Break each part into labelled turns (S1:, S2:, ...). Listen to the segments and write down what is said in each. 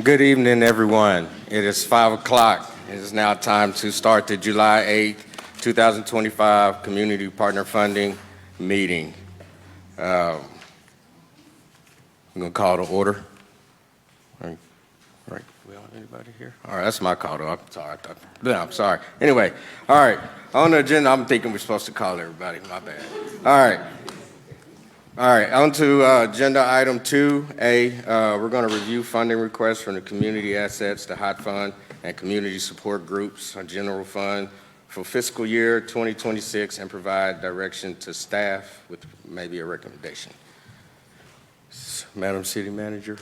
S1: Good evening, everyone. It is 5 o'clock. It is now time to start the July 8th, 2025 Community Partner Funding meeting. I'm going to call to order. Right. We don't have anybody here? All right, that's my call to. I'm sorry. Anyway, all right. On the agenda, I'm thinking we're supposed to call everybody. My bad. All right, on to agenda item 2A. We're going to review funding requests from the community assets, the HOT Fund, and community support groups, a general fund for fiscal year 2026, and provide direction to staff with maybe a recommendation. Madam City Manager.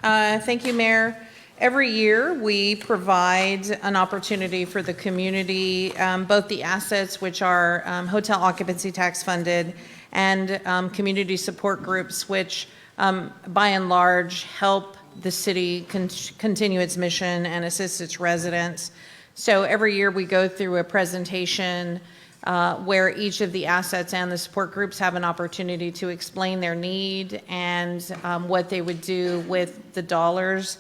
S2: Thank you, Mayor. Every year, we provide an opportunity for the community, both the assets, which are hotel occupancy tax funded, and community support groups, which by and large help the city continue its mission and assist its residents. So every year we go through a presentation where each of the assets and the support groups have an opportunity to explain their need and what they would do with the dollars.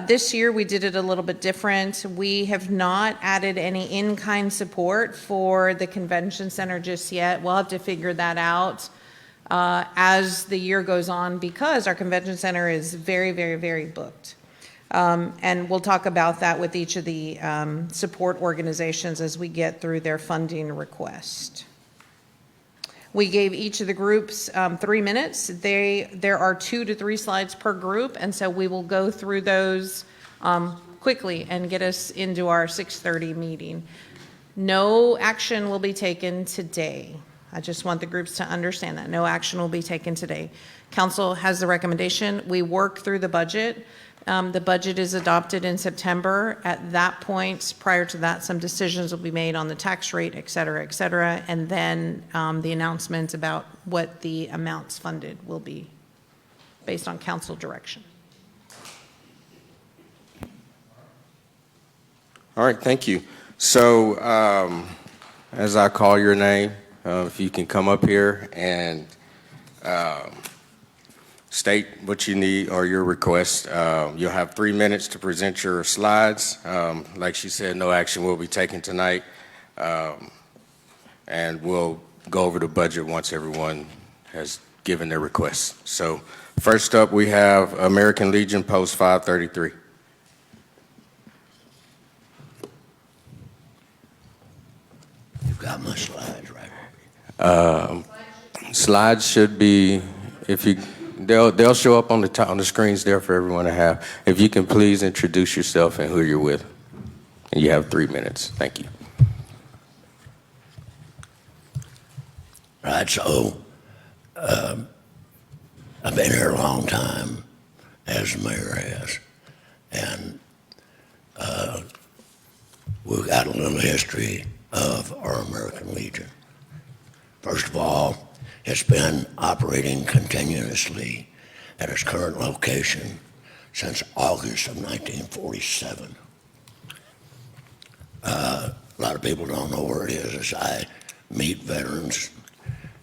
S2: This year we did it a little bit different. We have not added any in-kind support for the convention center just yet. We'll have to figure that out as the year goes on, because our convention center is very, very, very booked. And we'll talk about that with each of the support organizations as we get through their funding request. We gave each of the groups 3 minutes. There are 2 to 3 slides per group, and so we will go through those quickly and get us into our 6:30 meeting. No action will be taken today. I just want the groups to understand that. No action will be taken today. Council has the recommendation. We work through the budget. The budget is adopted in September. At that point, prior to that, some decisions will be made on the tax rate, et cetera, and then the announcement about what the amounts funded will be based on council direction.
S1: All right, thank you. So as I call your name, if you can come up here and state what you need or your request. You'll have 3 minutes to present your slides. Like she said, no action will be taken tonight. And we'll go over the budget once everyone has given their requests. So first up, we have American Legion Post 533.
S3: You've got my slides right here.
S1: Slides should be, if you, they'll show up on the top, on the screens there for everyone to have. If you can please introduce yourself and who you're with. And you have 3 minutes. Thank you.
S3: Right, so I've been here a long time, as the mayor has, and we've got a little history of our American Legion. First of all, it's been operating continuously at its current location since August of 1947. A lot of people don't know where it is. As I meet veterans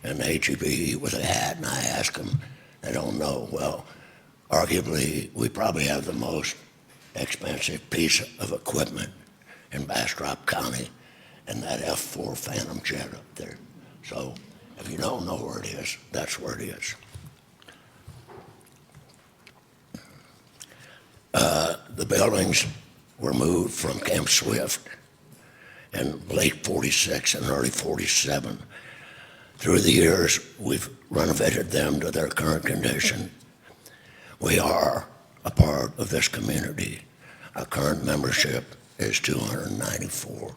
S3: in HEB with a hat and I ask them, they don't know. Well, arguably, we probably have the most expensive piece of equipment in Bastrop County, and that F-4 Phantom jet up there. So if you don't know where it is, that's where it is. The buildings were moved from Camp Swift in late 46 and early 47. Through the years, we've renovated them to their current condition. We are a part of this community. Our current membership is 294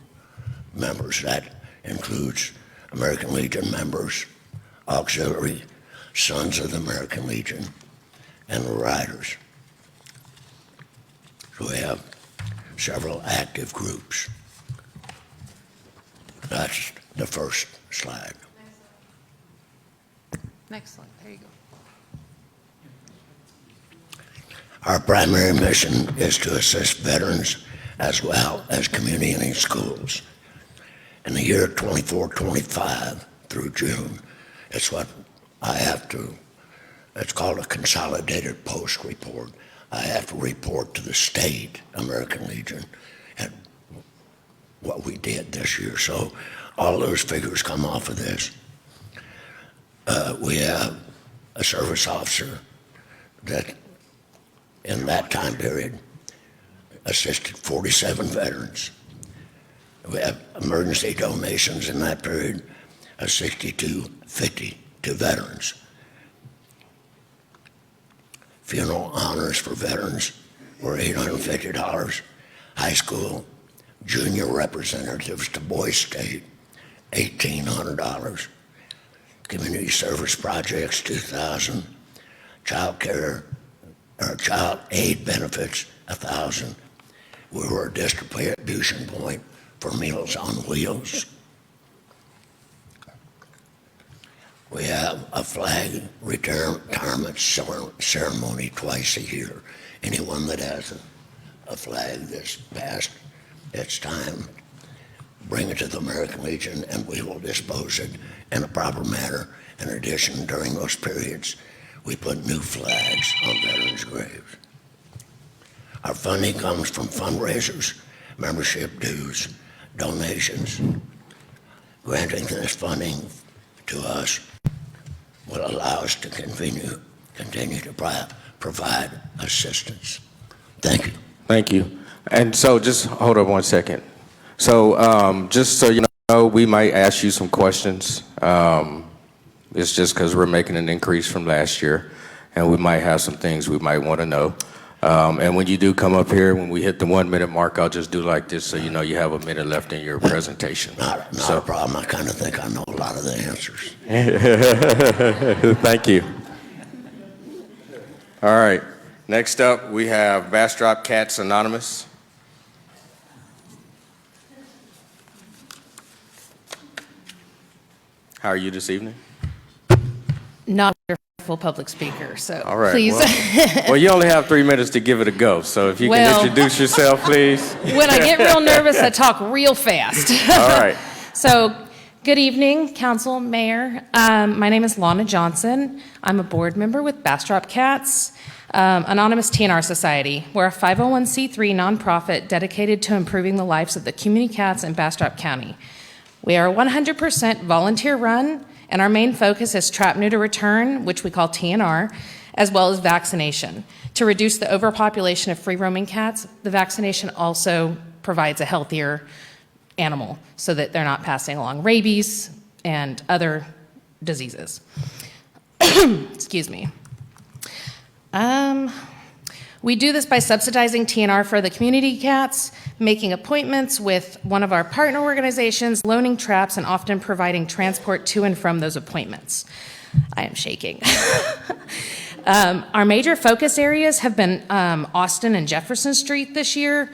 S3: members. That includes American Legion members, auxiliary, Sons of the American Legion, and the Riders. So we have several active groups. That's the first slide.
S2: Next slide. There you go.
S3: Our primary mission is to assist veterans as well as community and schools. In the year 24-25 through June, it's what I have to, it's called a consolidated post report. I have to report to the state American Legion and what we did this year. So all those figures come off of this. We have a service officer that in that time period assisted 47 veterans. We have emergency donations in that period of $62.50 to veterans. Funeral honors for veterans were $850. High school junior representatives to Boys State, $1,800. Community service projects, $2,000. Child care or child aid benefits, $1,000. We were a distribution point for Meals on Wheels. We have a flag retirement ceremony twice a year. Anyone that has a flag that's past its time, bring it to the American Legion and we will dispose it in a proper manner. In addition, during those periods, we put new flags on veterans' graves. Our funding comes from fundraisers, membership dues, donations. Granting this funding to us will allow us to continue to provide assistance. Thank you.
S1: Thank you. And so just hold on one second. So just so you know, we might ask you some questions. It's just because we're making an increase from last year, and we might have some things we might want to know. And when you do come up here, when we hit the 1 minute mark, I'll just do like this so you know you have a minute left in your presentation.
S3: Not a problem. I kind of think I know a lot of the answers.
S1: Thank you. All right. Next up, we have Bastrop Cats Anonymous. How are you this evening?
S4: Not a wonderful public speaker, so
S1: All right.
S4: please.
S1: Well, you only have 3 minutes to give it a go, so if you
S4: Well,
S1: can introduce yourself, please.
S4: When I get real nervous, I talk real fast.
S1: All right.
S4: So, good evening, Council, Mayor. My name is Lana Johnson. I'm a board member with Bastrop Cats, Anonymous TNR Society. We're a 501c3 nonprofit dedicated to improving the lives of the community cats in Bastrop County. We are 100% volunteer run, and our main focus is trap, neuter, return, which we call TNR, as well as vaccination. To reduce the overpopulation of free-roaming cats, the vaccination also provides a healthier animal so that they're not passing along rabies and other diseases. Excuse me. We do this by subsidizing TNR for the community cats, making appointments with one of our partner organizations, loaning traps, and often providing transport to and from those appointments. I am shaking. Our major focus areas have been Austin and Jefferson Street this year.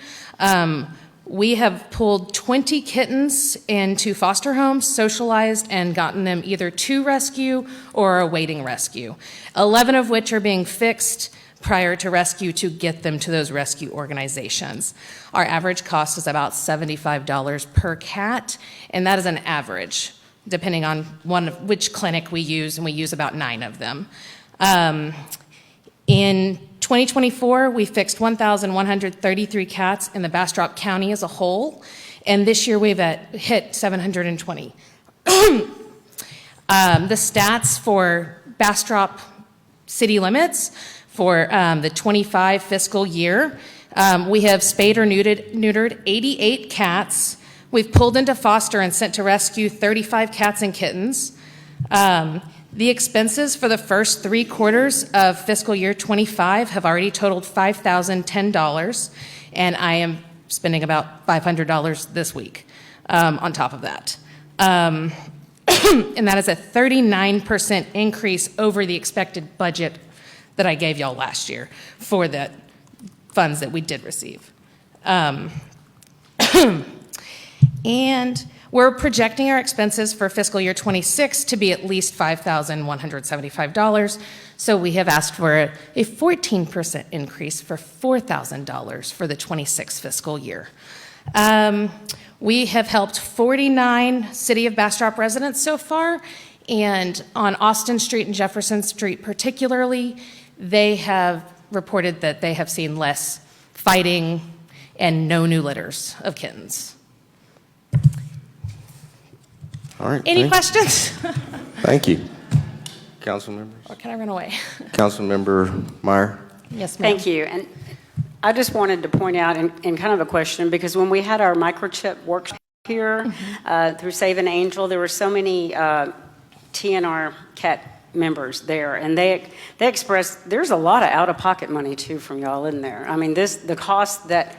S4: We have pulled 20 kittens into foster homes, socialized, and gotten them either to rescue or awaiting rescue, 11 of which are being fixed prior to rescue to get them to those rescue organizations. Our average cost is about $75 per cat, and that is an average, depending on which clinic we use, and we use about 9 of them. In 2024, we fixed 1,133 cats in the Bastrop County as a whole, and this year we've hit 720. The stats for Bastrop city limits for the 25 fiscal year, we have spayed or neutered 88 cats. We've pulled into foster and sent to rescue 35 cats and kittens. The expenses for the first 3 quarters of fiscal year 25 have already totaled $5,010, and I am spending about $500 this week on top of that. And that is a 39% increase over the expected budget that I gave y'all last year for the funds that we did receive. And we're projecting our expenses for fiscal year 26 to be at least $5,175. So we have asked for a 14% increase for $4,000 for the 26 fiscal year. We have helped 49 City of Bastrop residents so far, and on Austin Street and Jefferson Street particularly, they have reported that they have seen less fighting and no new litters of kittens.
S1: All right.
S4: Any questions?
S1: Thank you. Council members?
S4: Or can I run away?
S1: Councilmember Meyer?
S4: Yes, ma'am.
S5: Thank you. And I just wanted to point out in kind of a question, because when we had our microchip workshop here through Save an Angel, there were so many TNR CAT members there, and they expressed there's a lot of out-of-pocket money too from y'all in there. I mean, the cost that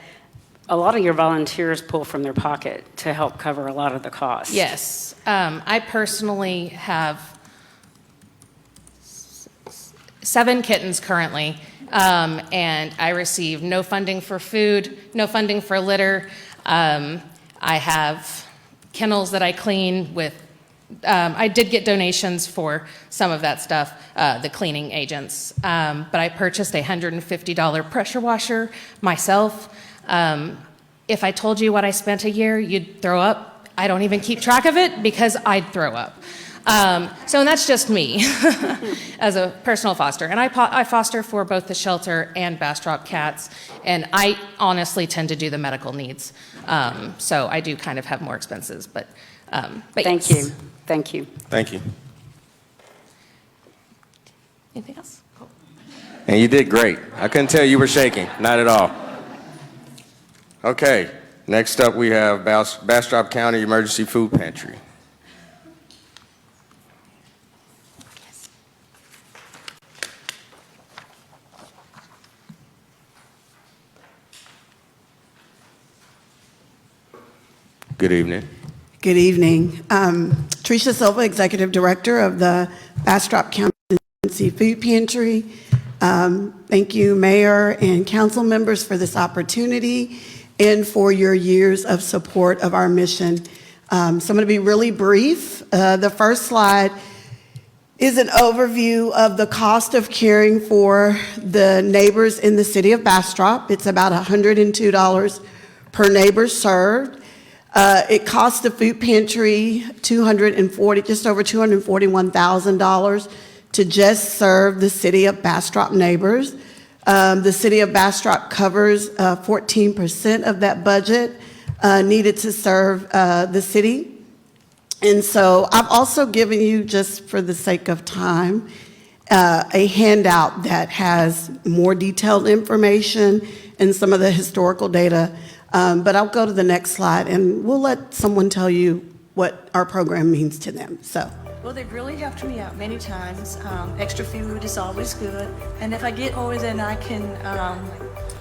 S5: a lot of your volunteers pull from their pocket to help cover a lot of the costs.
S4: Yes. I personally have 7 kittens currently, and I receive no funding for food, no funding for litter. I have kennels that I clean with. I did get donations for some of that stuff, the cleaning agents, but I purchased a $150 pressure washer myself. If I told you what I spent a year, you'd throw up. I don't even keep track of it because I'd throw up. And that's just me as a personal foster. And I foster for both the shelter and Bastrop cats, and I honestly tend to do the medical needs. So I do kind of have more expenses, but
S5: Thank
S4: yes.
S5: you. Thank you.
S1: Thank you.
S4: Anything else?
S1: And you did great. I couldn't tell you were shaking. Not at all. Okay. Next up, we have Bastrop County Emergency Food Pantry. Good evening.
S6: Good evening. Tricia Silva, Executive Director of the Bastrop County Emergency Food Pantry. Thank you, Mayor and council members, for this opportunity and for your years of support of our mission. So I'm going to be really brief. The first slide is an overview of the cost of caring for the neighbors in the city of Bastrop. It's about $102 per neighbor served. It costs the food pantry just over $241,000 to just serve the city of Bastrop neighbors. The city of Bastrop covers 14% of that budget needed to serve the city. And so I've also given you, just for the sake of time, a handout that has more detailed information and some of the historical data. But I'll go to the next slide, and we'll let someone tell you what our program means to them. So.
S7: Well, they've really helped me out many times. Extra food is always good. And if I get more than I can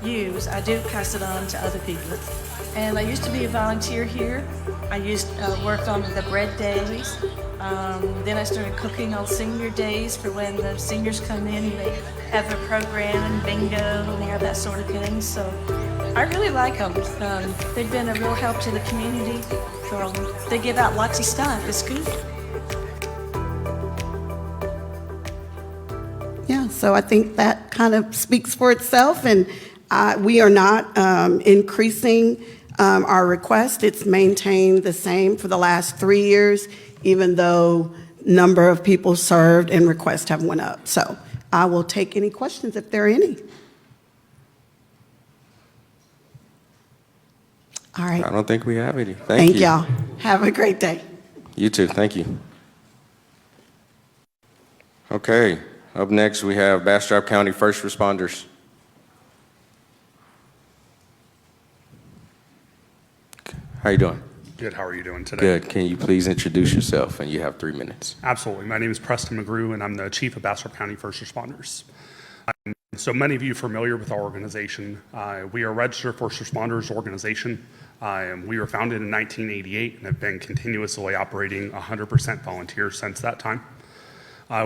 S7: use, I do pass it on to other people. And I used to be a volunteer here. I worked on the bread days. Then I started cooking on senior days for when the seniors come in. They have a program and bingo, and they have that sort of thing. So I really like them. They've been a real help to the community. So they give out lots of stuff. It's good.
S6: Yeah, so I think that kind of speaks for itself, and we are not increasing our request. It's maintained the same for the last 3 years, even though number of people served and requests have went up. So I will take any questions if there are any. All right.
S1: I don't think we have any.
S6: Thank
S1: you.
S6: y'all. Have a great day.
S1: You too. Thank you. Okay. Up next, we have Bastrop County First Responders. How you doing?
S8: Good. How are you doing today?
S1: Good. Can you please introduce yourself? And you have 3 minutes.
S8: Absolutely. My name is Preston McGrew, and I'm the Chief of Bastrop County First Responders. So many of you are familiar with our organization. We are a registered first responders organization. We were founded in 1988 and have been continuously operating 100% volunteer since that time.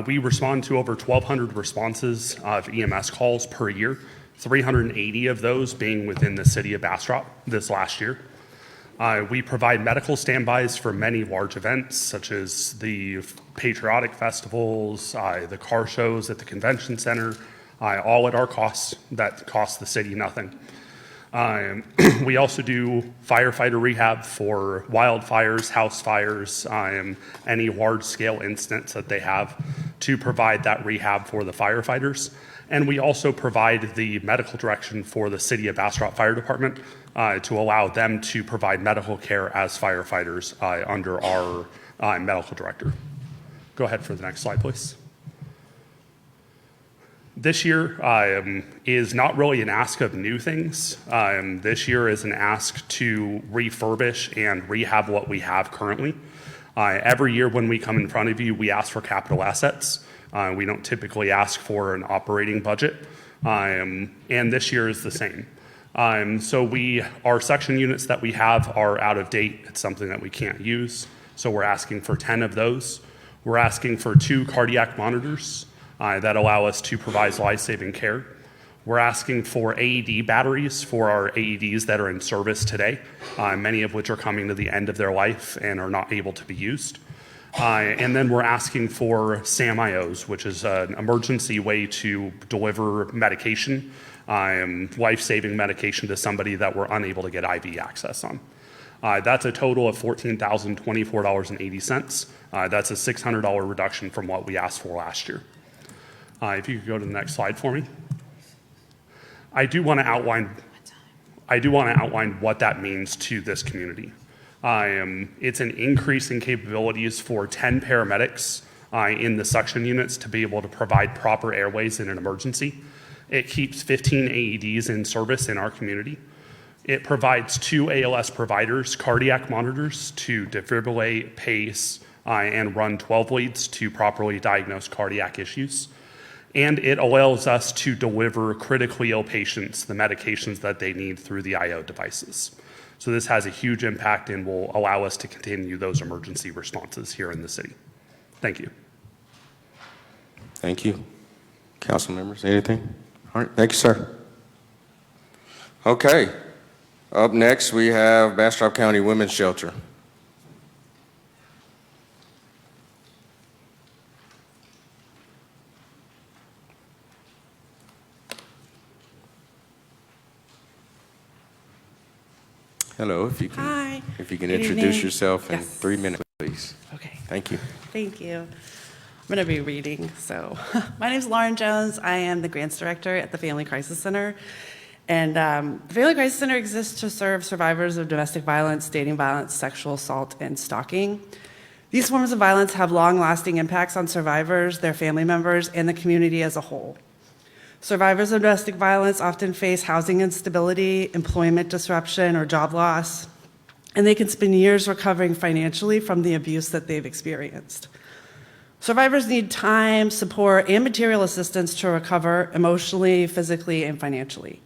S8: We respond to over 1,200 responses of EMS calls per year, 380 of those being within the city of Bastrop this last year. We provide medical standbys for many large events, such as the patriotic festivals, the car shows at the convention center, all at our cost. That costs the city nothing. We also do firefighter rehab for wildfires, house fires, any large-scale incidents that they have to provide that rehab for the firefighters. And we also provide the medical direction for the City of Bastrop Fire Department to allow them to provide medical care as firefighters under our medical director. Go ahead for the next slide, please. This year is not really an ask of new things. This year is an ask to refurbish and rehab what we have currently. Every year when we come in front of you, we ask for capital assets. We don't typically ask for an operating budget, and this year is the same. So our section units that we have are out of date. It's something that we can't use, so we're asking for 10 of those. We're asking for 2 cardiac monitors that allow us to provide life-saving care. We're asking for AED batteries for our AEDs that are in service today, many of which are coming to the end of their life and are not able to be used. And then we're asking for SAM-IOs, which is an emergency way to deliver medication, life-saving medication to somebody that we're unable to get IV access on. That's a total of $14,024.80. That's a $600 reduction from what we asked for last year. If you could go to the next slide for me. I do want to outline what that means to this community. It's an increase in capabilities for 10 paramedics in the suction units to be able to provide proper airways in an emergency. It keeps 15 AEDs in service in our community. It provides 2 ALS providers, cardiac monitors to defibrillate, pace, and run 12 leads to properly diagnose cardiac issues. And it allows us to deliver critically ill patients the medications that they need through the IO devices. So this has a huge impact and will allow us to continue those emergency responses here in the city. Thank you.
S1: Thank you. Council members, anything? All right, thank you, sir. Okay, up next we have Bastrop County Women's Shelter. Hello, if you can,
S9: Hi.
S1: if you can
S9: Good
S1: introduce
S9: evening.
S1: yourself in
S9: Yes.
S1: 3 minutes, please.
S9: Okay.
S1: Thank you.
S9: Thank you. I'm going to be reading. So, my name is Lauren Jones. I am the grants director at the Family Crisis Center. And the Family Crisis Center exists to serve survivors of domestic violence, dating violence, sexual assault, and stalking. These forms of violence have long-lasting impacts on survivors, their family members, and the community as a whole. Survivors of domestic violence often face housing instability, employment disruption, or job loss, and they can spend years recovering financially from the abuse that they've experienced. Survivors need time, support, and material assistance to recover emotionally, physically, and financially.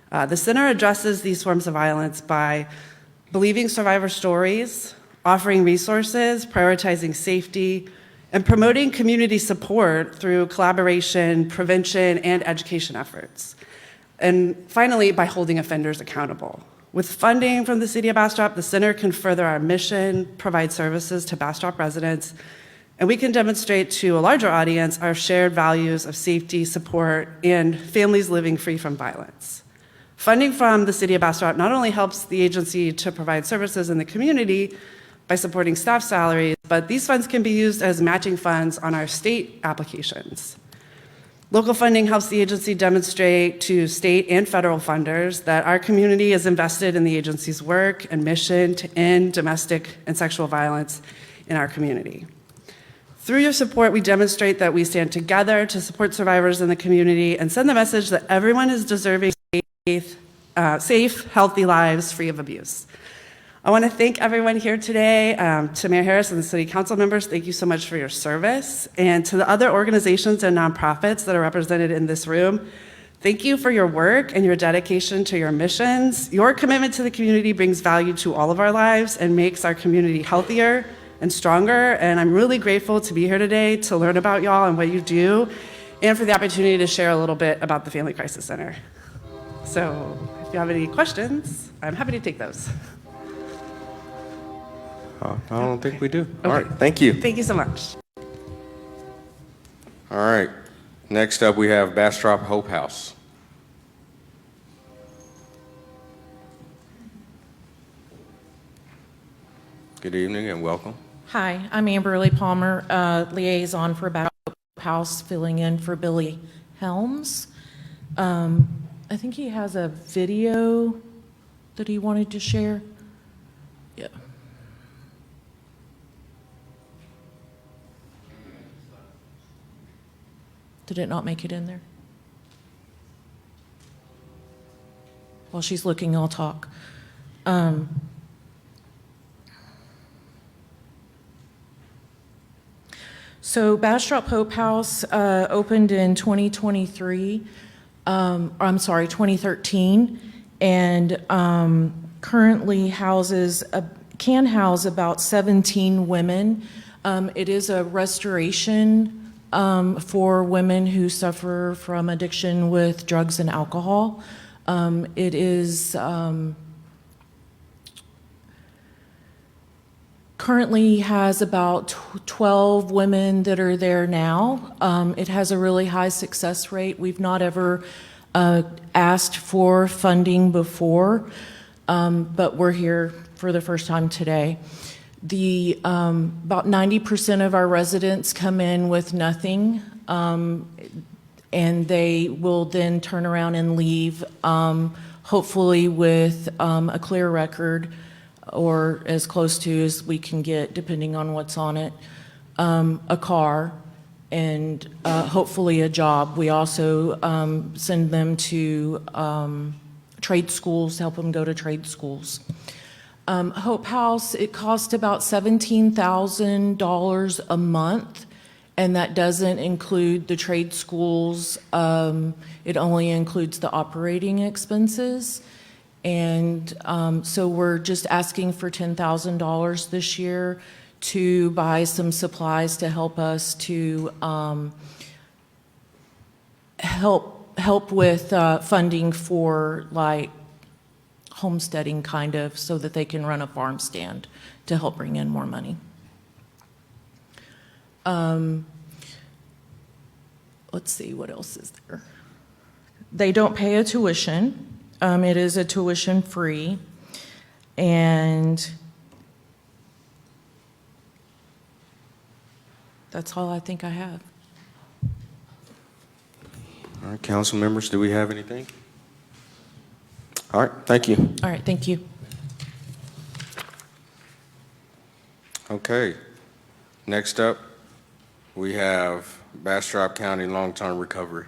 S9: The center addresses these forms of violence by believing survivor stories, offering resources, prioritizing safety, and promoting community support through collaboration, prevention, and education efforts. And finally, by holding offenders accountable. With funding from the City of Bastrop, the center can further our mission, provide services to Bastrop residents, and we can demonstrate to a larger audience our shared values of safety, support, and families living free from violence. Funding from the City of Bastrop not only helps the agency to provide services in the community by supporting staff salaries, but these funds can be used as matching funds on our state applications. Local funding helps the agency demonstrate to state and federal funders that our community is invested in the agency's work and mission to end domestic and sexual violence in our community. Through your support, we demonstrate that we stand together to support survivors in the community and send the message that everyone is deserving safe, healthy lives free of abuse. I want to thank everyone here today, to Mayor Harris and the City Council members, thank you so much for your service, and to the other organizations and nonprofits that are represented in this room, thank you for your work and your dedication to your missions. Your commitment to the community brings value to all of our lives and makes our community healthier and stronger, and I'm really grateful to be here today to learn about y'all and what you do, and for the opportunity to share a little bit about the Family Crisis Center. So, if you have any questions, I'm happy to take those.
S1: I don't think we do.
S9: Okay.
S1: All right, thank you.
S9: Thank you so much.
S1: All right, next up we have Bastrop Hope House. Good evening and welcome.
S10: Hi, I'm Amber Lee Palmer, liaison for Bastrop House, filling in for Billy Helms. I think he has a video that he wanted to share. Yeah. Did it not make it in there? While she's looking, I'll talk. So Bastrop Hope House opened in 2023, I'm sorry, 2013, and currently can house about 17 women. It is a restoration for women who suffer from addiction with drugs and alcohol. It is currently has about 12 women that are there now. It has a really high success rate. We've not ever asked for funding before, but we're here for the first time today. About 90% of our residents come in with nothing, and they will then turn around and leave, hopefully with a clear record, or as close to as we can get, depending on what's on it, a car, and hopefully a job. We also send them to trade schools, help them go to trade schools. Hope House, it costs about $17,000 a month, and that doesn't include the trade schools. It only includes the operating expenses. And so we're just asking for $10,000 this year to buy some supplies to help us to help with funding for like homesteading kind of, so that they can run a farm stand to help bring in more money. Let's see, what else is there? They don't pay a tuition. It is a tuition free, and that's all I think I have.
S1: All right, council members, do we have anything? All right, thank you.
S10: All right, thank you.
S1: Okay, next up, we have Bastrop County Long-Term Recovery.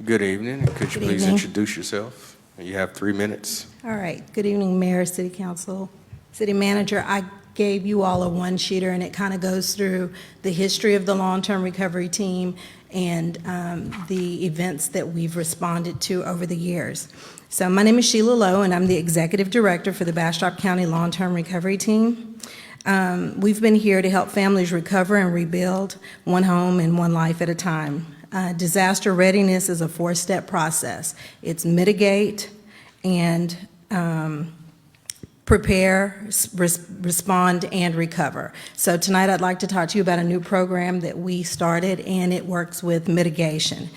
S1: Good evening. Could you
S11: Good
S1: please
S11: evening.
S1: introduce yourself? You have 3 minutes.
S11: All right. Good evening, Mayor, City Council, City Manager. I gave you all a one-sheeter, and it kind of goes through the history of the long-term recovery team and the events that we've responded to over the years. So my name is Sheila Lowe, and I'm the Executive Director for the Bastrop County Long-Term Recovery Team. We've been here to help families recover and rebuild one home and one life at a time. Disaster readiness is a 4-step process. It's mitigate and prepare, respond, and recover. So tonight I'd like to talk to you about a new program that we started, and it works with mitigation.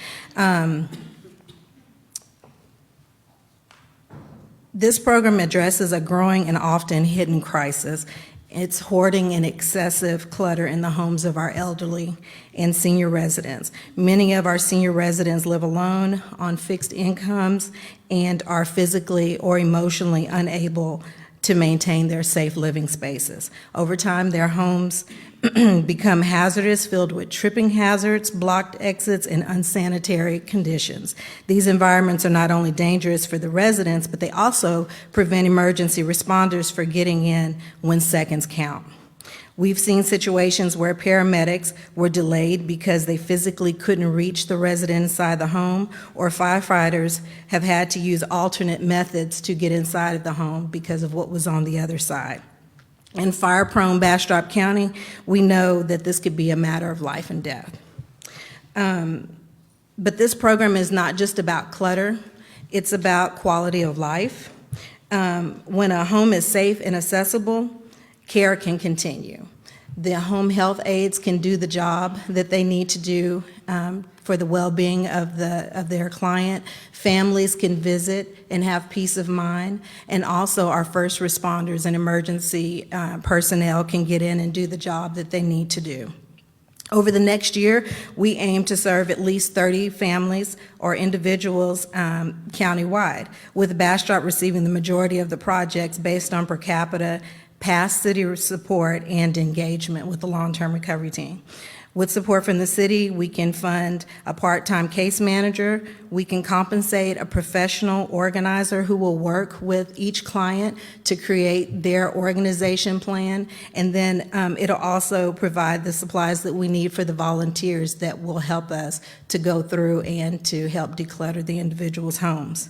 S11: This program addresses a growing and often hidden crisis. It's hoarding and excessive clutter in the homes of our elderly and senior residents. Many of our senior residents live alone on fixed incomes and are physically or emotionally unable to maintain their safe living spaces. Over time, their homes become hazardous, filled with tripping hazards, blocked exits, and unsanitary conditions. These environments are not only dangerous for the residents, but they also prevent emergency responders from getting in when seconds count. We've seen situations where paramedics were delayed because they physically couldn't reach the resident inside the home, or firefighters have had to use alternate methods to get inside of the home because of what was on the other side. In fire-prone Bastrop County, we know that this could be a matter of life and death. But this program is not just about clutter, it's about quality of life. When a home is safe and accessible, care can continue. The home health aides can do the job that they need to do for the well-being of their client. Families can visit and have peace of mind, and also our first responders and emergency personnel can get in and do the job that they need to do. Over the next year, we aim to serve at least 30 families or individuals countywide, with Bastrop receiving the majority of the projects based on per capita, past city support, and engagement with the long-term recovery team. With support from the city, we can fund a part-time case manager. We can compensate a professional organizer who will work with each client to create their organization plan. And then it'll also provide the supplies that we need for the volunteers that will help us to go through and to help declutter the individuals' homes.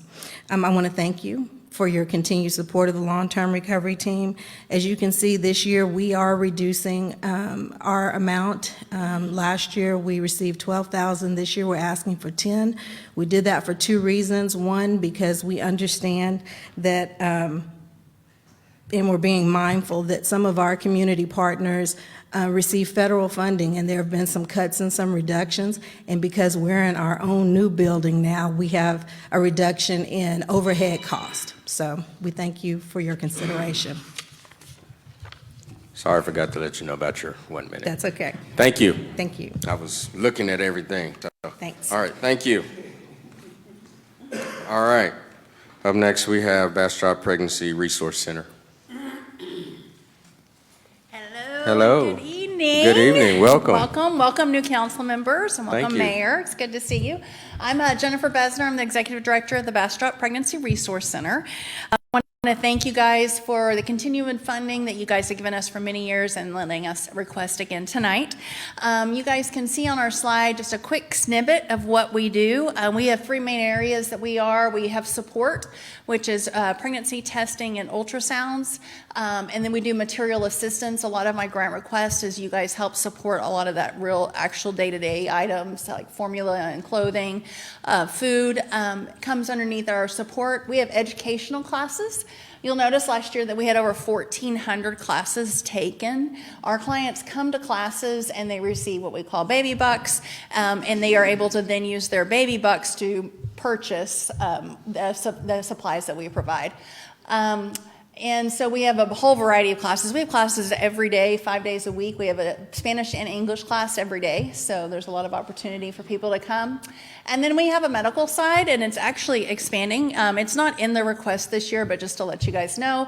S11: I want to thank you for your continued support of the long-term recovery team. As you can see, this year we are reducing our amount. Last year we received $12,000. This year we're asking for $10,000. We did that for two reasons. One, because we understand that, and we're being mindful that some of our community partners receive federal funding, and there have been some cuts and some reductions. And because we're in our own new building now, we have a reduction in overhead cost. So we thank you for your consideration.
S1: Sorry, I forgot to let you know about your 1 minute.
S11: That's okay.
S1: Thank you.
S11: Thank you.
S1: I was looking at everything. So.
S11: Thanks.
S1: All right, thank you. All right. Up next, we have Bastrop Pregnancy Resource Center. Hello.
S12: Good evening.
S1: Good evening. Welcome.
S12: Welcome new council members, and
S1: Thank
S12: welcome
S1: you.
S12: Mayor. It's good to see you. I'm Jennifer Besner. I'm the Executive Director of the Bastrop Pregnancy Resource Center. I want to thank you guys for the continuing funding that you guys have given us for many years and letting us request again tonight. You guys can see on our slide just a quick snippet of what we do. We have three main areas that we have support, which is pregnancy testing and ultrasounds. And then we do material assistance. A lot of my grant requests is you guys help support a lot of that real actual day-to-day items like formula and clothing. Food comes underneath our support. We have educational classes. You'll notice last year that we had over 1,400 classes taken. Our clients come to classes and they receive what we call baby bucks, and they are able to then use their baby bucks to purchase the supplies that we provide. And so we have a whole variety of classes. We have classes every day, 5 days a week. We have a Spanish and English class every day, so there's a lot of opportunity for people to come. And then we have a medical side, and it's actually expanding. It's not in the request this year, but just to let you guys know,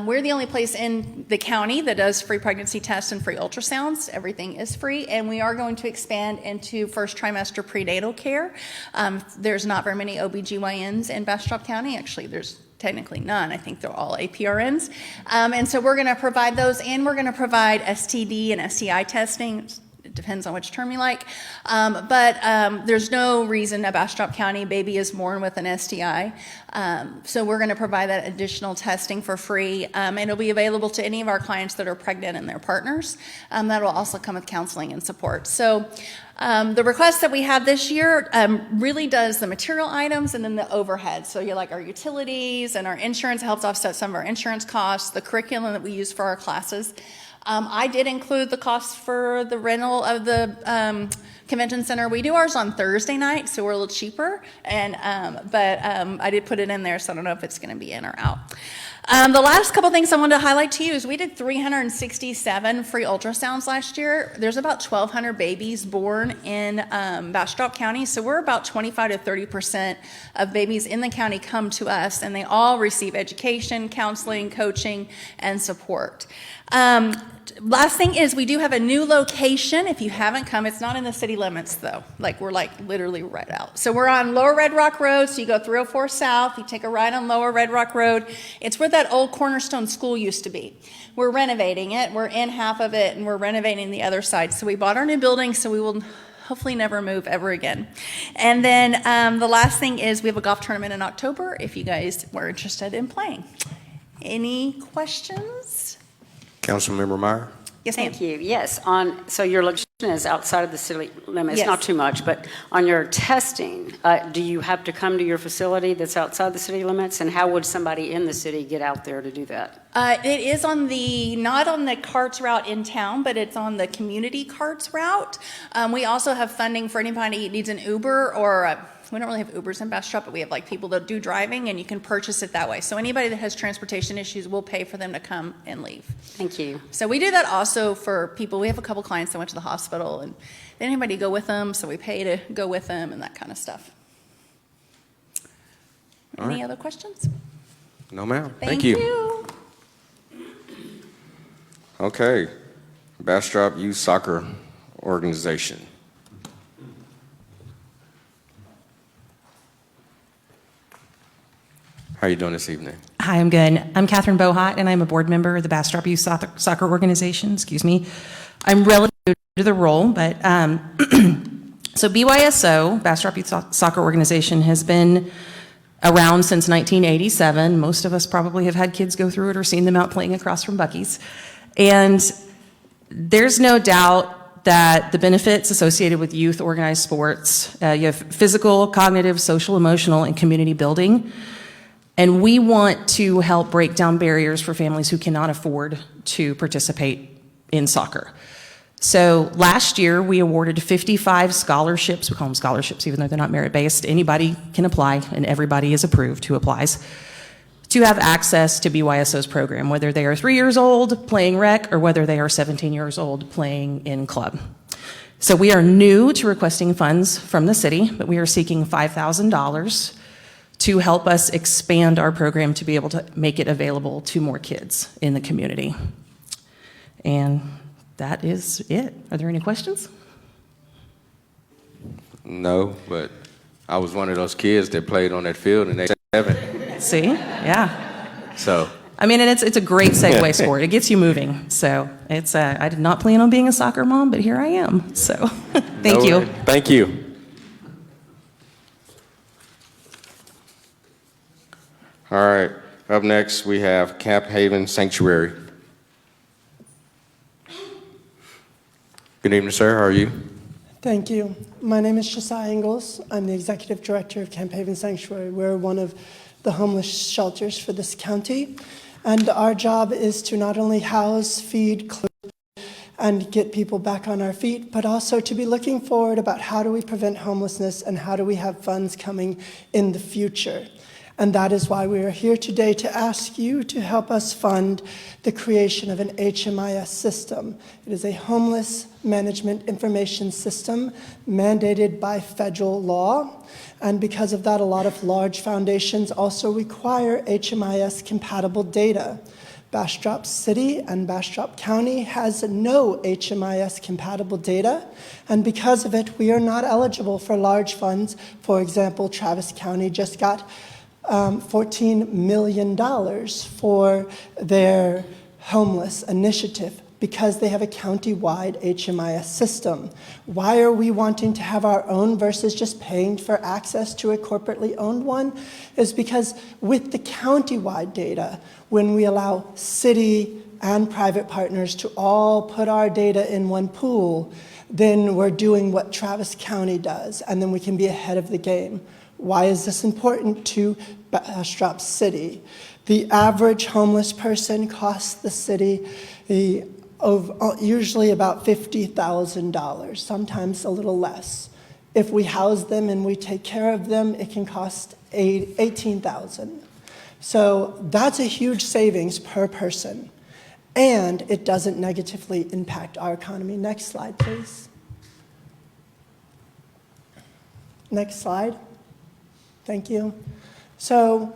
S12: we're the only place in the county that does free pregnancy tests and free ultrasounds. Everything is free, and we are going to expand into first trimester prenatal care. There's not very many OBGYNs in Bastrop County. Actually, there's technically none. I think they're all APRNs. And so we're going to provide those, and we're going to provide STD and STI testing. It depends on which term you like. But there's no reason a Bastrop County baby is born with an STI. So we're going to provide that additional testing for free. And it'll be available to any of our clients that are pregnant and their partners. That will also come with counseling and support. So the request that we have this year really does the material items and then the overhead. So you like our utilities and our insurance helps offset some of our insurance costs, the curriculum that we use for our classes. I did include the costs for the rental of the convention center. We do ours on Thursday night, so we're a little cheaper. But I did put it in there, so I don't know if it's going to be in or out. The last couple things I wanted to highlight to you is we did 367 free ultrasounds last year. There's about 1,200 babies born in Bastrop County, so we're about 25 to 30% of babies in the county come to us, and they all receive education, counseling, coaching, and support. Last thing is we do have a new location. If you haven't come, it's not in the city limits though. We're literally right out. So we're on Lower Red Rock Road. So you go 304 South, you take a right on Lower Red Rock Road. It's where that old Cornerstone School used to be. We're renovating it. We're in half of it and we're renovating the other side. So we bought our new building, so we will hopefully never move ever again. And then the last thing is we have a golf tournament in October if you guys were interested in playing. Any questions?
S1: Councilmember Meyer?
S12: Yes, ma'am.
S5: Thank you. Yes, so you're is outside of the city limits,
S2: Yes.
S5: not too much, but on your testing, do you have to come to your facility that's outside the city limits? And how would somebody in the city get out there to do that?
S12: It is on not on the carts route in town, but it's on the community carts route. We also have funding for anybody who needs an Uber or we don't really have Ubers in Bastrop, but we have like people that do driving, and you can purchase it that way. So anybody that has transportation issues, we'll pay for them to come and leave.
S5: Thank you.
S12: So we do that also for people. We have a couple clients that went to the hospital, and they didn't have anybody to go with them, so we pay to go with them and that kind of stuff. Any other questions?
S1: No, ma'am.
S12: Thank you.
S1: Okay. Bastrop Youth Soccer Organization. How are you doing this evening?
S13: Hi, I'm good. I'm Catherine Bohot, and I'm a board member of the Bastrop Youth Soccer Organization. Excuse me. I'm relatively new to the role, but so BYSO, Bastrop Youth Soccer Organization, has been around since 1987. Most of us probably have had kids go through it or seen them out playing across from Buc-ee's. And there's no doubt that the benefits associated with youth organized sports, you have physical, cognitive, social, emotional, and community building. And we want to help break down barriers for families who cannot afford to participate in soccer. So last year, we awarded 55 scholarships. We call them scholarships, even though they're not merit-based. Anybody can apply, and everybody is approved who applies, to have access to BYSO's program, whether they are 3 years old playing rec or whether they are 17 years old playing in club. So we are new to requesting funds from the city, but we are seeking $5,000 to help us expand our program to be able to make it available to more kids in the community. And that is it. Are there any questions?
S1: No, but I was one of those kids that played on that field and they 7.
S13: See? Yeah.
S1: So.
S13: I mean, and it's a great segue sport. It gets you moving. So it's I did not plan on being a soccer mom, but here I am. So thank you.
S1: Thank you. All right, up next we have Camp Haven Sanctuary. Good evening, sir. How are you?
S14: Thank you. My name is Josiah Ingalls. I'm the executive director of Camp Haven Sanctuary. We're one of the homeless shelters for this county. And our job is to not only house, feed, clothe, and get people back on our feet, but also to be looking forward about how do we prevent homelessness and how do we have funds coming in the future. And that is why we are here today to ask you to help us fund the creation of an HMIS system. It is a homeless management information system mandated by federal law. And because of that, a lot of large foundations also require HMIS compatible data. Bastrop City and Bastrop County has no HMIS compatible data, and because of it, we are not eligible for large funds. For example, Travis County just got $14 million for their homeless initiative because they have a county-wide HMIS system. Why are we wanting to have our own versus just paying for access to a corporately owned one? Is because with the county-wide data, when we allow city and private partners to all put our data in one pool, then we're doing what Travis County does, and then we can be ahead of the game. Why is this important to Bastrop City? The average homeless person costs the city usually about $50,000, sometimes a little less. If we house them and we take care of them, it can cost $18,000. So that's a huge savings per person, and it doesn't negatively impact our economy. Next slide, please. Next slide. Thank you. So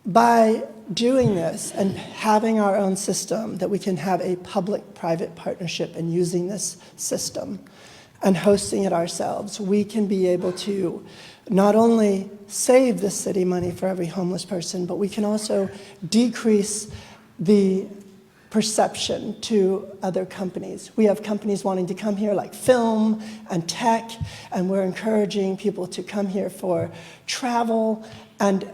S14: by doing this and having our own system, that we can have a public-private partnership and using this system and hosting it ourselves, we can be able to not only save the city money for every homeless person, but we can also decrease the perception to other companies. We have companies wanting to come here like film and tech, and we're encouraging people to come here for travel. And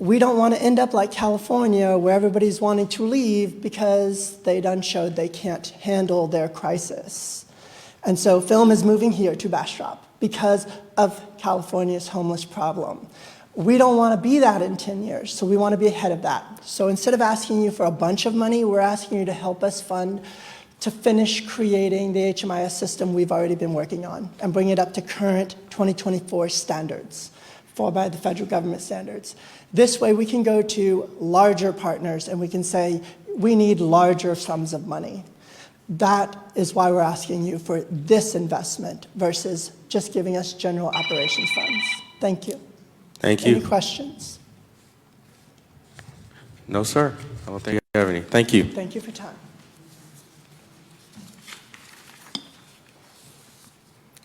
S14: we don't want to end up like California where everybody's wanting to leave because they done showed they can't handle their crisis. And so film is moving here to Bastrop because of California's homeless problem. We don't want to be that in 10 years, so we want to be ahead of that. So instead of asking you for a bunch of money, we're asking you to help us fund to finish creating the HMIS system we've already been working on and bring it up to current 2024 standards, by the federal government standards. This way we can go to larger partners and we can say, we need larger sums of money. That is why we're asking you for this investment versus just giving us general operations funds. Thank you.
S1: Thank you.
S14: Any questions?
S1: No, sir. I don't think I have any. Thank you.
S14: Thank you for your time.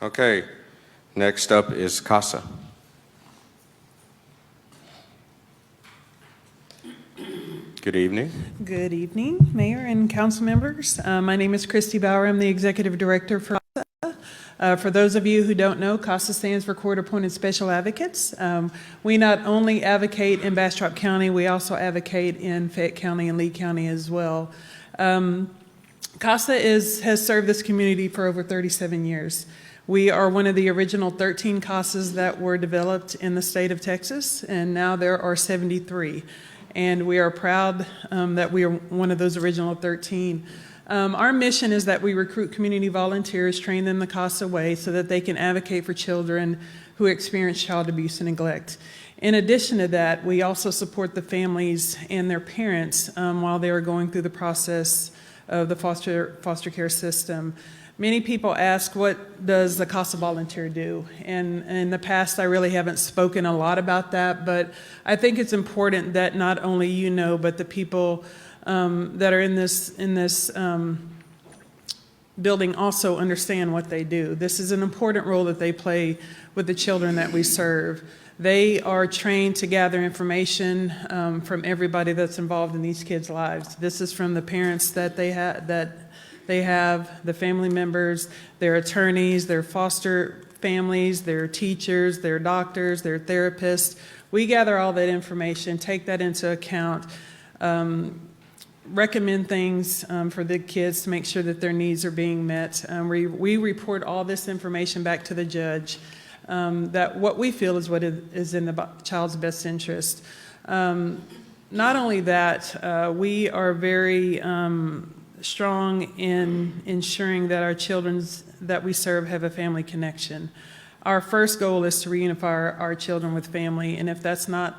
S1: Okay. Next up is CASA. Good evening.
S15: Good evening, Mayor and council members. My name is Christy Bauer. I'm the Executive Director for CASA. For those of you who don't know, CASA stands for Court Appointed Special Advocates. We not only advocate in Bastrop County, we also advocate in Fayette County and Lee County as well. CASA has served this community for over 37 years. We are one of the original 13 CASAs that were developed in the state of Texas, and now there are 73. And we are proud that we are one of those original 13. Our mission is that we recruit community volunteers, train them the CASA way so that they can advocate for children who experience child abuse and neglect. In addition to that, we also support the families and their parents while they are going through the process of the foster care system. Many people ask, what does the CASA volunteer do? And in the past, I really haven't spoken a lot about that, but I think it's important that not only you know, but the people that are in this building also understand what they do. This is an important role that they play with the children that we serve. They are trained to gather information from everybody that's involved in these kids' lives. This is from the parents that they have, the family members, their attorneys, their foster families, their teachers, their doctors, their therapists. We gather all that information, take that into account, recommend things for the kids to make sure that their needs are being met. We report all this information back to the judge, that what we feel is what is in the child's best interest. Not only that, we are very strong in ensuring that our children that we serve have a family connection. Our first goal is to reunify our children with family, and if that's not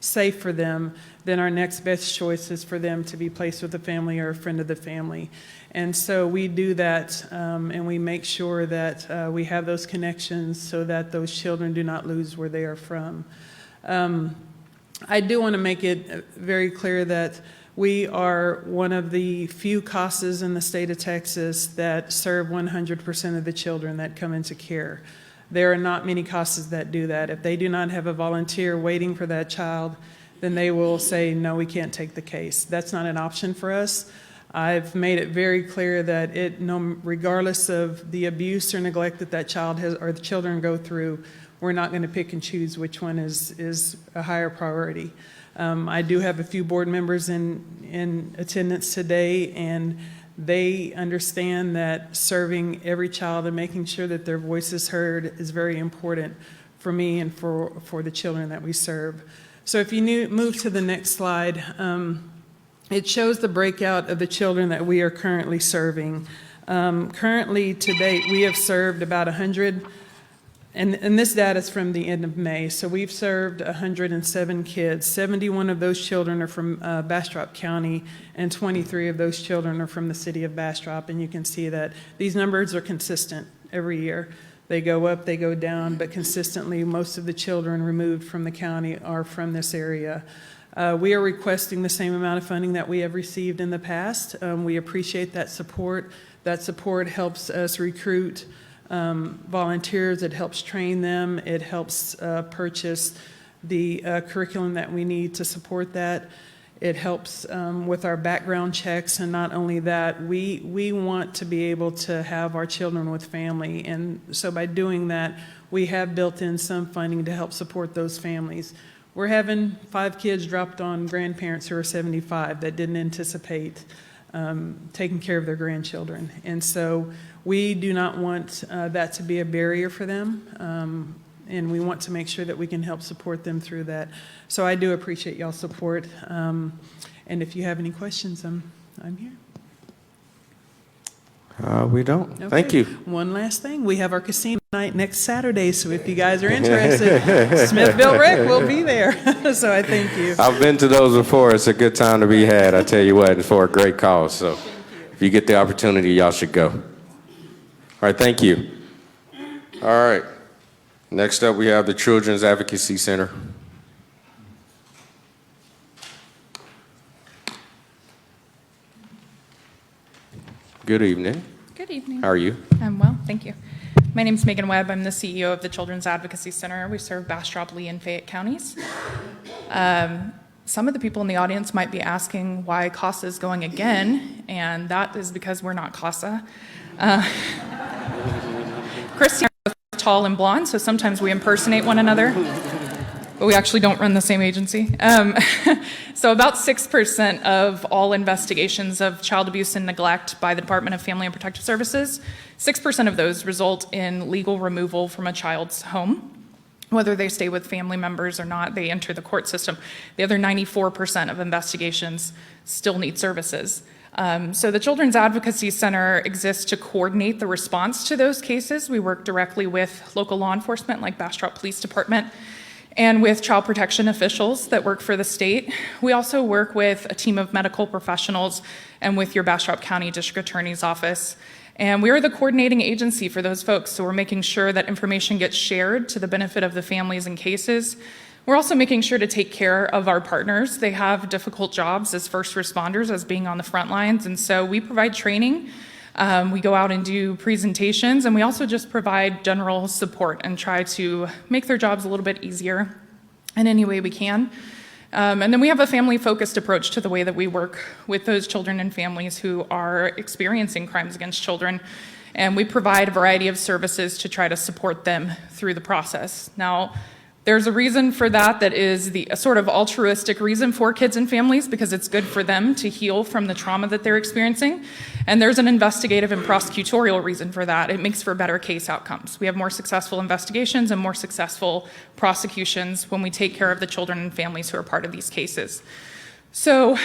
S15: safe for them, then our next best choice is for them to be placed with a family or a friend of the family. And so we do that, and we make sure that we have those connections so that those children do not lose where they are from. I do want to make it very clear that we are one of the few CASAs in the state of Texas that serve 100% of the children that come into care. There are not many CASAs that do that. If they do not have a volunteer waiting for that child, then they will say, no, we can't take the case. That's not an option for us. I've made it very clear that regardless of the abuse or neglect that child has or the children go through, we're not going to pick and choose which one is a higher priority. I do have a few board members in attendance today, and they understand that serving every child and making sure that their voice is heard is very important for me and for the children that we serve. So if you move to the next slide, it shows the breakout of the children that we are currently serving. Currently, to date, we have served about 100. And this data is from the end of May. So we've served 107 kids. 71 of those children are from Bastrop County, and 23 of those children are from the City of Bastrop. And you can see that these numbers are consistent every year. They go up, they go down, but consistently most of the children removed from the county are from this area. We are requesting the same amount of funding that we have received in the past. We appreciate that support. That support helps us recruit volunteers, it helps train them, it helps purchase the curriculum that we need to support that. It helps with our background checks, and not only that, we want to be able to have our children with family, and so by doing that, we have built in some funding to help support those families. We're having 5 kids dropped on grandparents who are 75 that didn't anticipate taking care of their grandchildren. And so we do not want that to be a barrier for them. And we want to make sure that we can help support them through that. So I do appreciate y'all's support. And if you have any questions, I'm here.
S1: We don't.
S15: Okay.
S1: Thank you.
S15: One last thing. We have our casino night next Saturday, so if you guys are interested, Smithville Rec will be there. So I thank you.
S1: I've been to those before. It's a good time to be had, I tell you what, for a great cause. So if you get the opportunity, y'all should go. All right, thank you. All right. Next up, we have the Children's Advocacy Center. Good evening.
S16: Good evening.
S1: How are you?
S16: I'm well, thank you. My name is Megan Webb. I'm the CEO of the Children's Advocacy Center. We serve Bastrop, Lee, and Fayette counties. Some of the people in the audience might be asking why CASA is going again, and that is because we're not CASA. Christy and I are both tall and blonde, so sometimes we impersonate one another, but we actually don't run the same agency. So about 6% of all investigations of child abuse and neglect by the Department of Family and Protective Services, 6% of those result in legal removal from a child's home. Whether they stay with family members or not, they enter the court system. The other 94% of investigations still need services. So the Children's Advocacy Center exists to coordinate the response to those cases. We work directly with local law enforcement like Bastrop Police Department and with child protection officials that work for the state. We also work with a team of medical professionals and with your Bastrop County District Attorney's Office. And we are the coordinating agency for those folks, so we're making sure that information gets shared to the benefit of the families and cases. We're also making sure to take care of our partners. They have difficult jobs as first responders, as being on the front lines, and so we provide training. We go out and do presentations, and we also just provide general support and try to make their jobs a little bit easier in any way we can. And then we have a family-focused approach to the way that we work with those children and families who are experiencing crimes against children. And we provide a variety of services to try to support them through the process. Now, there's a reason for that is a sort of altruistic reason for kids and families, because it's good for them to heal from the trauma that they're experiencing. And there's an investigative and prosecutorial reason for that. It makes for better case outcomes. We have more successful investigations and more successful prosecutions when we take care of the children and families who are part of these cases. So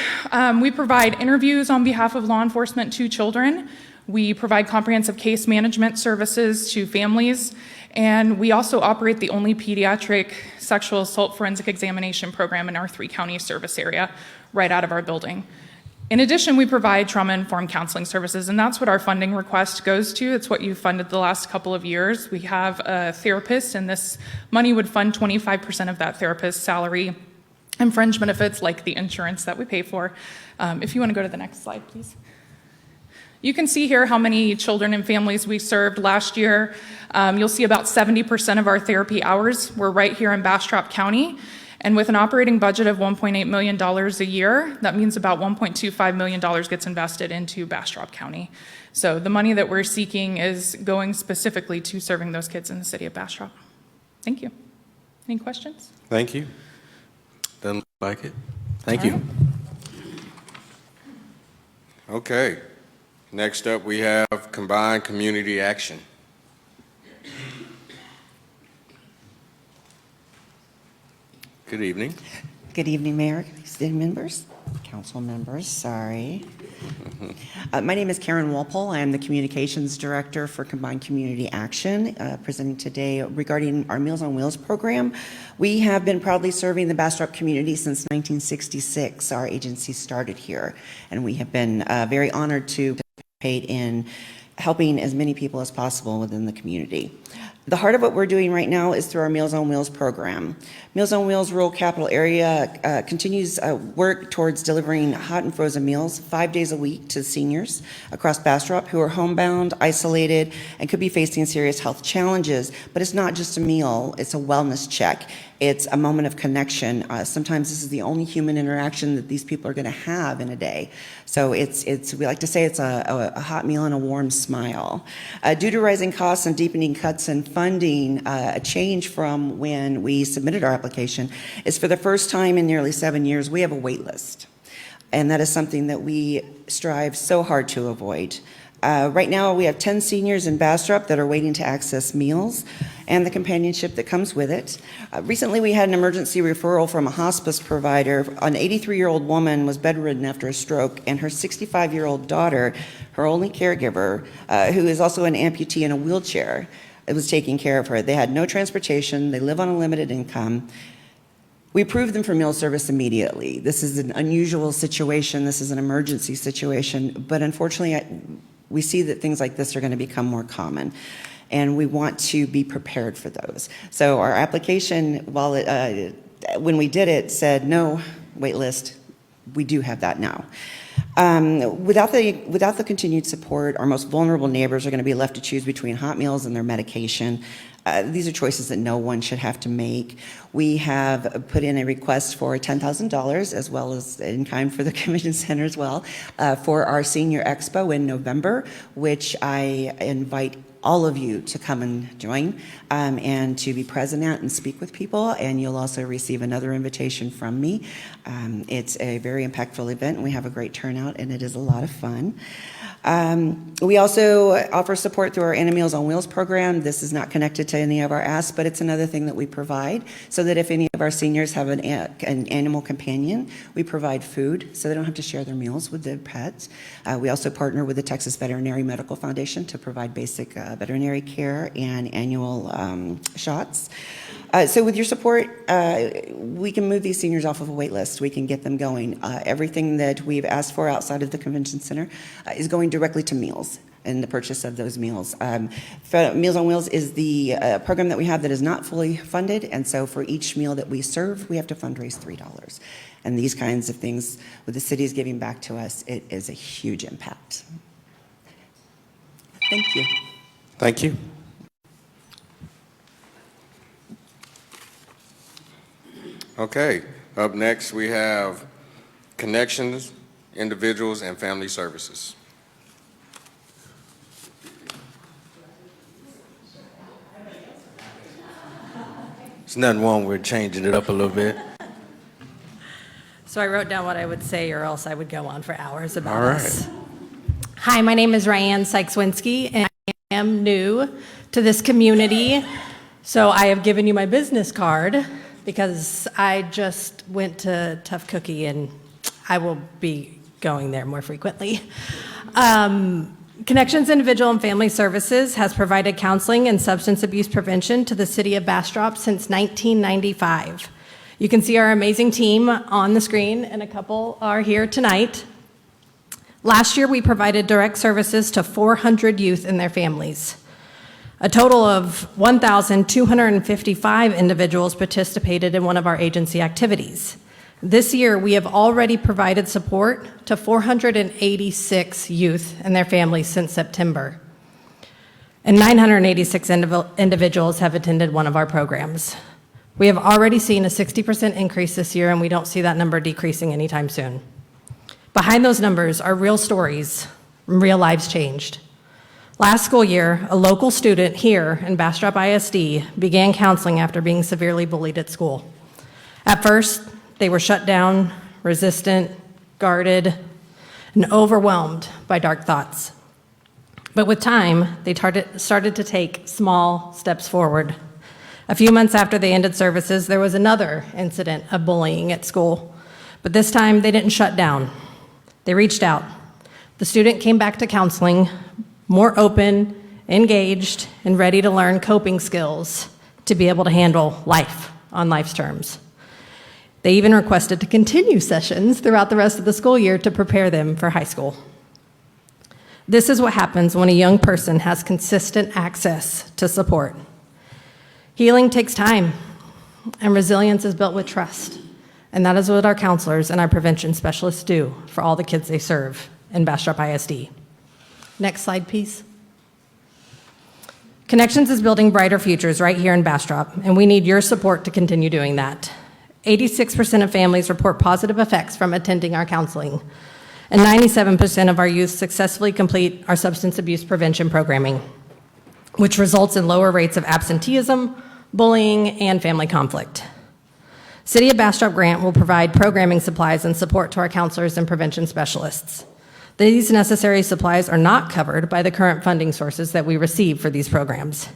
S16: we provide interviews on behalf of law enforcement to children. We provide comprehensive case management services to families. And we also operate the only pediatric sexual assault forensic examination program in our 3-county service area right out of our building. In addition, we provide trauma-informed counseling services, and that's what our funding request goes to. It's what you funded the last couple of years. We have a therapist, and this money would fund 25% of that therapist's salary and fringe benefits like the insurance that we pay for. If you want to go to the next slide, please. You can see here how many children and families we served last year. You'll see about 70% of our therapy hours were right here in Bastrop County. And with an operating budget of $1.8 million a year, that means about $1.25 million gets invested into Bastrop County. So the money that we're seeking is going specifically to serving those kids in the city of Bastrop. Thank you. Any questions?
S1: Thank you. Doesn't look like it. Thank you. Okay. Next up, we have Combined Community Action. Good evening.
S17: Good evening, Mayor, city members, council members, sorry. My name is Karen Walpole. I am the Communications Director for Combined Community Action, presenting today regarding our Meals on Wheels program. We have been proudly serving the Bastrop community since 1966. Our agency started here, and we have been very honored to participate in helping as many people as possible within the community. The heart of what we're doing right now is through our Meals on Wheels program. Meals on Wheels Rural Capital Area continues work towards delivering hot and frozen meals 5 days a week to seniors across Bastrop who are homebound, isolated, and could be facing serious health challenges. But it's not just a meal, it's a wellness check. It's a moment of connection. Sometimes this is the only human interaction that these people are going to have in a day. So we like to say it's a hot meal and a warm smile. Due to rising costs and deepening cuts in funding, a change from when we submitted our application is for the first time in nearly 7 years, we have a wait list. and that is something that we strive so hard to avoid. Right now, we have 10 seniors in Bastrop that are waiting to access meals and the companionship that comes with it. Recently, we had an emergency referral from a hospice provider. An 83-year-old woman was bedridden after a stroke, and her 65-year-old daughter, her only caregiver, who is also an amputee in a wheelchair, was taking care of her. They had no transportation. They live on a limited income. We approved them for meal service immediately. This is an unusual situation. This is an emergency situation, but unfortunately, we see that things like this are going to become more common, and we want to be prepared for those. So our application, while when we did it, said no wait list, we do have that now. Without the continued support, our most vulnerable neighbors are going to be left to choose between hot meals and their medication. These are choices that no one should have to make. We have put in a request for $10,000 as well as in kind for the convention center as well for our senior expo in November, which I invite all of you to come and join and to be present at and speak with people, and you'll also receive another invitation from me. It's a very impactful event, and we have a great turnout, and it is a lot of fun. We also offer support through our Anna Meals on Wheels program. This is not connected to any of our asks, but it's another thing that we provide so that if any of our seniors have an animal companion, we provide food so they don't have to share their meals with their pets. We also partner with the Texas Veterinary Medical Foundation to provide basic veterinary care and annual shots. So with your support, we can move these seniors off of a wait list. We can get them going. Everything that we've asked for outside of the convention center is going directly to meals and the purchase of those meals. Meals on Wheels is the program that we have that is not fully funded, and so for each meal that we serve, we have to fundraise $3. And these kinds of things, with the cities giving back to us, it is a huge impact. Thank you.
S1: Thank you. Okay, up next we have Connections, Individuals, and Family Services.
S18: There's nothing wrong with changing it up a little bit.
S19: So I wrote down what I would say, or else I would go on for hours about
S18: All right.
S19: this. Hi, my name is Ryan Sykes-Winsky, and I am new to this community. So I have given you my business card because I just went to Tough Cookie, and I will be going there more frequently. Connections Individual and Family Services has provided counseling and substance abuse prevention to the City of Bastrop since 1995. You can see our amazing team on the screen, and a couple are here tonight. Last year, we provided direct services to 400 youth and their families. A total of 1,255 individuals participated in one of our agency activities. This year, we have already provided support to 486 youth and their families since September. And 986 individuals have attended one of our programs. We have already seen a 60% increase this year, and we don't see that number decreasing anytime soon. Behind those numbers are real stories, real lives changed. Last school year, a local student here in Bastrop ISD began counseling after being severely bullied at school. At first, they were shut down, resistant, guarded, and overwhelmed by dark thoughts. But with time, they started to take small steps forward. A few months after they ended services, there was another incident of bullying at school. But this time, they didn't shut down. They reached out. The student came back to counseling, more open, engaged, and ready to learn coping skills to be able to handle life on life's terms. They even requested to continue sessions throughout the rest of the school year to prepare them for high school. This is what happens when a young person has consistent access to support. Healing takes time, and resilience is built with trust. And that is what our counselors and our prevention specialists do for all the kids they serve in Bastrop ISD. Next slide, please. Connections is building brighter futures right here in Bastrop, and we need your support to continue doing that. 86% of families report positive effects from attending our counseling, and 97% of our youth successfully complete our substance abuse prevention programming, which results in lower rates of absenteeism, bullying, and family conflict. City of Bastrop grant will provide programming supplies and support to our counselors and prevention specialists. These necessary supplies are not covered by the current funding sources that we receive for these programs.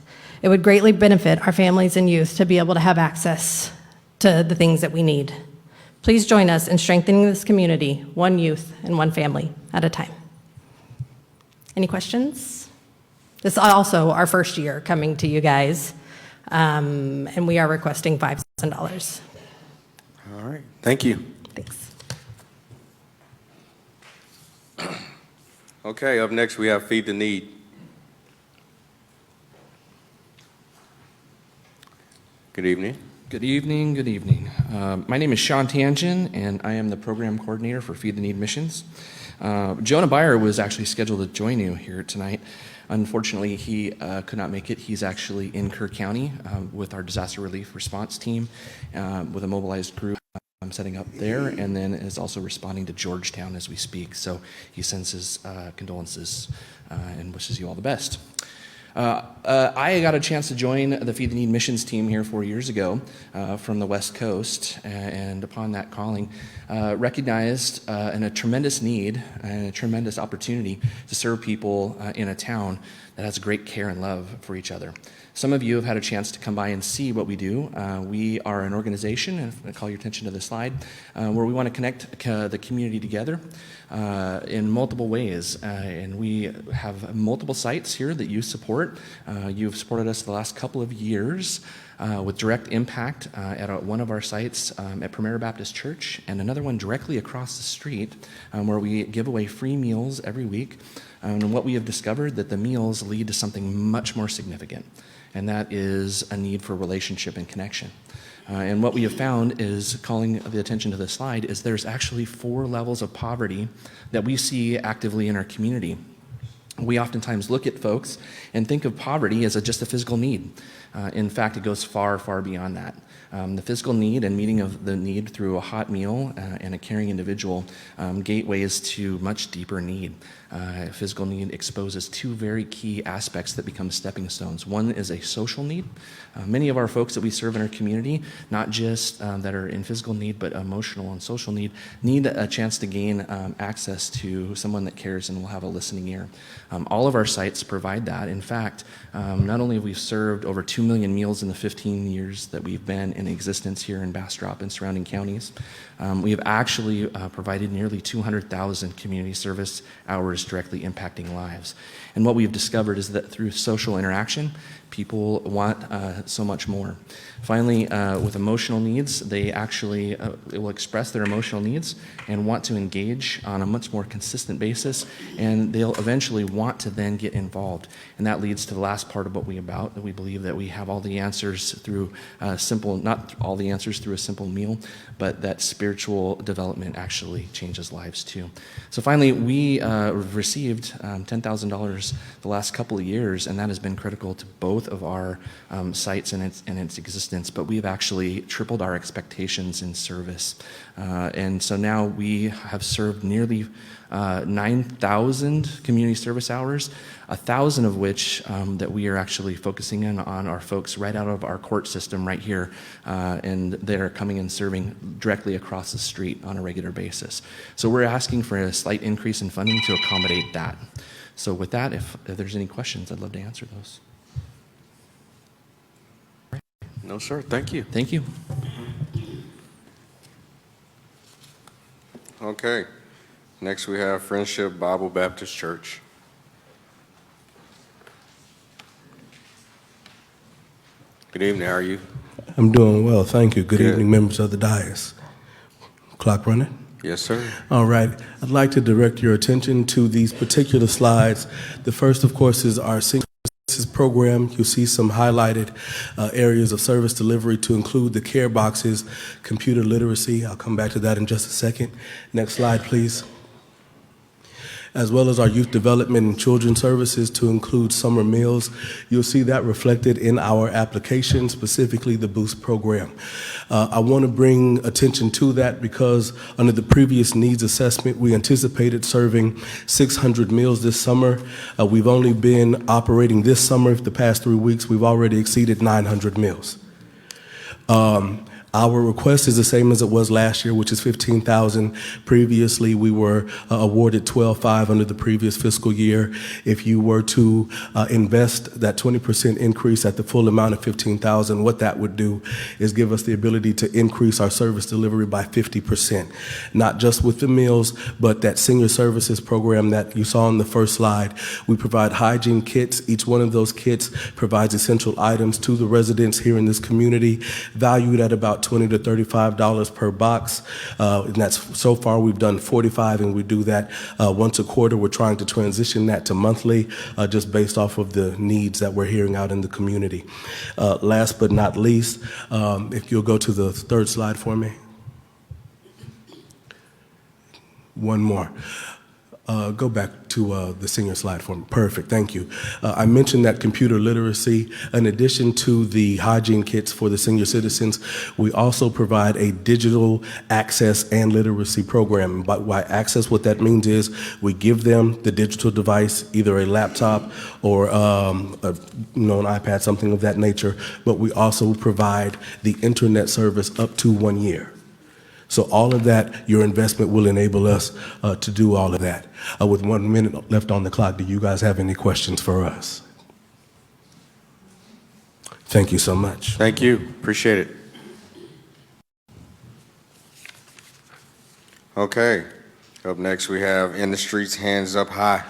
S19: It would greatly benefit our families and youth to be able to have access to the things that we need. Please join us in strengthening this community, one youth and one family at a time. Any questions? This is also our first year coming to you guys, and we are requesting $5,000.
S1: All right, thank you.
S19: Thanks.
S1: Okay, up next we have Feed the Need. Good evening.
S20: Good evening, good evening. My name is Sean Tangent, and I am the program coordinator for Feed the Need Missions. Jonah Byer was actually scheduled to join you here tonight. Unfortunately, he could not make it. He's actually in Kerr County with our disaster relief response team with a mobilized group. I'm setting up there, and then is also responding to Georgetown as we speak. So he sends his condolences and wishes you all the best. I got a chance to join the Feed the Need missions team here 4 years ago from the West Coast, and upon that calling, recognized a tremendous need and a tremendous opportunity to serve people in a town that has great care and love for each other. Some of you have had a chance to come by and see what we do. We are an organization, and I call your attention to the slide, where we want to connect the community together in multiple ways. And we have multiple sites here that you support. You've supported us the last couple of years with direct impact at one of our sites at Premier Baptist Church, and another one directly across the street where we give away free meals every week. And what we have discovered that the meals lead to something much more significant, and that is a need for relationship and connection. And what we have found is, calling the attention to the slide, is there's actually 4 levels of poverty that we see actively in our community. We oftentimes look at folks and think of poverty as just a physical need. In fact, it goes far, far beyond that. The physical need and meeting of the need through a hot meal and a caring individual gateways to much deeper need. Physical need exposes 2 very key aspects that become stepping stones. One is a social need. Many of our folks that we serve in our community, not just that are in physical need, but emotional and social need a chance to gain access to someone that cares and will have a listening ear. All of our sites provide that. In fact, not only have we served over 2 million meals in the 15 years that we've been in existence here in Bastrop and surrounding counties, we have actually provided nearly 200,000 community service hours directly impacting lives. And what we've discovered is that through social interaction, people want so much more. Finally, with emotional needs, they actually will express their emotional needs and want to engage on a much more consistent basis, and they'll eventually want to then get involved. And that leads to the last part of what we about, that we believe that we have all the answers through not all the answers through a simple meal, but that spiritual development actually changes lives too. So finally, we received $10,000 the last couple of years, and that has been critical to both of our sites and its existence, but we've actually tripled our expectations in service. And so now we have served nearly 9,000 community service hours, 1,000 of which that we are actually focusing in on our folks right out of our court system right here, and they are coming and serving directly across the street on a regular basis. So we're asking for a slight increase in funding to accommodate that. So with that, if there's any questions, I'd love to answer those.
S1: No, sir. Thank you.
S20: Thank you.
S1: Okay. Next, we have Friendship Bible Baptist Church. Good evening. How are you?
S21: I'm doing well, thank you. Good evening, members of the dais. Clock running?
S1: Yes, sir.
S21: All right. I'd like to direct your attention to these particular slides. The first, of course, is our senior services program. You'll see some highlighted areas of service delivery to include the care boxes, computer literacy. I'll come back to that in just a second. Next slide, please. As well as our youth development and children's services to include summer meals. You'll see that reflected in our application, specifically the Boost program. I want to bring attention to that because under the previous needs assessment, we anticipated serving 600 meals this summer. We've only been operating this summer, the past 3 weeks, we've already exceeded 900 meals. Our request is the same as it was last year, which is $15,000. Previously, we were awarded $12,500 under the previous fiscal year. If you were to invest that 20% increase at the full amount of $15,000, what that would do is give us the ability to increase our service delivery by 50%, not just with the meals, but that senior services program that you saw on the first slide. We provide hygiene kits. Each one of those kits provides essential items to the residents here in this community, valued at about $20 to $35 per box. And that's, so far we've done 45, and we do that once a quarter. We're trying to transition that to monthly, just based off of the needs that we're hearing out in the community. Last but not least, if you'll go to the third slide for me. One more. Go back to the senior slide for me. Perfect, thank you. I mentioned that computer literacy. In addition to the hygiene kits for the senior citizens, we also provide a digital access and literacy program. By access, what that means is we give them the digital device, either a laptop or an iPad, something of that nature, but we also provide the internet service up to 1 year. So all of that, your investment will enable us to do all of that. With 1 minute left on the clock, do you guys have any questions for us? Thank you so much.
S1: Thank you. Appreciate it. Okay. Up next, we have In the Streets, Hands Up High.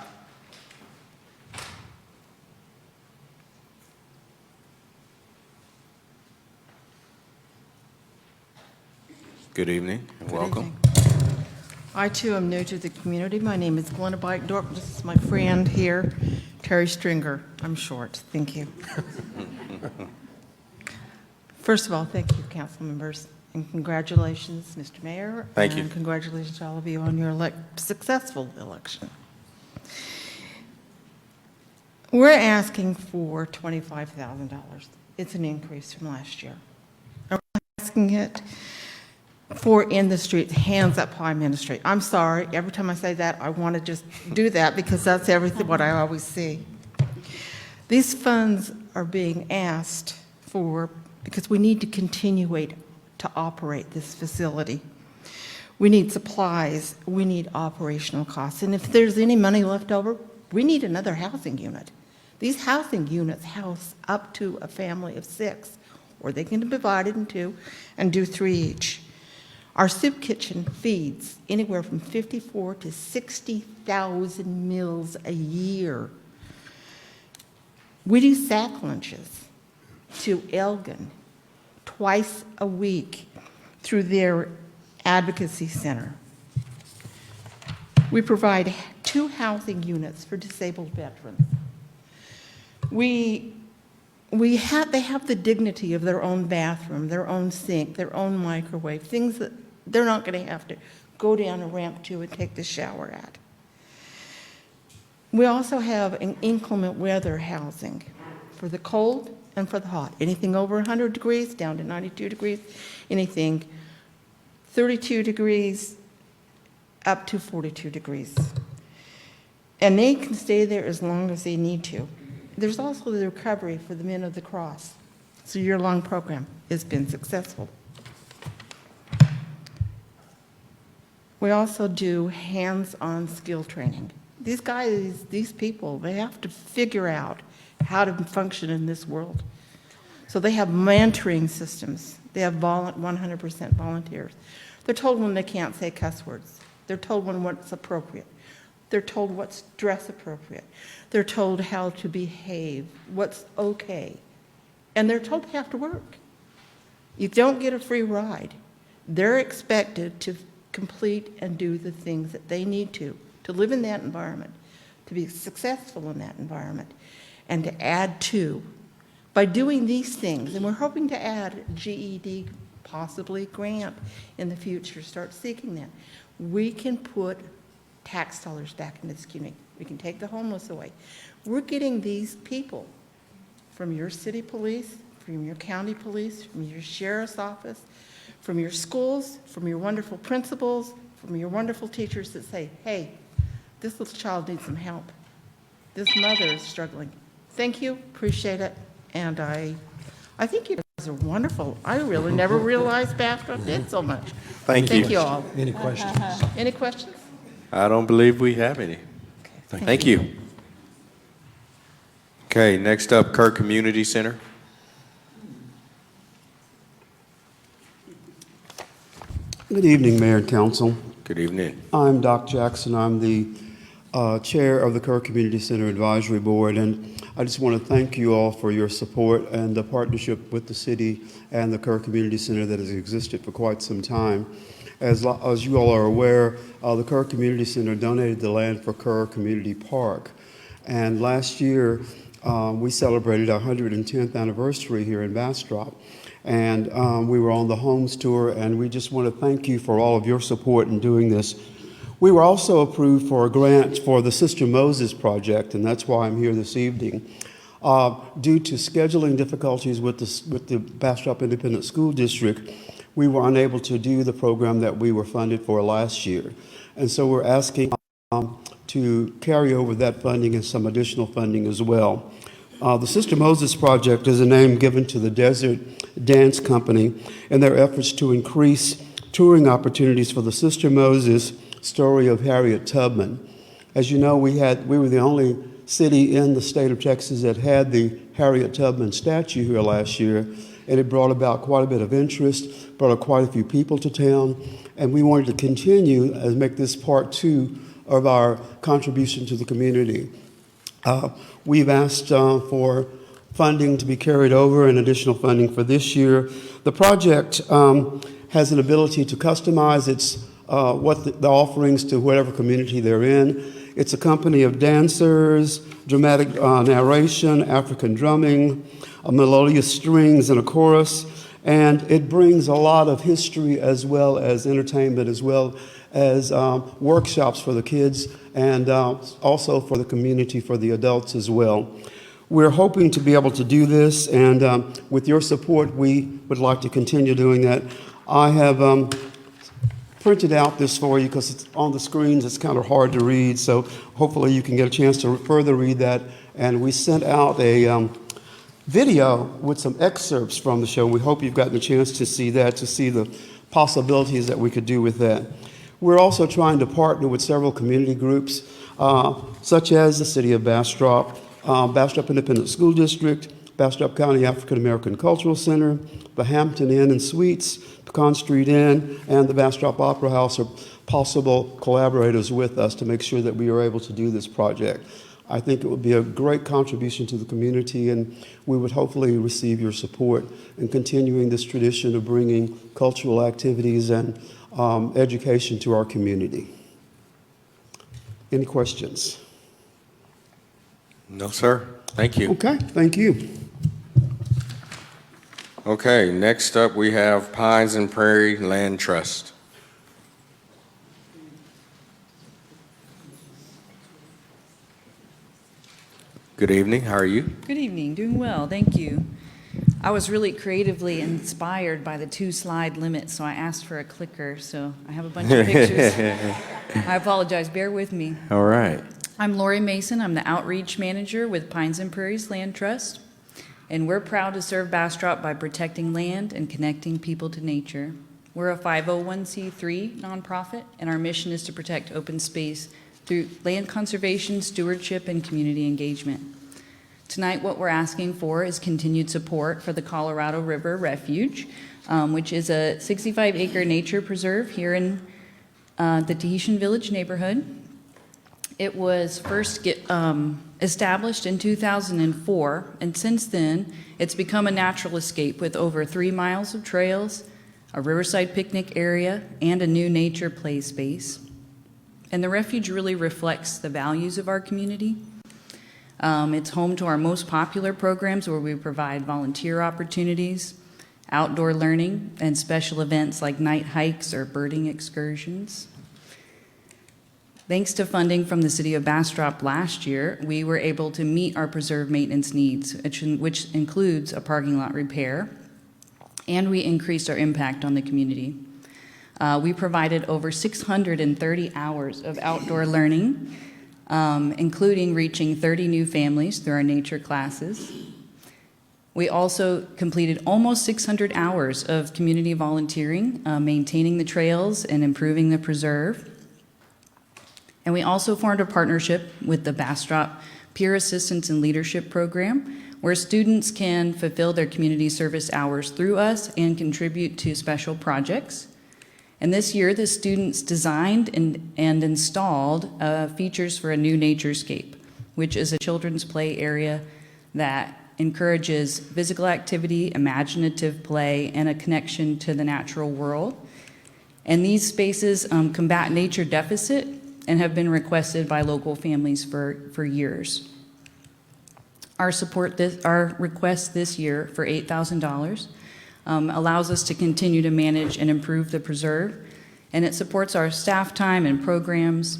S1: Good evening and welcome.
S3: I too am new to the community. My name is Glenda Bikendorf. This is my friend here, Terry Stringer. I'm short. Thank you. First of all, thank you, council members, and congratulations, Mr. Mayor.
S1: Thank you.
S3: And congratulations to all of you on your successful election. We're asking for $25,000. It's an increase from last year. We're asking it for In the Streets, Hands Up High Ministry. I'm sorry, every time I say that, I want to just do that because that's everything what I always see. These funds are being asked for because we need to continue to operate this facility. We need supplies, we need operational costs, and if there's any money left over, we need another housing unit. These housing units house up to a family of 6, or they can be divided in 2 and do 3 each. Our soup kitchen feeds anywhere from 54 to 60,000 meals a year. We do sack lunches to Elgin twice a week through their advocacy center. We provide 2 housing units for disabled veterans. They have the dignity of their own bathroom, their own sink, their own microwave, things that they're not going to have to go down a ramp to and take the shower at. We also have an inclement weather housing for the cold and for the hot. Anything over 100 degrees down to 92 degrees, anything 32 degrees up to 42 degrees. And they can stay there as long as they need to. There's also the recovery for the Men of the Cross. It's a year-long program. It's been successful. We also do hands-on skill training. These guys, these people, they have to figure out how to function in this world. So they have mentoring systems. They have 100% volunteers. They're told when they can't say cuss words. They're told when what's appropriate. They're told what's dress appropriate. They're told how to behave, what's okay. And they're told they have to work. You don't get a free ride. They're expected to complete and do the things that they need to live in that environment, to be successful in that environment, and to add to. By doing these things, and we're hoping to add GED, possibly grant in the future, start seeking that, we can put tax dollars back into this community. We can take the homeless away. We're getting these people from your city police, from your county police, from your sheriff's office, from your schools, from your wonderful principals, from your wonderful teachers that say, hey, this little child needs some help. This mother is struggling. Thank you, appreciate it, and I think you These are wonderful. I really never realized Bastrop did so much.
S18: Thank you.
S3: Thank you all.
S18: Any questions?
S3: Any questions?
S18: I don't believe we have any. Thank you. Okay, next up, Kerr Community Center.
S4: Good evening, Mayor and Council.
S1: Good evening.
S4: I'm Doc Jackson. I'm the Chair of the Kerr Community Center Advisory Board, and I just want to thank you all for your support and the partnership with the city and the Kerr Community Center that has existed for quite some time. As you all are aware, the Kerr Community Center donated the land for Kerr Community Park, and last year we celebrated our 110th anniversary here in Bastrop. And we were on the Homes Tour, and we just want to thank you for all of your support in doing this. We were also approved for a grant for the Sister Moses project, and that's why I'm here this evening. Due to scheduling difficulties with the Bastrop Independent School District, we were unable to do the program that we were funded for last year. And so we're asking to carry over that funding and some additional funding as well. The Sister Moses Project is a name given to the Desert Dance Company in their efforts to increase touring opportunities for the Sister Moses story of Harriet Tubman. As you know, we were the only city in the state of Texas that had the Harriet Tubman statue here last year, and it brought about quite a bit of interest, brought quite a few people to town, and we wanted to continue and make this part two of our contribution to the community. We've asked for funding to be carried over and additional funding for this year. The project has an ability to customize the offerings to whatever community they're in. It's a company of dancers, dramatic narration, African drumming, melodious strings, and a chorus. And it brings a lot of history as well as entertainment, as well as workshops for the kids and also for the community, for the adults as well. We're hoping to be able to do this, and with your support, we would like to continue doing that. I have printed out this for you because it's on the screens. It's kind of hard to read, so hopefully you can get a chance to further read that. And we sent out a video with some excerpts from the show. We hope you've gotten a chance to see that, to see the possibilities that we could do with that. We're also trying to partner with several community groups, such as the City of Bastrop, Bastrop Independent School District, Bastrop County African American Cultural Center, the Hampton Inn and Suites, Pecan Street Inn, and the Bastrop Opera House are possible collaborators with us to make sure that we are able to do this project. I think it would be a great contribution to the community, and we would hopefully receive your support in continuing this tradition of bringing cultural activities and education to our community. Any questions?
S1: No, sir. Thank you.
S4: Okay, thank you.
S1: Okay, next up we have Pines and Prairie Land Trust. Good evening. How are you?
S22: Good evening. Doing well. Thank you. I was really creatively inspired by the 2-slide limit, so I asked for a clicker. So I have a bunch of pictures. I apologize. Bear with me.
S1: All right.
S22: I'm Lori Mason. I'm the Outreach Manager with Pines and Prairies Land Trust. And we're proud to serve Bastrop by protecting land and connecting people to nature. We're a 501c3 nonprofit, and our mission is to protect open space through land conservation, stewardship, and community engagement. Tonight, what we're asking for is continued support for the Colorado River Refuge, which is a 65-acre nature preserve here in the Tahitian Village neighborhood. It was first established in 2004, and since then, it's become a natural escape with over 3 miles of trails, a riverside picnic area, and a new nature play space. And the refuge really reflects the values of our community. It's home to our most popular programs where we provide volunteer opportunities, outdoor learning, and special events like night hikes or birding excursions. Thanks to funding from the City of Bastrop last year, we were able to meet our preserve maintenance needs, which includes a parking lot repair, and we increased our impact on the community. We provided over 630 hours of outdoor learning, including reaching 30 new families through our nature classes. We also completed almost 600 hours of community volunteering, maintaining the trails and improving the preserve. And we also formed a partnership with the Bastrop Peer Assistance and Leadership Program, where students can fulfill their community service hours through us and contribute to special projects. And this year, the students designed and installed features for a new naturescape, which is a children's play area that encourages physical activity, imaginative play, and a connection to the natural world. And these spaces combat nature deficit and have been requested by local families for years. Our request this year for $8,000 allows us to continue to manage and improve the preserve, and it supports our staff time and programs,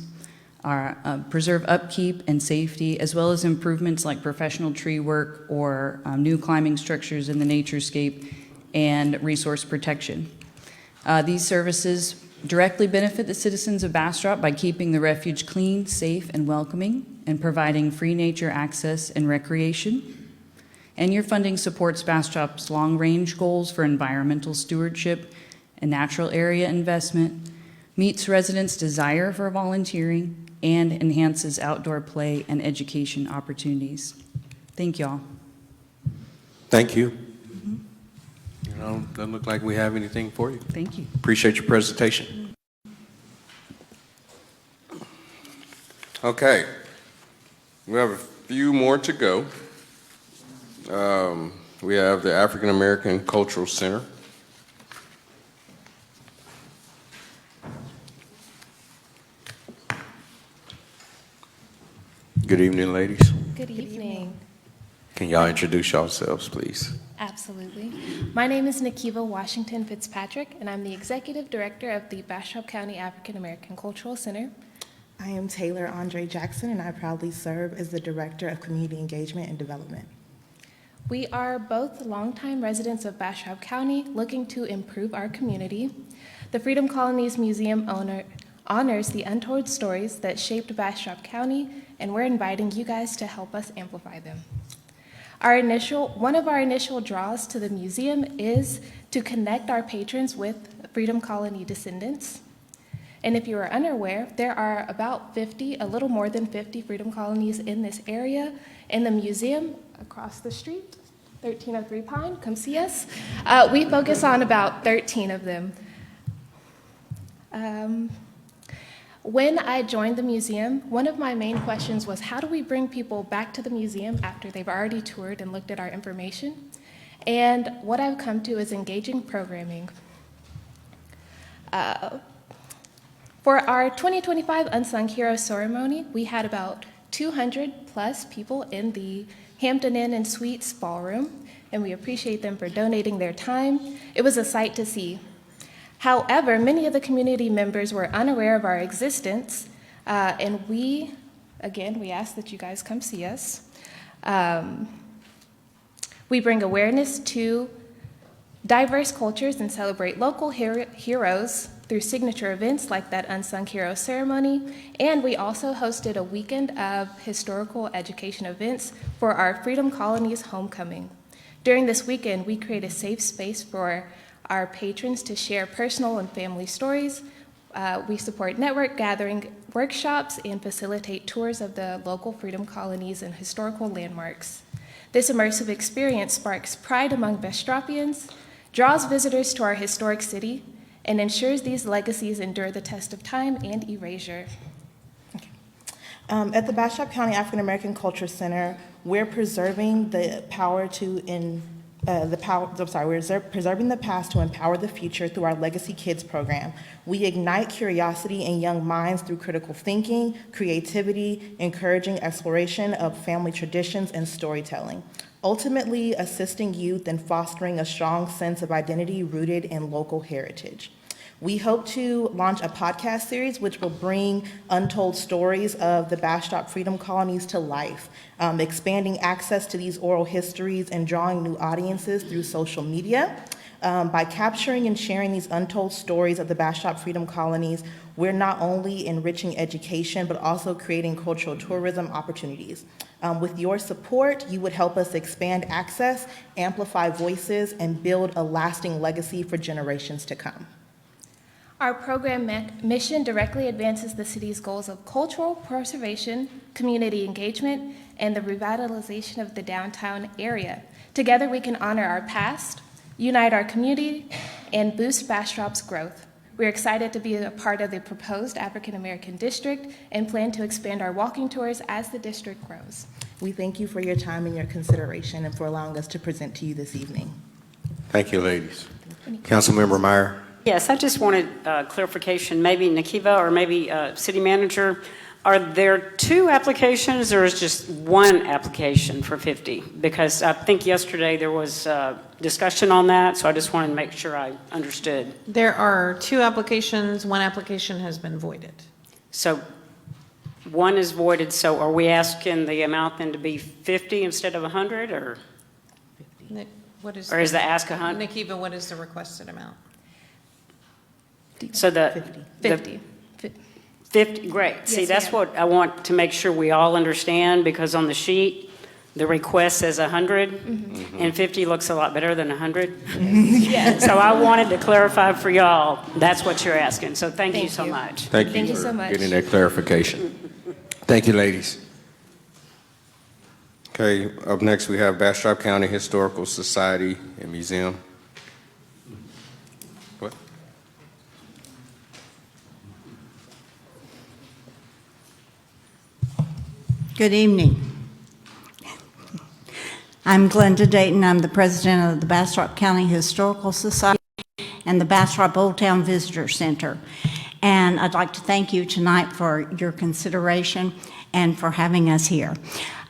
S22: our preserve upkeep and safety, as well as improvements like professional tree work or new climbing structures in the naturescape and resource protection. These services directly benefit the citizens of Bastrop by keeping the refuge clean, safe, and welcoming, and providing free nature access and recreation. And your funding supports Bastrop's long-range goals for environmental stewardship and natural area investment, meets residents' desire for volunteering, and enhances outdoor play and education opportunities. Thank y'all.
S18: Thank you. You know, doesn't look like we have anything for you.
S22: Thank you.
S18: Appreciate your presentation.
S1: Okay. We have a few more to go. We have the African American Cultural Center. Good evening, ladies.
S6: Good evening.
S1: Can y'all introduce yourselves, please?
S6: Absolutely. My name is Nikiva Washington Fitzpatrick, and I'm the Executive Director of the Bastrop County African American Cultural Center.
S7: I am Taylor Andre Jackson, and I proudly serve as the Director of Community Engagement and Development.
S6: We are both longtime residents of Bastrop County looking to improve our community. The Freedom Colonies Museum honors the untold stories that shaped Bastrop County, and we're inviting you guys to help us amplify them. One of our initial draws to the museum is to connect our patrons with Freedom Colony descendants. And if you are unaware, there are about 50, a little more than 50 Freedom Colonies in this area. In the museum across the street, 1303 Pine, come see us. We focus on about 13 of them. When I joined the museum, one of my main questions was, how do we bring people back to the museum after they've already toured and looked at our information? And what I've come to is engaging programming. For our 2025 Unsung Hero ceremony, we had about 200 plus people in the Hampton Inn and Suites ballroom, and we appreciate them for donating their time. It was a sight to see. However, many of the community members were unaware of our existence, and we ask that you guys come see us. We bring awareness to diverse cultures and celebrate local heroes through signature events like that Unsung Hero ceremony, and we also hosted a weekend of historical education events for our Freedom Colonies homecoming. During this weekend, we create a safe space for our patrons to share personal and family stories. We support network gathering workshops and facilitate tours of the local Freedom Colonies and historical landmarks. This immersive experience sparks pride among Bastropians, draws visitors to our historic city, and ensures these legacies endure the test of time and erasure.
S7: At the Bastrop County African American Culture Center, we're preserving the preserving the past to empower the future through our Legacy Kids program. We ignite curiosity in young minds through critical thinking, creativity, encouraging exploration of family traditions and storytelling, ultimately assisting youth in fostering a strong sense of identity rooted in local heritage. We hope to launch a podcast series which will bring untold stories of the Bastrop Freedom Colonies to life, expanding access to these oral histories and drawing new audiences through social media. By capturing and sharing these untold stories of the Bastrop Freedom Colonies, we're not only enriching education, but also creating cultural tourism opportunities. With your support, you would help us expand access, amplify voices, and build a lasting legacy for generations to come.
S6: Our program mission directly advances the city's goals of cultural preservation, community engagement, and the revitalization of the downtown area. Together, we can honor our past, unite our community, and boost Bastrop's growth. We're excited to be a part of the proposed African American district and plan to expand our walking tours as the district grows.
S7: We thank you for your time and your consideration and for allowing us to present to you this evening.
S18: Thank you, ladies. Councilmember Meyer.
S5: Yes, I just wanted clarification, maybe Nakiva or maybe city manager. Are there two applications or is just one application for 50? Because I think yesterday there was discussion on that, so I just wanted to make sure I understood.
S2: There are two applications. One application has been voided.
S5: So one is voided, so are we asking the amount then to be 50 instead of 100, or?
S2: Nick, what is?
S5: Or is the ask 100?
S2: Nakiva, what is the requested amount?
S5: So the
S6: 50.
S5: 50, great.
S6: Yes,
S5: See, that's
S6: ma'am.
S5: what I want to make sure we all understand, because on the sheet, the request says 100, and 50 looks a lot better than 100.
S6: Yes.
S5: So I wanted to clarify for y'all, that's what you're asking. So thank you
S6: Thank
S5: so
S6: you.
S5: much.
S18: Thank you
S6: you
S18: for
S6: so much.
S18: getting that clarification. Thank you, ladies. Okay, up next we have Bastrop County Historical Society and Museum. What?
S8: Good evening. I'm Glenda Dayton. I'm the president of the Bastrop County Historical Society and the Bastrop Old Town Visitor Center. And I'd like to thank you tonight for your consideration and for having us here.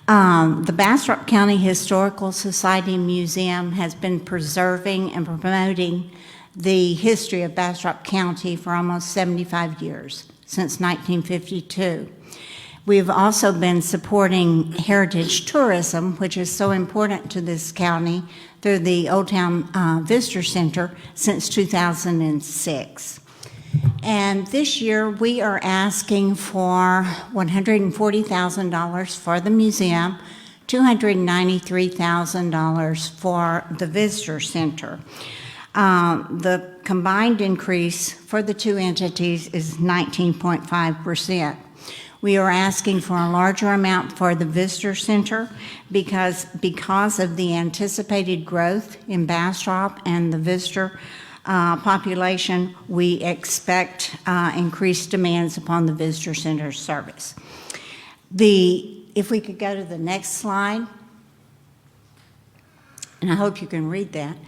S8: The Bastrop County Historical Society Museum has been preserving and promoting the history of Bastrop County for almost 75 years, since 1952. We've also been supporting heritage tourism, which is so important to this county, through the Old Town Visitor Center since 2006. And this year, we are asking for $140,000 for the museum, $293,000 for the visitor center. The combined increase for the two entities is 19.5%. We are asking for a larger amount for the visitor center because of the anticipated growth in Bastrop and the visitor population, we expect increased demands upon the visitor center service. If we could go to the next slide, and I hope you can read that.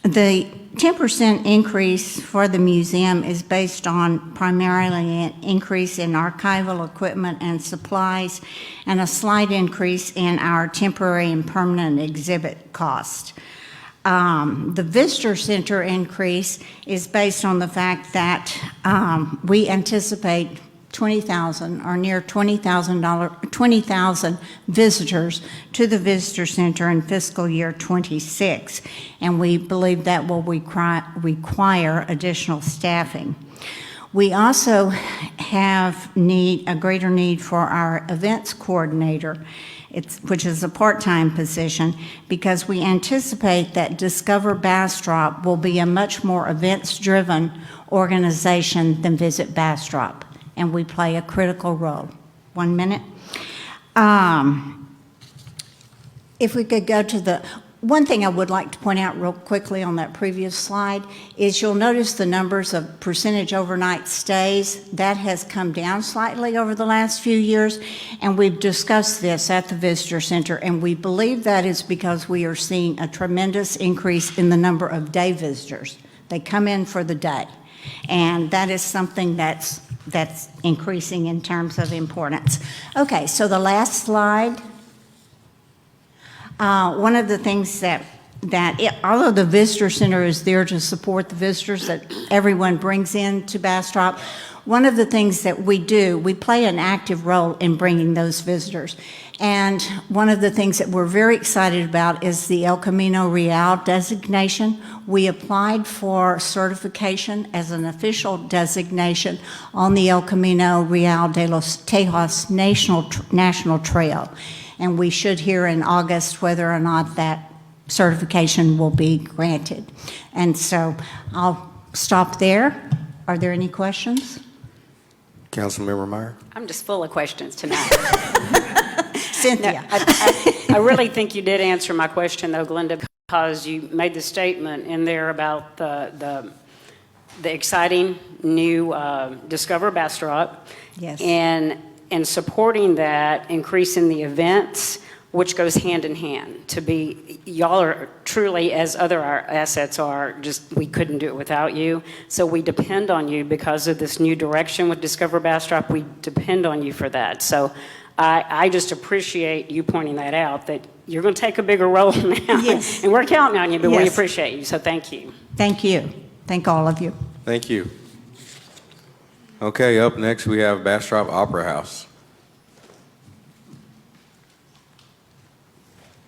S8: The 10% increase for the museum is based on primarily an increase in archival equipment and supplies and a slight increase in our temporary and permanent exhibit cost. The visitor center increase is based on the fact that we anticipate 20,000 or near 20,000 visitors to the visitor center in fiscal year 26, and we believe that will require additional staffing. We also have a greater need for our events coordinator, which is a part-time position, because we anticipate that Discover Bastrop will be a much more events-driven organization than Visit Bastrop, and we play a critical role. 1 minute. If we could go to one thing I would like to point out real quickly on that previous slide is you'll notice the numbers of percentage overnight stays. That has come down slightly over the last few years, and we've discussed this at the visitor center, and we believe that is because we are seeing a tremendous increase in the number of day visitors. They come in for the day, and that is something that's increasing in terms of importance. Okay, so the last slide. One of the things that although the visitor center is there to support the visitors that everyone brings in to Bastrop, one of the things that we do, we play an active role in bringing those visitors. And one of the things that we're very excited about is the El Camino Real designation. We applied for certification as an official designation on the El Camino Real de los Tejas National Trail. And we should hear in August whether or not that certification will be granted. And so I'll stop there. Are there any questions?
S18: Councilmember Meyer?
S5: I'm just full of questions tonight.
S8: Cynthia.
S5: No, I really think you did answer my question, though, Glenda, because you made the statement in there about the exciting new Discover Bastrop.
S8: Yes.
S5: And supporting that, increasing the events, which goes hand in hand. Y'all are truly, as other our assets are, just we couldn't do it without you. So we depend on you because of this new direction with Discover Bastrop. We depend on you for that. So I just appreciate you pointing that out, that you're going to take a bigger role now.
S8: Yes.
S5: And we're counting on you, but we
S8: Yes.
S5: appreciate you. So thank you.
S8: Thank you. Thank all of you.
S18: Thank you. Okay, up next we have Bastrop Opera House.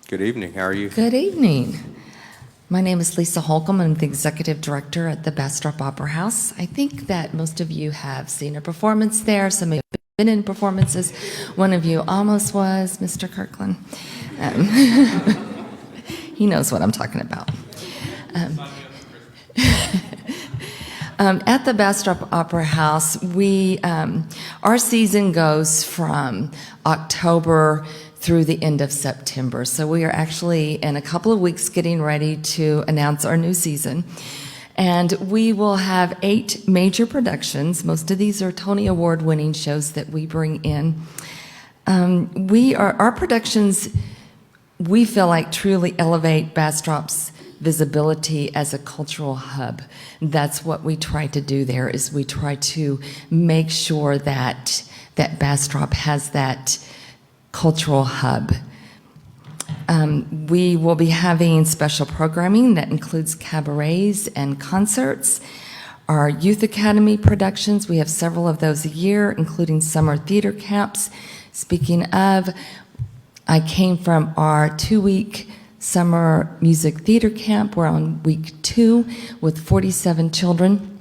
S18: Good evening. How are you?
S9: Good evening. My name is Lisa Holcomb. I'm the executive director at the Bastrop Opera House. I think that most of you have seen a performance there. Some have been in performances. One of you almost was, Mr. Kirkland. He knows what I'm talking about. At the Bastrop Opera House, our season goes from October through the end of September. So we are actually in a couple of weeks getting ready to announce our new season. And we will have 8 major productions. Most of these are Tony Award winning shows that we bring in. Our productions, we feel like, truly elevate Bastrop's visibility as a cultural hub. That's what we try to do there, is we try to make sure that Bastrop has that cultural hub. We will be having special programming that includes cabarets and concerts. Our Youth Academy productions, we have several of those a year, including summer theater camps. Speaking of, I came from our 2-week summer music theater camp. We're on week 2 with 47 children.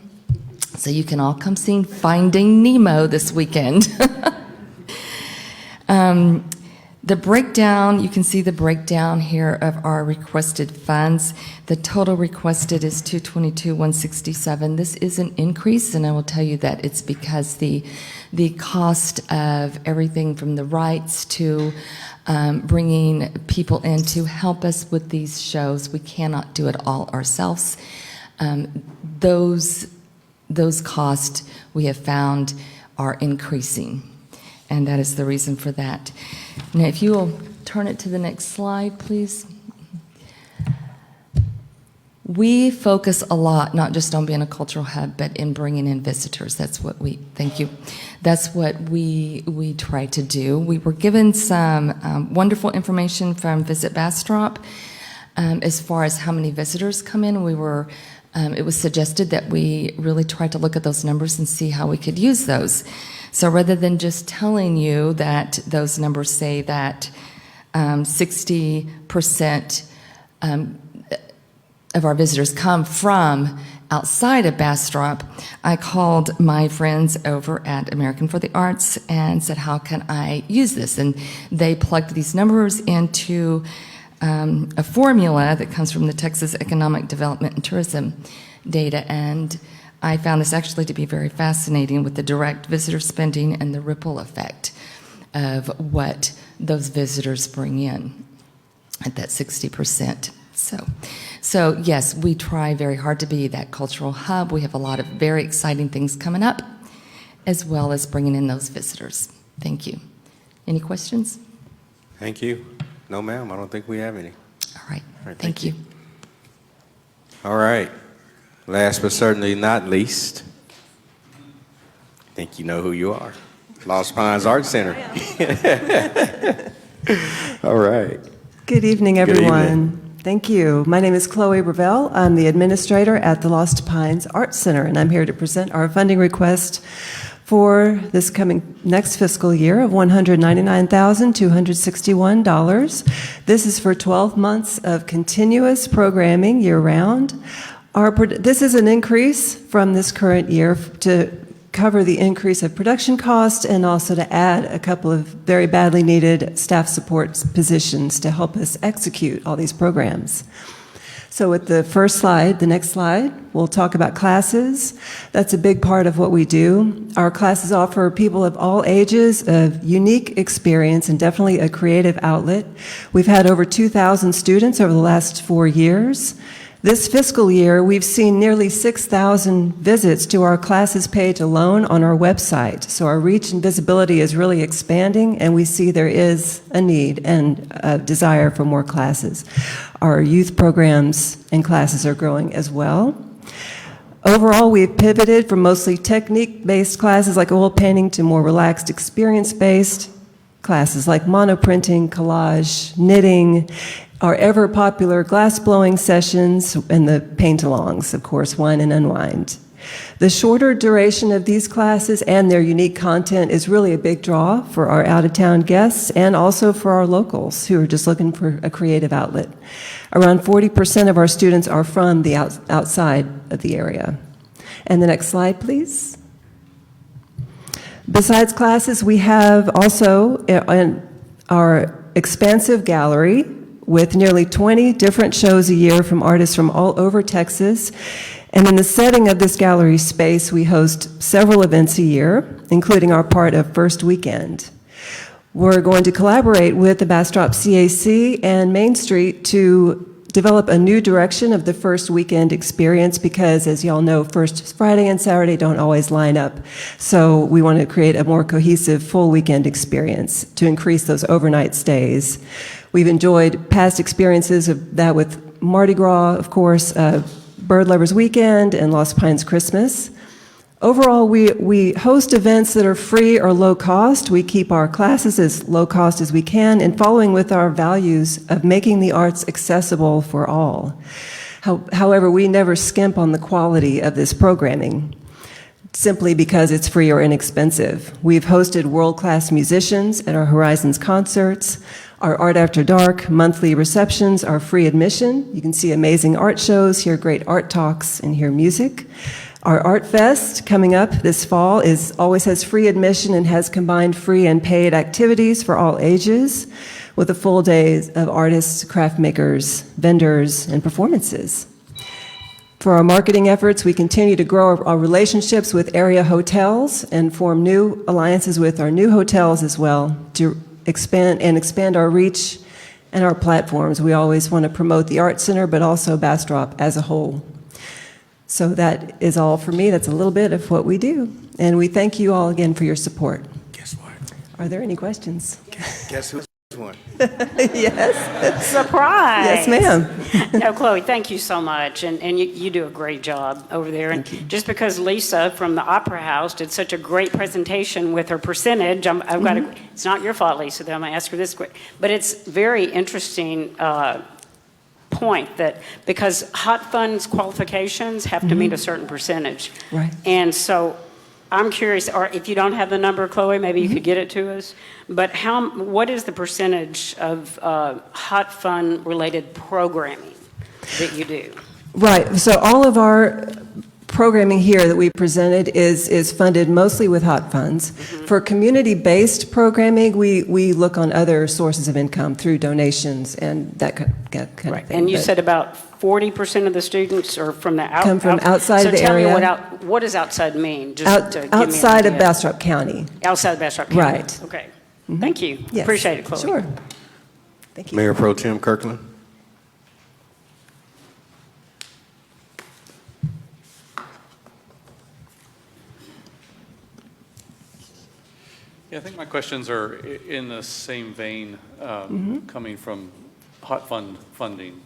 S9: So you can all come sing Finding Nemo this weekend. The breakdown, you can see the breakdown here of our requested funds. The total requested is $222,167. This is an increase, and I will tell you that it's because the cost of everything from the rights to bringing people in to help us with these shows, we cannot do it all ourselves. Those costs we have found are increasing. And that is the reason for that. Now, if you will turn it to the next slide, please. We focus a lot, not just on being a cultural hub, but in bringing in visitors. That's what thank you. That's what we try to do. We were given some wonderful information from Visit Bastrop as far as how many visitors come in. It was suggested that we really try to look at those numbers and see how we could use those. So rather than just telling you that those numbers say that 60% of our visitors come from outside of Bastrop, I called my friends over at American for the Arts and said, how can I use this? And they plugged these numbers into a formula that comes from the Texas Economic Development and Tourism data, and I found this actually to be very fascinating with the direct visitor spending and the ripple effect of what those visitors bring in at that 60%. So yes, we try very hard to be that cultural hub. We have a lot of very exciting things coming up, as well as bringing in those visitors. Thank you. Any questions?
S18: Thank you. No, ma'am, I don't think we have any.
S9: All right. Thank you.
S18: All right. Last but certainly not least, I think you know who you are. Lost Pines Art Center. All right.
S10: Good evening, everyone. Thank you. My name is Chloe Ravel. I'm the administrator at the Lost Pines Arts Center, and I'm here to present our funding request for this coming next fiscal year of $199,261. This is for 12 months of continuous programming year-round. This is an increase from this current year to cover the increase of production cost and also to add a couple of very badly needed staff support positions to help us execute all these programs. So with the first slide, the next slide, we'll talk about classes. That's a big part of what we do. Our classes offer people of all ages a unique experience and definitely a creative outlet. We've had over 2,000 students over the last 4 years. This fiscal year, we've seen nearly 6,000 visits to our classes page alone on our website. So our reach and visibility is really expanding, and we see there is a need and a desire for more classes. Our youth programs and classes are growing as well. Overall, we've pivoted from mostly technique-based classes like oil painting to more relaxed experience-based classes like monoprinting, collage, knitting, our ever-popular glass-blowing sessions, and the paint-alongs, of course, Wine and Unwind. The shorter duration of these classes and their unique content is really a big draw for our out-of-town guests and also for our locals who are just looking for a creative outlet. Around 40% of our students are from the outside of the area. And the next slide, please. Besides classes, we have also our expansive gallery with nearly 20 different shows a year from artists from all over Texas. And in the setting of this gallery space, we host several events a year, including our part of First Weekend. We're going to collaborate with the Bastrop CAC and Main Street to develop a new direction of the First Weekend experience because, as y'all know, First Friday and Saturday don't always line up. So we want to create a more cohesive full weekend experience to increase those overnight stays. We've enjoyed past experiences of that with Mardi Gras, of course, Bird Lovers Weekend, and Lost Pines Christmas. Overall, we host events that are free or low cost. We keep our classes as low cost as we can, and following with our values of making the arts accessible for all. However, we never skimp on the quality of this programming, simply because it's free or inexpensive. We've hosted world-class musicians at our Horizons concerts. Our Art After Dark monthly receptions are free admission. You can see amazing art shows, hear great art talks, and hear music. Our Art Fest coming up this fall always has free admission and has combined free and paid activities for all ages with a full day of artists, craft makers, vendors, and performances. For our marketing efforts, we continue to grow our relationships with area hotels and form new alliances with our new hotels as well to expand our reach and our platforms. We always want to promote the Art Center, but also Bastrop as a whole. So that is all for me. That's a little bit of what we do. And we thank you all again for your support.
S18: Guess what?
S10: Are there any questions?
S1: Guess who's one?
S10: Yes.
S5: Surprise.
S10: Yes, ma'am.
S5: No, Chloe, thank you so much. And you do a great job over there. And just because Lisa from the Opera House did such a great presentation with her percentage, I've got to, it's not your fault, Lisa, that I'm going to ask her this quick. But it's very interesting point that because hot funds qualifications have to meet a certain percentage.
S10: Right.
S5: And so I'm curious, or if you don't have the number, Chloe, maybe you could get it to us. But what is the percentage of hot fund related programming that you do?
S10: Right. So all of our programming here that we presented is funded mostly with hot funds. For community-based programming, we look on other sources of income through donations and that kind of thing.
S5: And you said about 40% of the students are from the
S10: come from outside of the area.
S5: So tell me what does outside mean? Just to give me an
S10: outside of
S5: idea.
S10: Bastrop County.
S5: Outside of Bastrop County.
S10: Right.
S5: Okay. Thank you.
S10: Yes.
S5: Appreciate it, Chloe.
S10: Sure. Thank you.
S18: Mayor Pro Tem Kirkland.
S11: Yeah, I think my questions are in the same vein, coming from hot funding.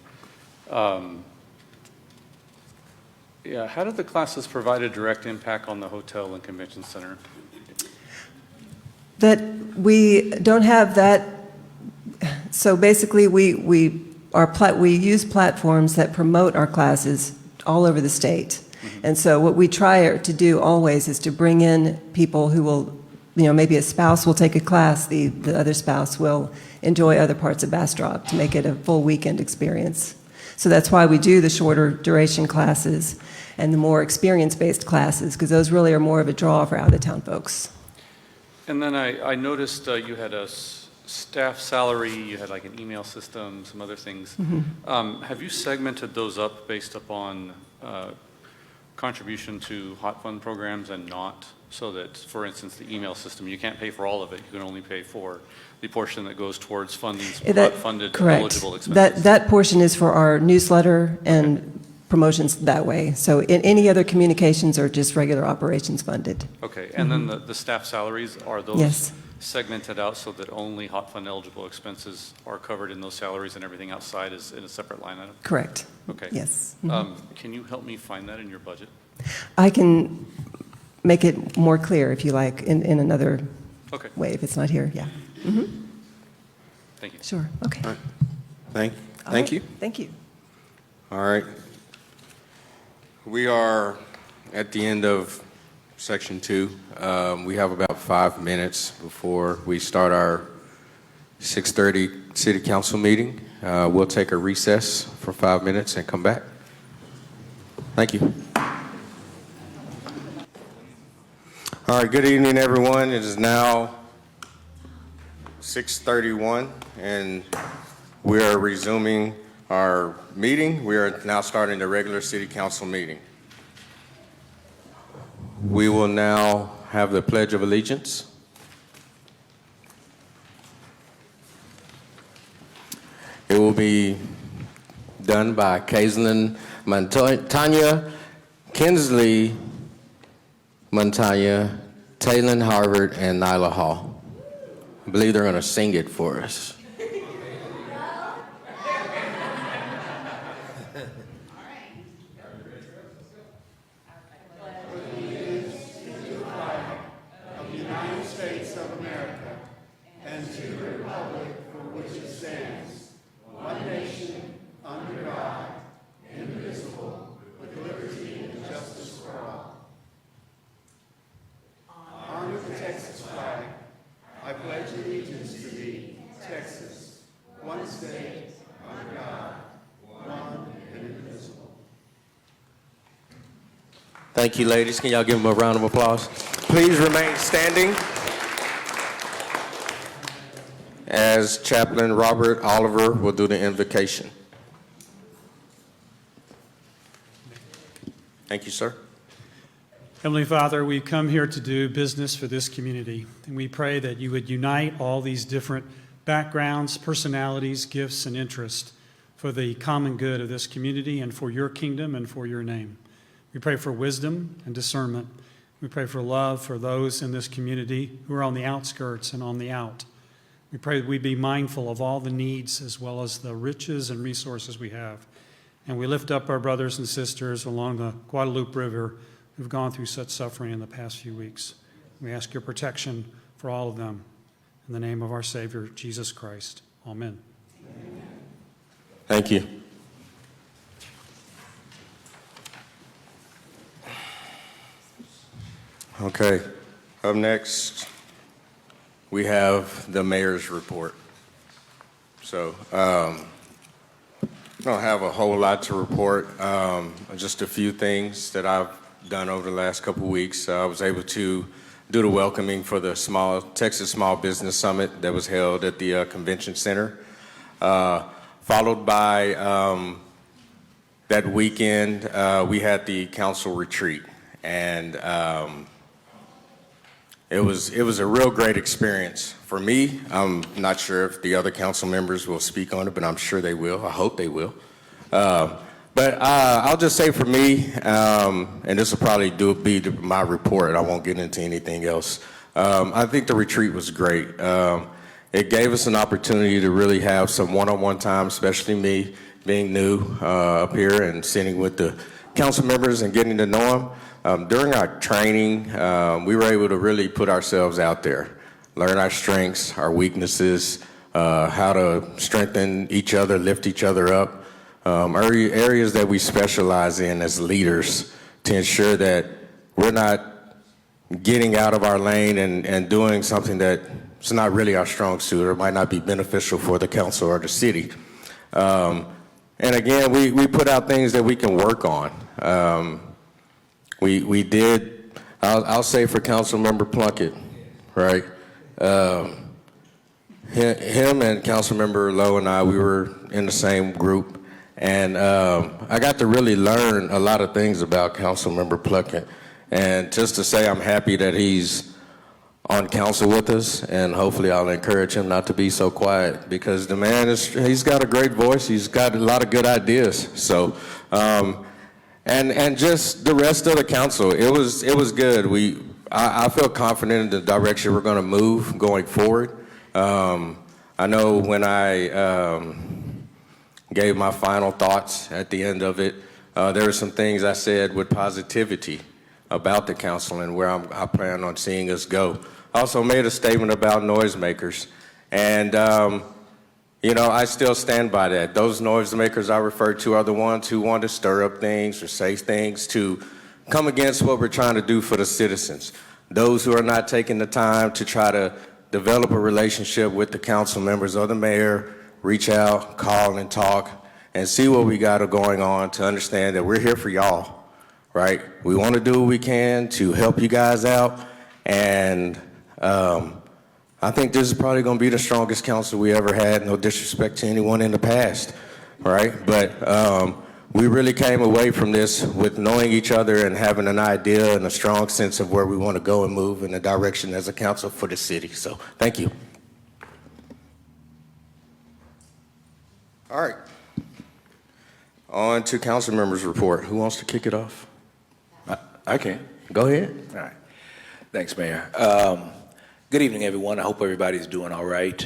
S11: Yeah, how did the classes provide a direct impact on the hotel and convention center?
S10: That we don't have that. So basically, we we use platforms that promote our classes all over the state. And so what we try to do always is to bring in people who will, maybe a spouse will take a class, the other spouse will enjoy other parts of Bastrop to make it a full weekend experience. So that's why we do the shorter duration classes and the more experience-based classes, because those really are more of a draw for out-of-town folks.
S11: And then I noticed you had a staff salary, you had like an email system, some other things. Have you segmented those up based upon contribution to hot fund programs and not? So that, for instance, the email system, you can't pay for all of it. You can only pay for the portion that goes towards funding funded eligible expenses.
S10: That portion is for our newsletter and promotions that way. So in any other communications are just regular operations funded.
S11: Okay, and then the staff salaries, are those
S10: Yes.
S11: segmented out so that only hot fund eligible expenses are covered in those salaries and everything outside is in a separate line item?
S10: Correct.
S11: Okay.
S10: Yes.
S11: Can you help me find that in your budget?
S10: I can make it more clear if you like in another way if it's not here. Yeah.
S11: Thank you.
S10: Sure. Okay.
S1: All right. Thank you.
S10: Thank you.
S1: All right. We are at the end of section 2. We have about 5 minutes before we start our 6:30 city council meeting. We'll take a recess for 5 minutes and come back. Thank you. All right, good evening, everyone. It is now 6:31, and we are resuming our meeting. We are now starting the regular city council meeting. We will now have the Pledge of Allegiance. It will be done by Kaislyn Montanya, Kinsley Montanya, Taylon Harvard, and Nyla Hall. I believe they're going to sing it for us. Thank you, ladies. Can y'all give them a round of applause? Please remain standing as Chaplain Robert Oliver will do the invocation. Thank you, sir.
S12: Heavenly Father, we've come here to do business for this community, and we pray that you would unite all these different backgrounds, personalities, gifts, and interests for the common good of this community and for your kingdom and for your name. We pray for wisdom and discernment. We pray for love for those in this community who are on the outskirts and on the out. We pray that we be mindful of all the needs as well as the riches and resources we have. And we lift up our brothers and sisters along the Guadalupe River who've gone through such suffering in the past few weeks. We ask your protection for all of them. In the name of our Savior, Jesus Christ. Amen.
S1: Thank you. Okay, up next, we have the mayor's report. So, I don't have a whole lot to report, just a few things that I've done over the last couple of weeks. I was able to do the welcoming for the Texas Small Business Summit that was held at the Convention Center, followed by that weekend, we had the council retreat, and it was a real great experience for me. I'm not sure if the other council members will speak on it, but I'm sure they will. I hope they will. But I'll just say for me, and this will probably be my report. I won't get into anything else. I think the retreat was great. It gave us an opportunity to really have some one-on-one time, especially me being new up here and sitting with the council members and getting to know them. During our training, we were able to really put ourselves out there, learn our strengths, our weaknesses, how to strengthen each other, lift each other up, areas that we specialize in as leaders to ensure that we're not getting out of our lane and doing something that is not really our strong suit or might not be beneficial for the council or the city. And again, we put out things that we can work on. We did, I'll say for Councilmember Plunkett, right? Him and Councilmember Lowe and I, we were in the same group, and I got to really learn a lot of things about Councilmember Plunkett. And just to say I'm happy that he's on council with us, and hopefully I'll encourage him not to be so quiet, because the man he's got a great voice, he's got a lot of good ideas. So, and just the rest of the council, it was good. I feel confident in the direction we're gonna move going forward. I know when I gave my final thoughts at the end of it, there were some things I said with positivity about the council and where I plan on seeing us go. I also made a statement about noisemakers, and you know, I still stand by that. Those noisemakers I refer to are the ones who want to stir up things or say things to come against what we're trying to do for the citizens. Those who are not taking the time to try to develop a relationship with the council members or the mayor, reach out, call and talk, and see what we got going on, to understand that we're here for y'all. Right? We want to do what we can to help you guys out, and I think this is probably going to be the strongest council we ever had, no disrespect to anyone in the past, right? But we really came away from this with knowing each other and having an idea and a strong sense of where we want to go and move in the direction as a council for the city. So thank you. All right. On to council members' report. Who wants to kick it off?
S13: I can.
S1: Go ahead.
S13: All right. Thanks, Mayor. Good evening, everyone. I hope everybody's doing all right.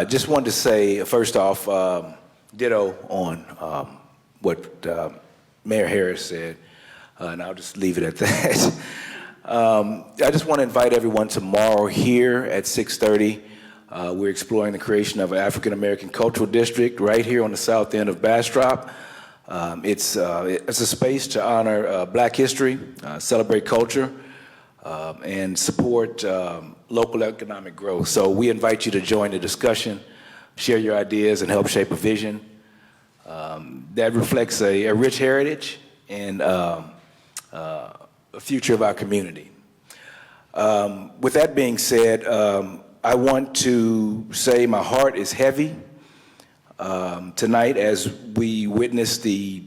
S13: Just wanted to say, first off, ditto on what Mayor Harris said, and I'll just leave it at that. I just want to invite everyone tomorrow here at 6:30. We're exploring the creation of an African American cultural district right here on the south end of Bastrop. It's a space to honor Black history, celebrate culture, and support local economic growth. So we invite you to join the discussion, share your ideas, and help shape a vision that reflects a rich heritage and a future of our community. With that being said, I want to say my heart is heavy tonight as we witness the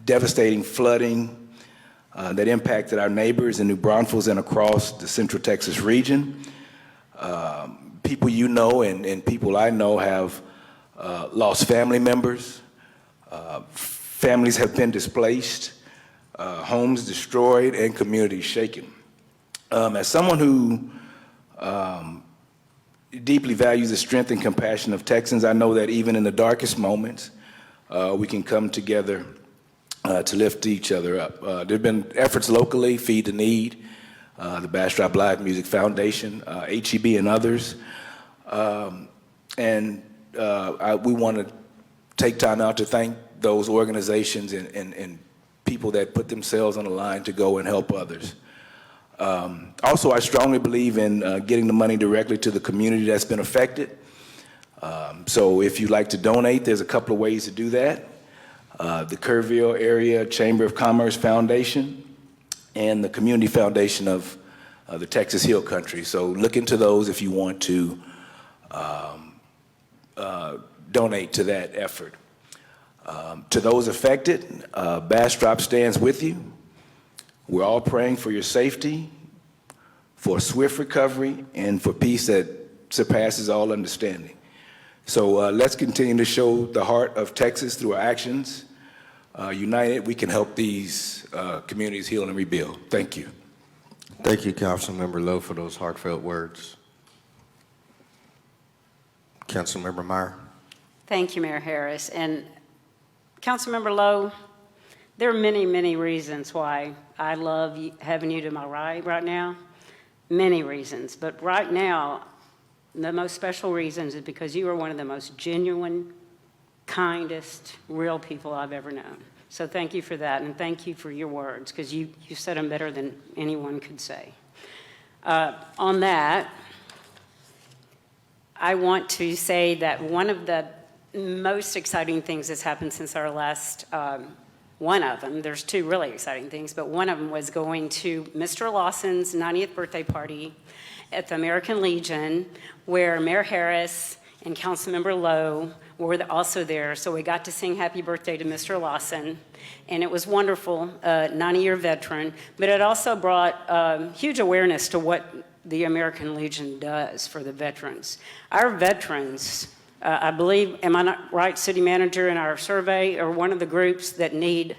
S13: devastating flooding that impacted our neighbors in New Braunfels and across the Central Texas region. People you know and people I know have lost family members. Families have been displaced, homes destroyed, and communities shaken. As someone who deeply values the strength and compassion of Texans, I know that even in the darkest moments, we can come together to lift each other up. There have been efforts locally, Feed the Need, the Bastrop Live Music Foundation, HEB, and others. We want to take time out to thank those organizations and people that put themselves on the line to go and help others. Also, I strongly believe in getting the money directly to the community that's been affected. So if you'd like to donate, there's a couple of ways to do that. The Kerrville Area Chamber of Commerce Foundation and the Community Foundation of the Texas Hill Country. So look into those if you want to donate to that effort. To those affected, Bastrop stands with you. We're all praying for your safety, for swift recovery, and for peace that surpasses all understanding. So let's continue to show the heart of Texas through our actions. United, we can help these communities heal and rebuild. Thank you.
S1: Thank you, Councilmember Lowe, for those heartfelt words. Councilmember Meyer.
S5: Thank you, Mayor Harris. And Councilmember Lowe, there are many, many reasons why I love having you to my right now. Many reasons. But right now, the most special reasons is because you are one of the most genuine, kindest, real people I've ever known. So thank you for that, and thank you for your words, because you said them better than anyone could say. On that, I want to say that one of the most exciting things that's happened since our last, one of them, there's two really exciting things, but one of them was going to Mr. Lawson's 90th birthday party at the American Legion, where Mayor Harris and Councilmember Lowe were also there. So we got to sing happy birthday to Mr. Lawson, and it was wonderful, 90-year veteran, but it also brought huge awareness to what the American Legion does for the veterans. Our veterans, I believe, am I not right, City Manager, in our survey, are one of the groups that need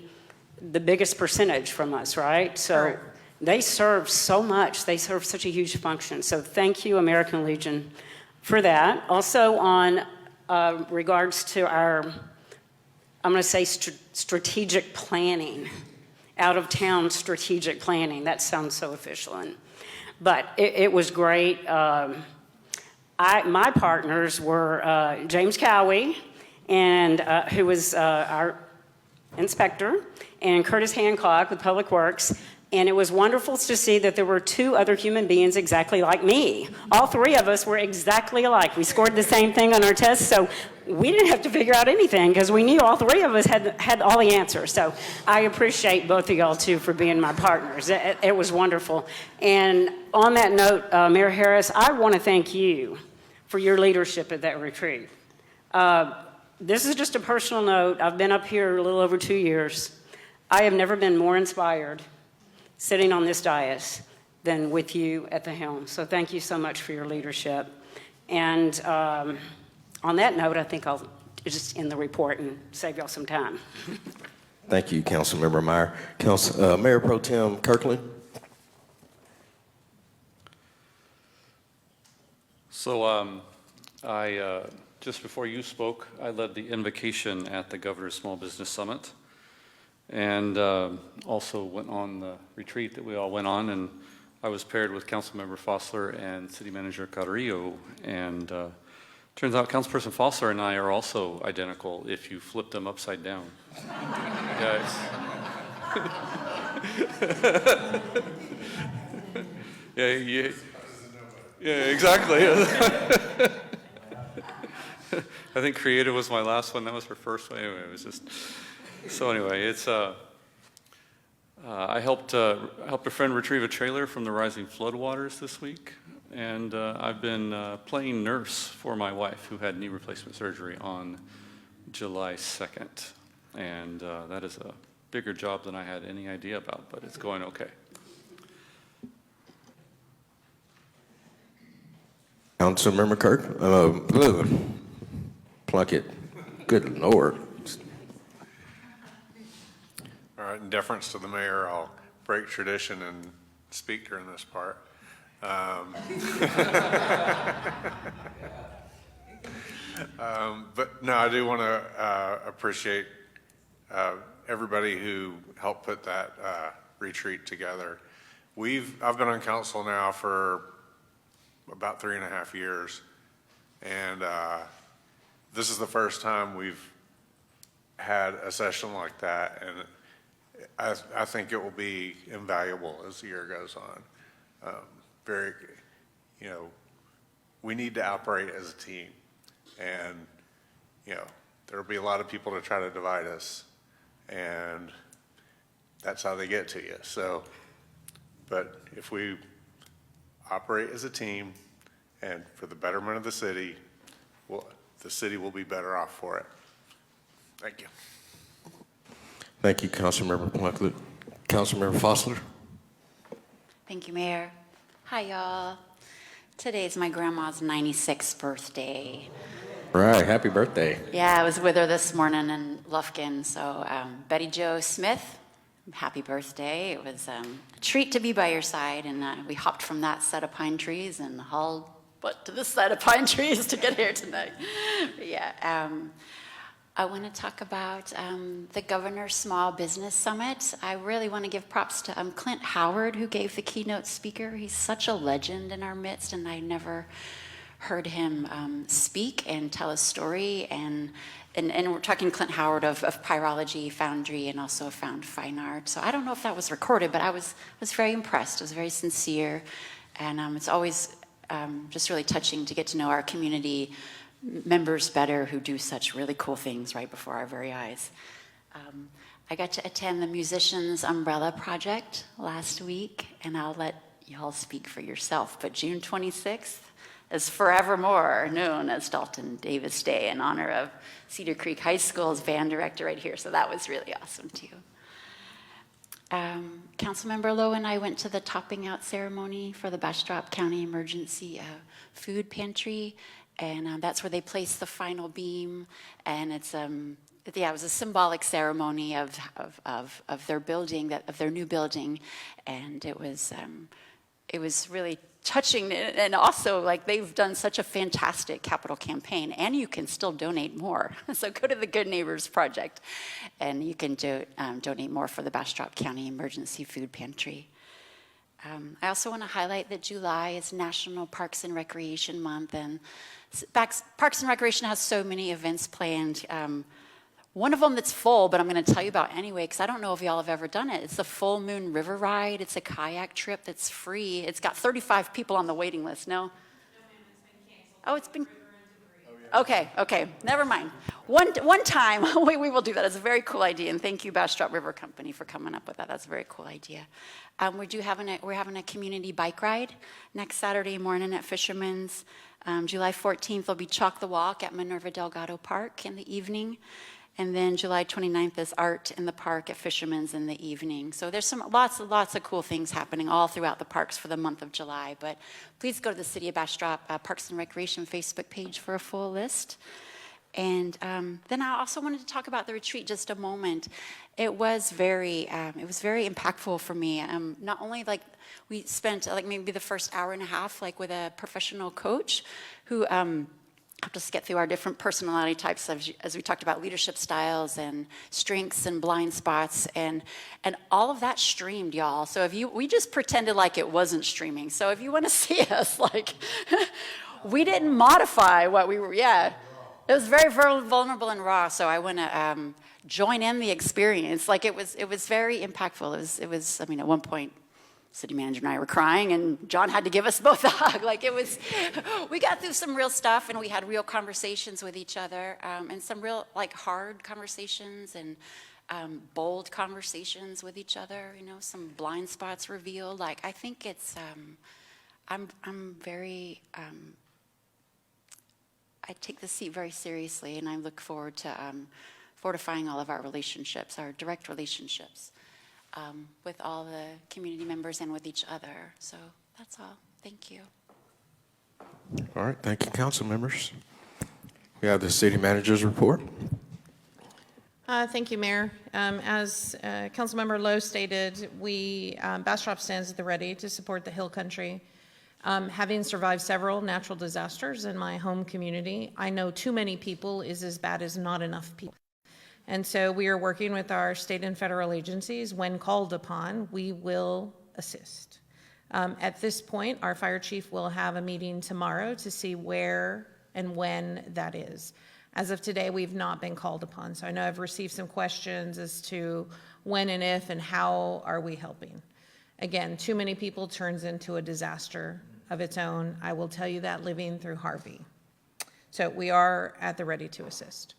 S5: the biggest percentage from us, right? So they serve so much. They serve such a huge function. So thank you, American Legion, for that. Also on regards to our, I'm going to say strategic planning, out-of-town strategic planning. That sounds so official, but it was great. My partners were James Cowie, and who was our inspector, and Curtis Hancock with Public Works. And it was wonderful to see that there were two other human beings exactly like me. All three of us were exactly alike. We scored the same thing on our tests, so we didn't have to figure out anything because we knew all three of us had all the answers. So I appreciate both of y'all, too, for being my partners. It was wonderful. And on that note, Mayor Harris, I want to thank you for your leadership at that retreat. This is just a personal note. I've been up here a little over 2 years. I have never been more inspired sitting on this dais than with you at the helm. So thank you so much for your leadership. And on that note, I think I'll just end the report and save y'all some time.
S1: Thank you, Councilmember Meyer. Mayor Pro Tem Kirkland.
S11: So just before you spoke, I led the invocation at the Governor's Small Business Summit, and also went on the retreat that we all went on, and I was paired with Councilmember Fossler and City Manager Carrillo, and turns out Councilperson Fossler and I are also identical if you flip them upside down. Guys. Yeah, exactly. I think creative was my last one. That was her first one. Anyway, it was just. So anyway, it's I helped a friend retrieve a trailer from the rising floodwaters this week, and I've been playing nurse for my wife who had knee replacement surgery on July 2nd, and that is a bigger job than I had any idea about, but it's going okay.
S1: Councilmember Plunkett. Good Lord.
S14: All right, in deference to the mayor, I'll break tradition and speak during this part. But no, I do want to appreciate everybody who helped put that retreat together. I've been on council now for about 3.5 years, and this is the first time we've had a session like that, and I think it will be invaluable as the year goes on. We need to operate as a team, and there will be a lot of people to try to divide us, and that's how they get to you. So, but if we operate as a team and for the betterment of the city, the city will be better off for it. Thank you.
S1: Thank you, Councilmember Plunkett. Councilmember Fossler.
S15: Thank you, Mayor. Hi, y'all. Today's my grandma's 96th birthday.
S1: Right, happy birthday.
S15: Yeah, I was with her this morning in Lufkin. So Betty Jo Smith, happy birthday. It was a treat to be by your side, and we hopped from that set of pine trees and hauled butt to this set of pine trees to get here tonight. But yeah, I want to talk about the Governor's Small Business Summit. I really want to give props to Clint Howard, who gave the keynote speaker. He's such a legend in our midst, and I never heard him speak and tell a story, and we're talking Clint Howard of Pyrology Foundry and also found fine art. So I don't know if that was recorded, but I was very impressed. It was very sincere, and it's always just really touching to get to know our community members better who do such really cool things right before our very eyes. I got to attend the Musicians Umbrella Project last week, and I'll let y'all speak for yourself, but June 26th is forevermore known as Dalton Davis Day in honor of Cedar Creek High School's band director right here, so that was really awesome too. Councilmember Lowe and I went to the topping out ceremony for the Bastrop County Emergency Food Pantry, and that's where they placed the final beam, and it's it was a symbolic ceremony of their building, of their new building, and it was really touching, and also like they've done such a fantastic capital campaign, and you can still donate more. So go to the Good Neighbors Project, and you can donate more for the Bastrop County Emergency Food Pantry. I also want to highlight that July is National Parks and Recreation Month, and Parks and Recreation has so many events planned. One of them that's full, but I'm going to tell you about anyway, because I don't know if y'all have ever done it. It's the Full Moon River Ride. It's a kayak trip that's free. It's got 35 people on the waiting list. No? Oh, it's been... Okay, never mind. One time, we will do that. It's a very cool idea, and thank you, Bastrop River Company, for coming up with that. That's a very cool idea. We're having a community bike ride next Saturday morning at Fisherman's. July 14th will be Chalk the Walk at Minerva Delgado Park in the evening. And then July 29th is Art in the Park at Fisherman's in the evening. So there's lots of cool things happening all throughout the parks for the month of July. But please go to the City of Bastrop Parks and Recreation Facebook page for a full list. And then I also wanted to talk about the retreat just a moment. It was very impactful for me. Not only like we spent like maybe the first hour and a half like with a professional coach who helped us get through our different personality types as we talked about leadership styles and strengths and blind spots, and all of that streamed, y'all. So we just pretended like it wasn't streaming. So if you want to see us, like we didn't modify what we were. Yeah, it was very vulnerable and raw. So I want to join in the experience. Like it was very impactful. It was. I mean, at one point, city manager and I were crying, and John had to give us both a hug. Like we got through some real stuff, and we had real conversations with each other, and some real like hard conversations and bold conversations with each other. You know, some blind spots revealed. Like I think it's, I'm very, I take this seat very seriously, and I look forward to fortifying all of our relationships, our direct relationships. With all the community members and with each other. So that's all. Thank you.
S1: All right, thank you, council members. We have the city manager's report.
S2: Thank you, Mayor. As Councilmember Lowe stated, Bastrop stands at the ready to support the Hill Country. Having survived several natural disasters in my home community, I know too many people is as bad as not enough people. And so we are working with our state and federal agencies. When called upon, we will assist. At this point, our fire chief will have a meeting tomorrow to see where and when that is. As of today, we've not been called upon. So I know I've received some questions as to when and if and how are we helping. Again, too many people turns into a disaster of its own. I will tell you that living through Harvey. So we are at the ready to assist.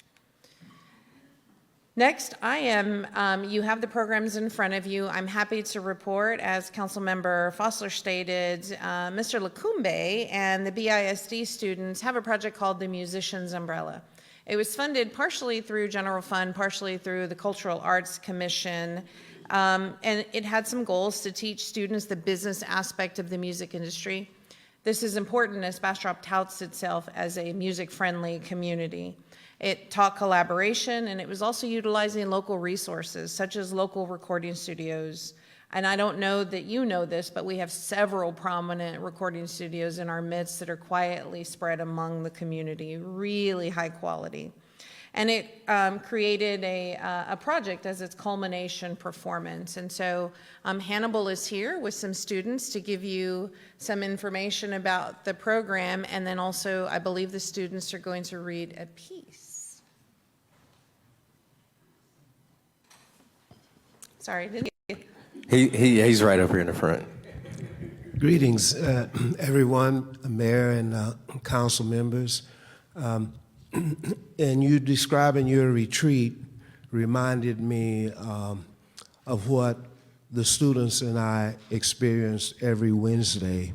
S2: Next, you have the programs in front of you. I'm happy to report, as Councilmember Fossler stated, Mr. Lacumbe and the BISD students have a project called the Musicians Umbrella. It was funded partially through General Fund, partially through the Cultural Arts Commission, and it had some goals to teach students the business aspect of the music industry. This is important as Bastrop touts itself as a music-friendly community. It taught collaboration, and it was also utilizing local resources, such as local recording studios. And I don't know that you know this, but we have several prominent recording studios in our midst that are quietly spread among the community, really high quality. And it created a project as its culmination performance. And so Hannibal is here with some students to give you some information about the program. And then also, I believe the students are going to read a piece. Sorry, didn't you?
S18: He's right up here in the front.
S16: Greetings, everyone, Mayor and council members. And you describing your retreat reminded me of what the students and I experience every Wednesday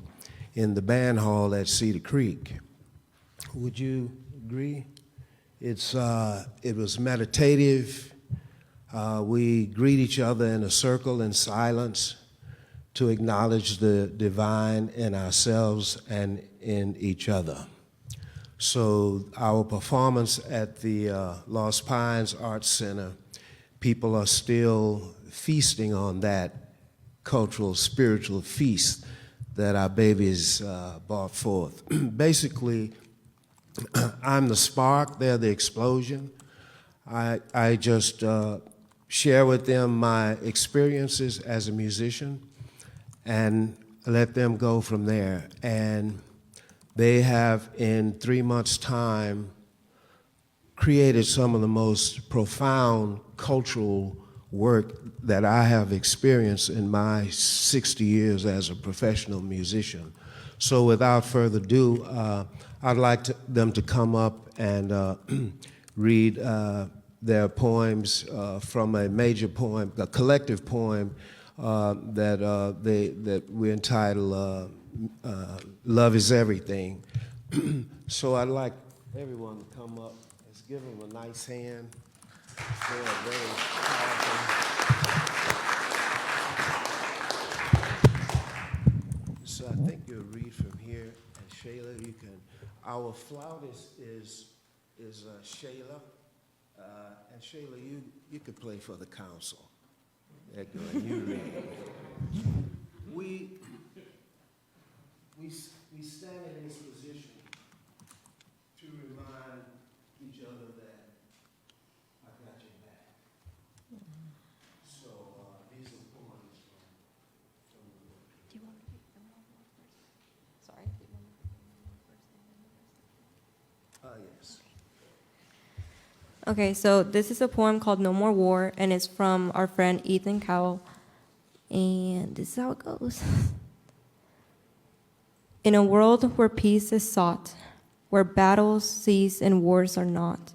S16: in the band hall at Cedar Creek. Would you agree? It was meditative. We greet each other in a circle in silence to acknowledge the divine in ourselves and in each other. So our performance at the Lost Pines Arts Center, people are still feasting on that cultural, spiritual feast that our babies brought forth. Basically, I'm the spark, they're the explosion. I just share with them my experiences as a musician and let them go from there. And they have, in 3 months' time, created some of the most profound cultural work that I have experienced in my 60 years as a professional musician. So without further ado, I'd like them to come up and read their poems from a major poem, a collective poem that we entitle Love is Everything. So I'd like everyone to come up. Let's give them a nice hand. They are very powerful. So I think you'll read from here. And Shayla, you can. Our flautist is Shayla. And Shayla, you could play for the council. There you go. And you read. We stand in this position to remind each other that I got your back. So these are poems from the book.
S17: Do you want to read them all first? Sorry, do you want to read them first?
S16: Yes.
S17: Okay, so this is a poem called No More War, and it's from our friend Ethan Cowell. And this is how it goes. In a world where peace is sought, where battles cease and wars are not,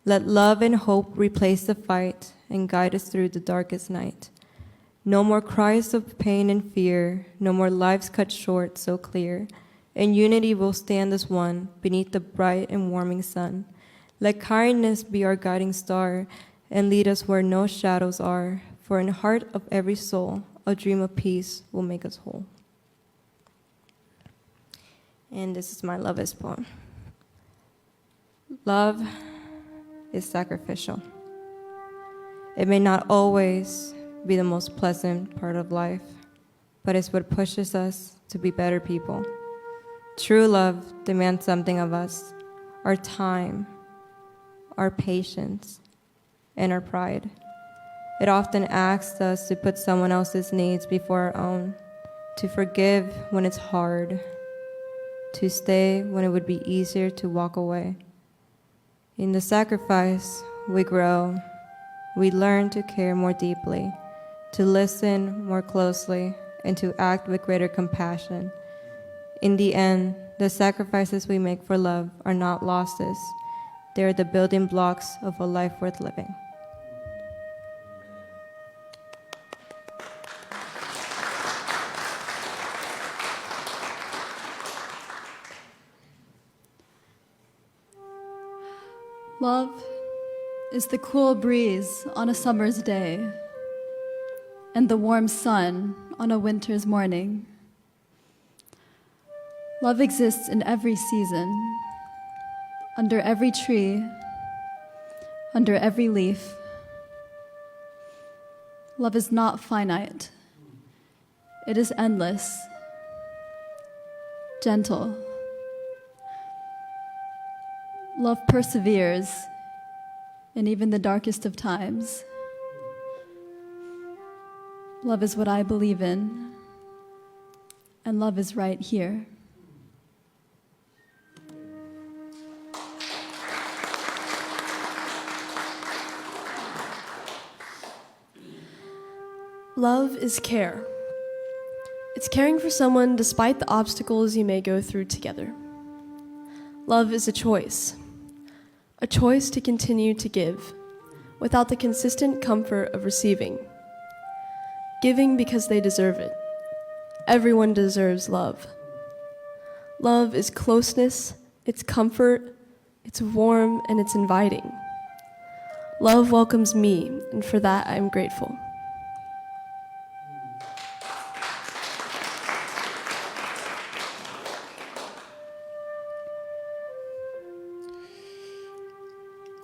S17: let love and hope replace the fight and guide us through the darkest night. No more cries of pain and fear, no more lives cut short so clear. In unity we'll stand as one beneath the bright and warming sun. Let kindness be our guiding star and lead us where no shadows are. For in the heart of every soul, a dream of peace will make us whole. And this is my Love Is poem. Love is sacrificial. It may not always be the most pleasant part of life, but it's what pushes us to be better people. True love demands something of us, our time, our patience, and our pride. It often asks us to put someone else's needs before our own, to forgive when it's hard, to stay when it would be easier to walk away. In the sacrifice, we grow. We learn to care more deeply, to listen more closely, and to act with greater compassion. In the end, the sacrifices we make for love are not losses. They are the building blocks of a life worth living.
S23: Love is the cool breeze on a summer's day and the warm sun on a winter's morning. Love exists in every season, under every tree, under every leaf. Love is not finite. It is endless, gentle. Love perseveres in even the darkest of times. Love is what I believe in, and love is right here.
S19: Love is care. It's caring for someone despite the obstacles you may go through together. Love is a choice to continue to give without the consistent comfort of receiving. Giving because they deserve it. Everyone deserves love. Love is closeness, it's comfort, it's warm, and it's inviting. Love welcomes me, and for that I am grateful.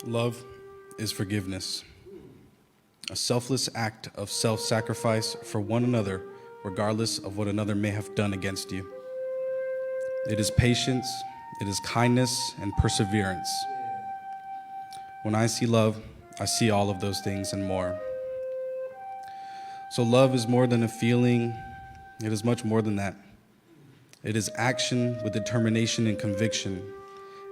S20: Love is forgiveness, a selfless act of self-sacrifice for one another, regardless of what another may have done against you. It is patience, it is kindness, and perseverance. When I see love, I see all of those things and more. So love is more than a feeling, it is much more than that. It is action with determination and conviction,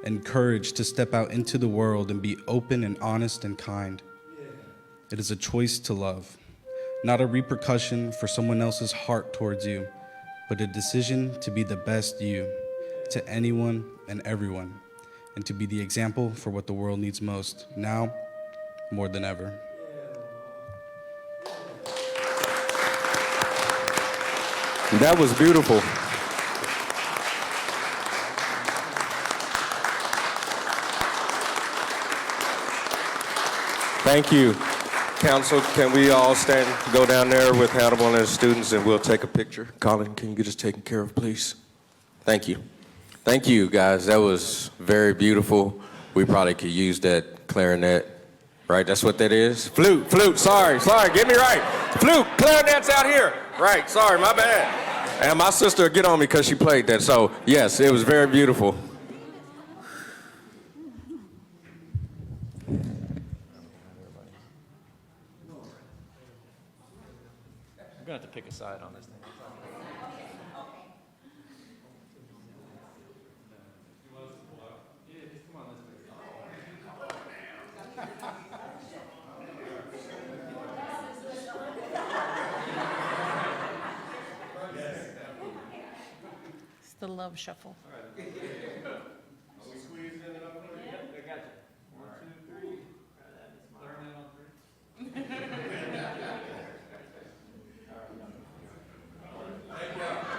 S20: and courage to step out into the world and be open and honest and kind. It is a choice to love, not a repercussion for someone else's heart towards you, but a decision to be the best you to anyone and everyone, and to be the example for what the world needs most, now more than ever.
S18: That was beautiful. Thank you. Council, can we all stand, go down there with Hannibal and his students, and we'll take a picture? Colin, can you get us taken care of, please? Thank you. Thank you, guys. That was very beautiful. We probably could use that clarinet, right? That's what that is? Flute, sorry, get me right. Flute, clarinet's out here. Right, sorry, my bad. And my sister will get on me because she played that. So, yes, it was very beautiful.
S21: We're going to have to pick a side on this thing.
S2: It's the love shuffle.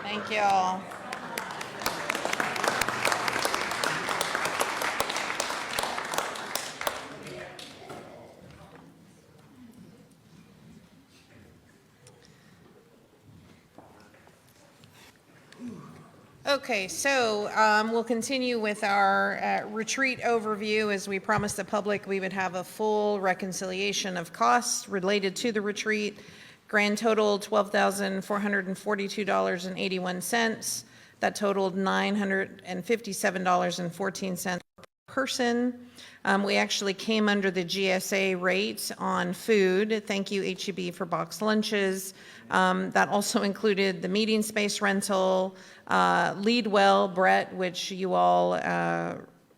S2: Thank you all. Okay, so we'll continue with our retreat overview. As we promised the public, we would have a full reconciliation of costs related to the retreat. Grand total, $12,442.81. That totaled $957.14 per person. We actually came under the GSA rate on food. Thank you, HEB, for boxed lunches. That also included the meeting space rental, Lead Well, Brett, which you all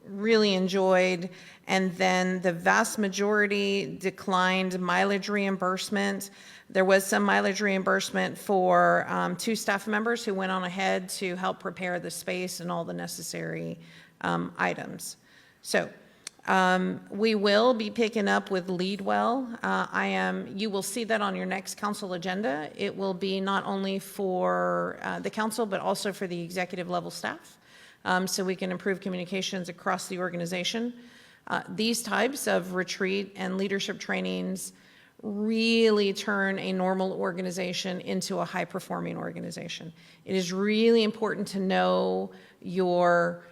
S2: really enjoyed, and then the vast majority declined mileage reimbursement. There was some mileage reimbursement for 2 staff members who went on ahead to help prepare the space and all the necessary items. So we will be picking up with Lead Well. You will see that on your next council agenda. It will be not only for the council, but also for the executive level staff, so we can improve communications across the organization. These types of retreat and leadership trainings really turn a normal organization into a high-performing organization. It is really important to know your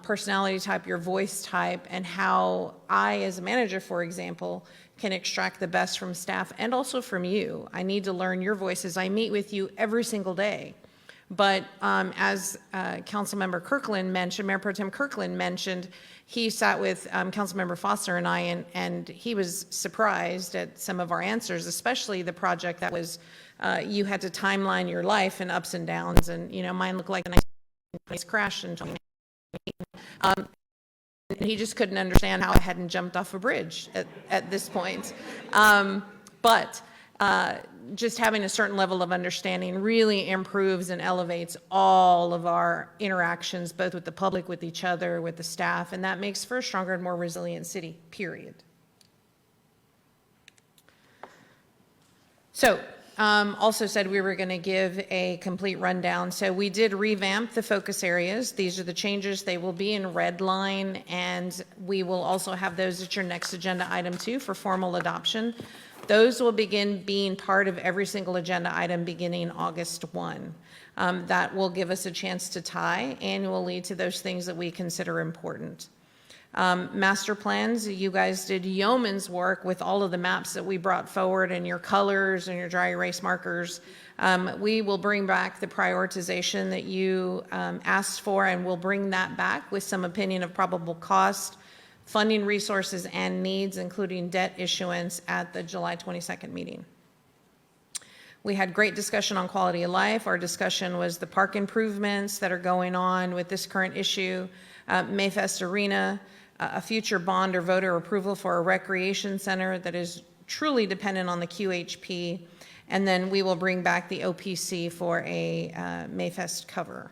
S2: personality type, your voice type, and how I, as a manager, for example, can extract the best from staff and also from you. I need to learn your voices. I meet with you every single day. But as Councilmember Kirkland mentioned, Mayor Pro Tem Kirkland mentioned, he sat with Councilmember Foster and I, and he was surprised at some of our answers, especially the project that was, you had to timeline your life and ups and downs, and mine looked like a nice crash in 2019. And he just couldn't understand how I hadn't jumped off a bridge at this point. But just having a certain level of understanding really improves and elevates all of our interactions, both with the public, with each other, with the staff, and that makes for a stronger and more resilient city, period. So, also said we were going to give a complete rundown. So we did revamp the focus areas. These are the changes. They will be in red line, and we will also have those at your next agenda item too for formal adoption. Those will begin being part of every single agenda item beginning August 1. That will give us a chance to tie annually to those things that we consider important. Master plans, you guys did yeoman's work with all of the maps that we brought forward and your colors and your dry erase markers. We will bring back the prioritization that you asked for, and we'll bring that back with some opinion of probable cost, funding resources and needs, including debt issuance at the July 22nd meeting. We had great discussion on quality of life. Our discussion was the park improvements that are going on with this current issue, Mayfest Arena, a future bond or voter approval for a recreation center that is truly dependent on the QHP, and then we will bring back the OPC for a Mayfest cover.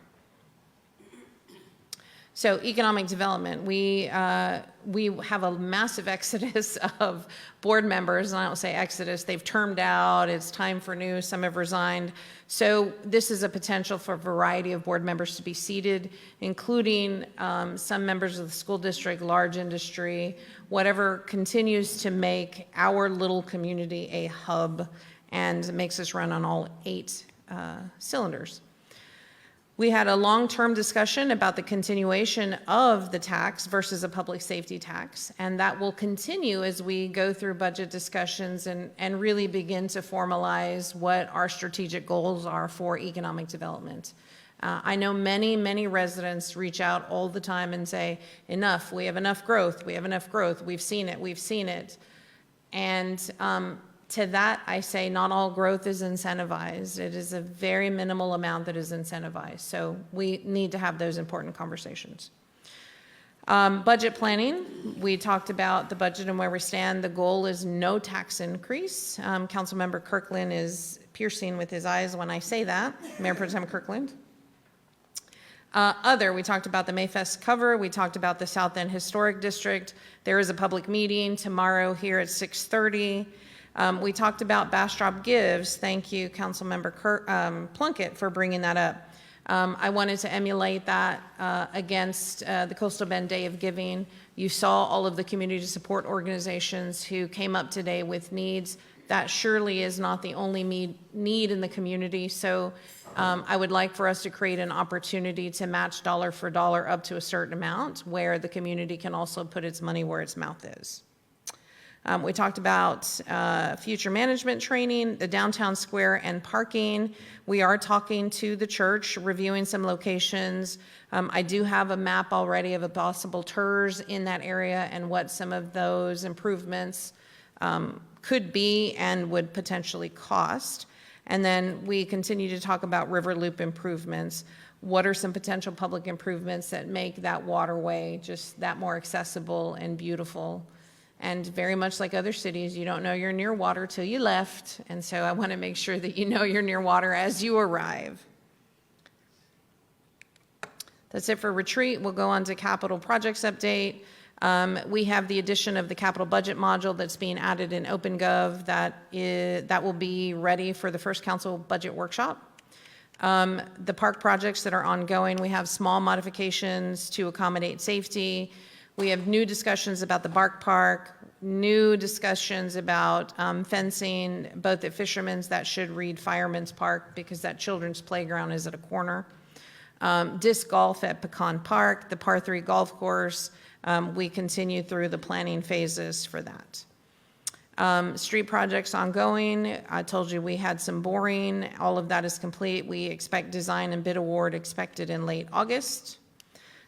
S2: So economic development, we have a massive exodus of board members, and I don't say exodus, they've termed out, it's time for new, some have resigned. So this is a potential for a variety of board members to be seated, including some members of the school district, large industry, whatever continues to make our little community a hub and makes us run on all 8 cylinders. We had a long-term discussion about the continuation of the tax versus a public safety tax, and that will continue as we go through budget discussions and really begin to formalize what our strategic goals are for economic development. I know many, many residents reach out all the time and say, enough, we have enough growth, we have enough growth, we've seen it, we've seen it. And to that, I say not all growth is incentivized. It is a very minimal amount that is incentivized. So we need to have those important conversations. Budget planning, we talked about the budget and where we stand. The goal is no tax increase. Councilmember Kirkland is piercing with his eyes when I say that, Mayor Pro Tem Kirkland. We talked about the Mayfest cover. We talked about the South End Historic District. There is a public meeting tomorrow here at 6:30. We talked about Bastrop Gives. Thank you, Councilmember Plunkett, for bringing that up. I wanted to emulate that against the Coastal Bend Day of Giving. You saw all of the community support organizations who came up today with needs. That surely is not the only need in the community. So I would like for us to create an opportunity to match dollar for dollar up to a certain amount where the community can also put its money where its mouth is. We talked about future management training, the downtown square and parking. We are talking to the church, reviewing some locations. I do have a map already of a possible TERS in that area and what some of those improvements could be and would potentially cost. And then we continue to talk about river loop improvements. What are some potential public improvements that make that waterway just that more accessible and beautiful? And very much like other cities, you don't know you're near water till you left. And so I want to make sure that you know you're near water as you arrive. That's it for retreat. We'll go on to capital projects update. We have the addition of the capital budget module that's being added in OpenGov that will be ready for the first council budget workshop. The park projects that are ongoing, we have small modifications to accommodate safety. We have new discussions about the Bark Park, new discussions about fencing, both at Fisherman's, that should read Fireman's Park because that children's playground is at a corner. Disc golf at Pecan Park, the par 3 golf course. We continue through the planning phases for that. Street projects ongoing. I told you we had some boring. All of that is complete. We expect design and bid award expected in late August.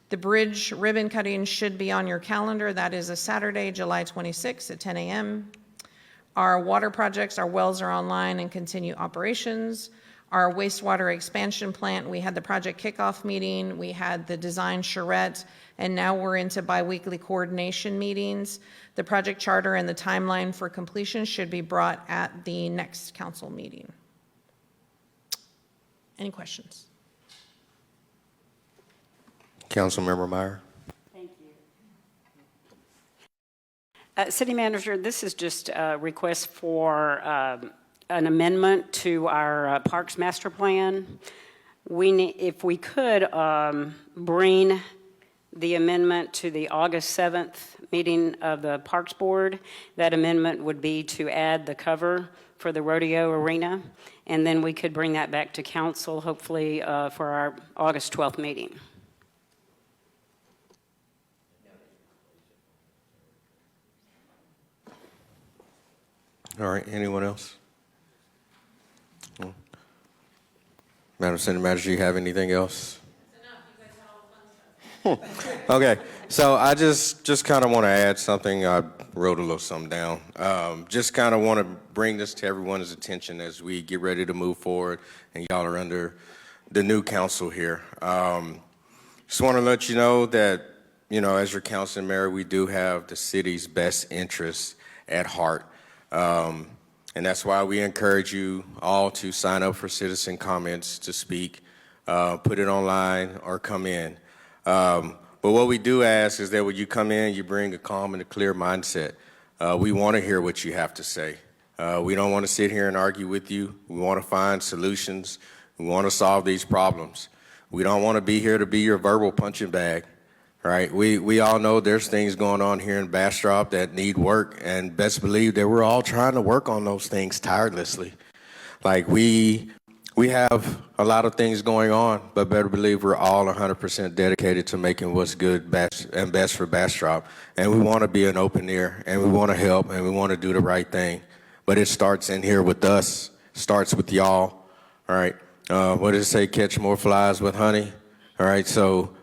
S2: The bridge ribbon cutting should be on your calendar. That is a Saturday, July 26th at 10 a.m. Our water projects, our wells are online and continue operations. Our wastewater expansion plant, we had the project kickoff meeting, we had the design charrette, and now we're into biweekly coordination meetings. The project charter and the timeline for completion should be brought at the next council meeting. Any questions?
S1: Councilmember Meyer.
S5: Thank you. City Manager, this is just a request for an amendment to our Parks Master Plan. If we could bring the amendment to the August 7th meeting of the Parks Board, that amendment would be to add the cover for the rodeo arena, and then we could bring that back to council, hopefully for our August 12th meeting.
S1: All right, anyone else? Madam City Manager, you have anything else? Okay, so I just kind of want to add something. I wrote a little something down. Just kind of want to bring this to everyone's attention as we get ready to move forward, and y'all are under the new council here. Just want to let you know that, you know, as your council and mayor, we do have the city's best interests at heart. And that's why we encourage you all to sign up for citizen comments to speak, put it online or come in. But what we do ask is that when you come in, you bring a calm and a clear mindset. We want to hear what you have to say. We don't want to sit here and argue with you. We want to find solutions. We want to solve these problems. We don't want to be here to be your verbal punching bag. Right, we all know there's things going on here in Bastrop that need work, and best believe that we're all trying to work on those things tirelessly. Like we have a lot of things going on, but better believe we're all 100% dedicated to making what's good and best for Bastrop. And we want to be an open ear, and we want to help, and we want to do the right thing. But it starts in here with us, starts with y'all. All right, what does it say? Catch more flies with honey. All right, so.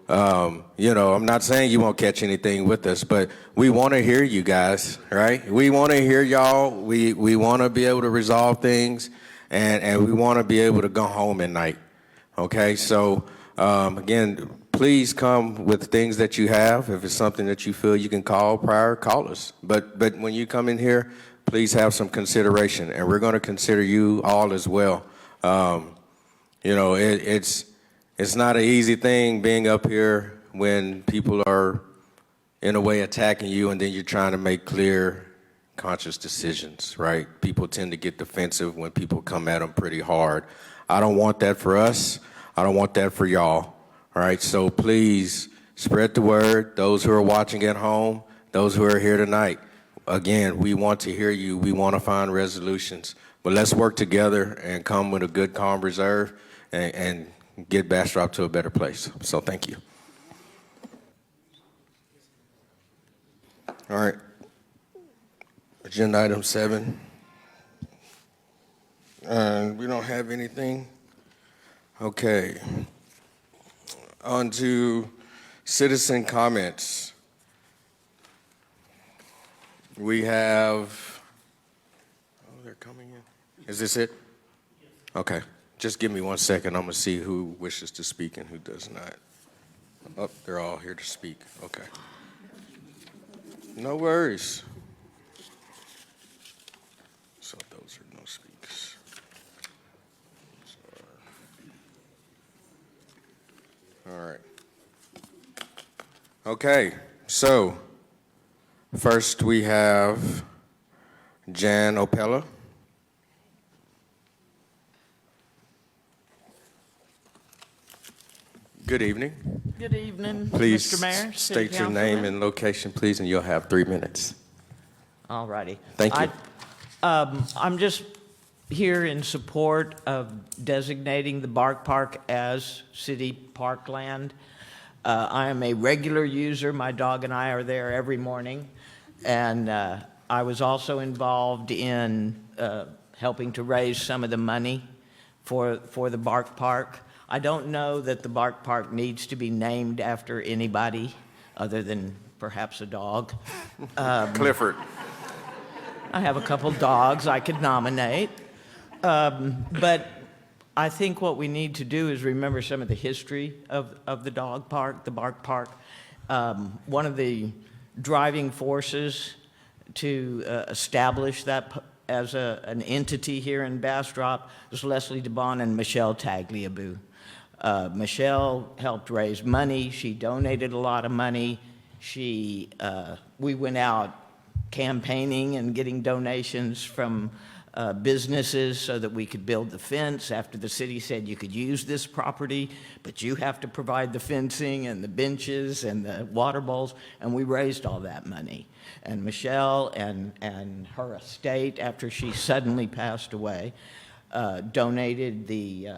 S1: You know, I'm not saying you won't catch anything with us, but we want to hear you guys, right? We want to hear y'all. We want to be able to resolve things, and we want to be able to go home at night, okay? So, again, please come with things that you have. If it's something that you feel you can call prior, call us. But when you come in here, please have some consideration, and we're going to consider you all as well. You know, it's not an easy thing being up here when people are, in a way, attacking you, and then you're trying to make clear, conscious decisions, right? People tend to get defensive when people come at them pretty hard. I don't want that for us. I don't want that for y'all, all right? So please spread the word. Those who are watching at home, those who are here tonight, again, we want to hear you. We want to find resolutions. But let's work together and come with a good, calm reserve and get Bastrop to a better place. So thank you. All right. Agenda item 7. We don't have anything. Okay. On to citizen comments. We have, oh, they're coming in. Is this it? Okay. Just give me 1 second. I'm going to see who wishes to speak and who does not. Oh, they're all here to speak. Okay. No worries. So those are no speaks. All right. Okay. So first we have Jan Opella. Good evening.
S3: Good evening,
S1: Please
S3: Mr. Mayor.
S1: state your name and location, please, and you'll have 3 minutes.
S3: All righty.
S1: Thank you.
S3: I'm just here in support of designating the Bark Park as city parkland. I am a regular user. My dog and I are there every morning. And I was also involved in helping to raise some of the money for the Bark Park. I don't know that the Bark Park needs to be named after anybody other than perhaps a dog.
S1: Clifford.
S3: I have a couple dogs I could nominate. But I think what we need to do is remember some of the history of the dog park, the Bark Park. One of the driving forces to establish that as an entity here in Bastrop was Leslie DeBon and Michelle Tagliabue. Michelle helped raise money. She donated a lot of money. We went out campaigning and getting donations from businesses so that we could build the fence after the city said you could use this property, but you have to provide the fencing and the benches and the water bowls, and we raised all that money. And Michelle and her estate, after she suddenly passed away, donated the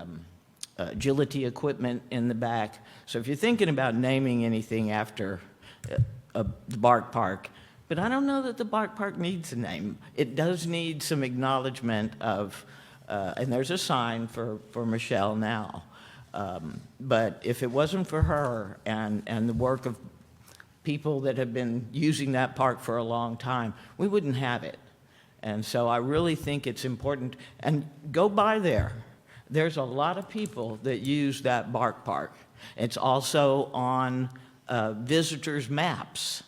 S3: agility equipment in the back. So if you're thinking about naming anything after the Bark Park, but I don't know that the Bark Park needs a name. It does need some acknowledgement of, and there's a sign for Michelle now. But if it wasn't for her and the work of people that have been using that park for a long time, we wouldn't have it. And so I really think it's important, and go by there. There's a lot of people that use that Bark Park. It's also on visitors' maps.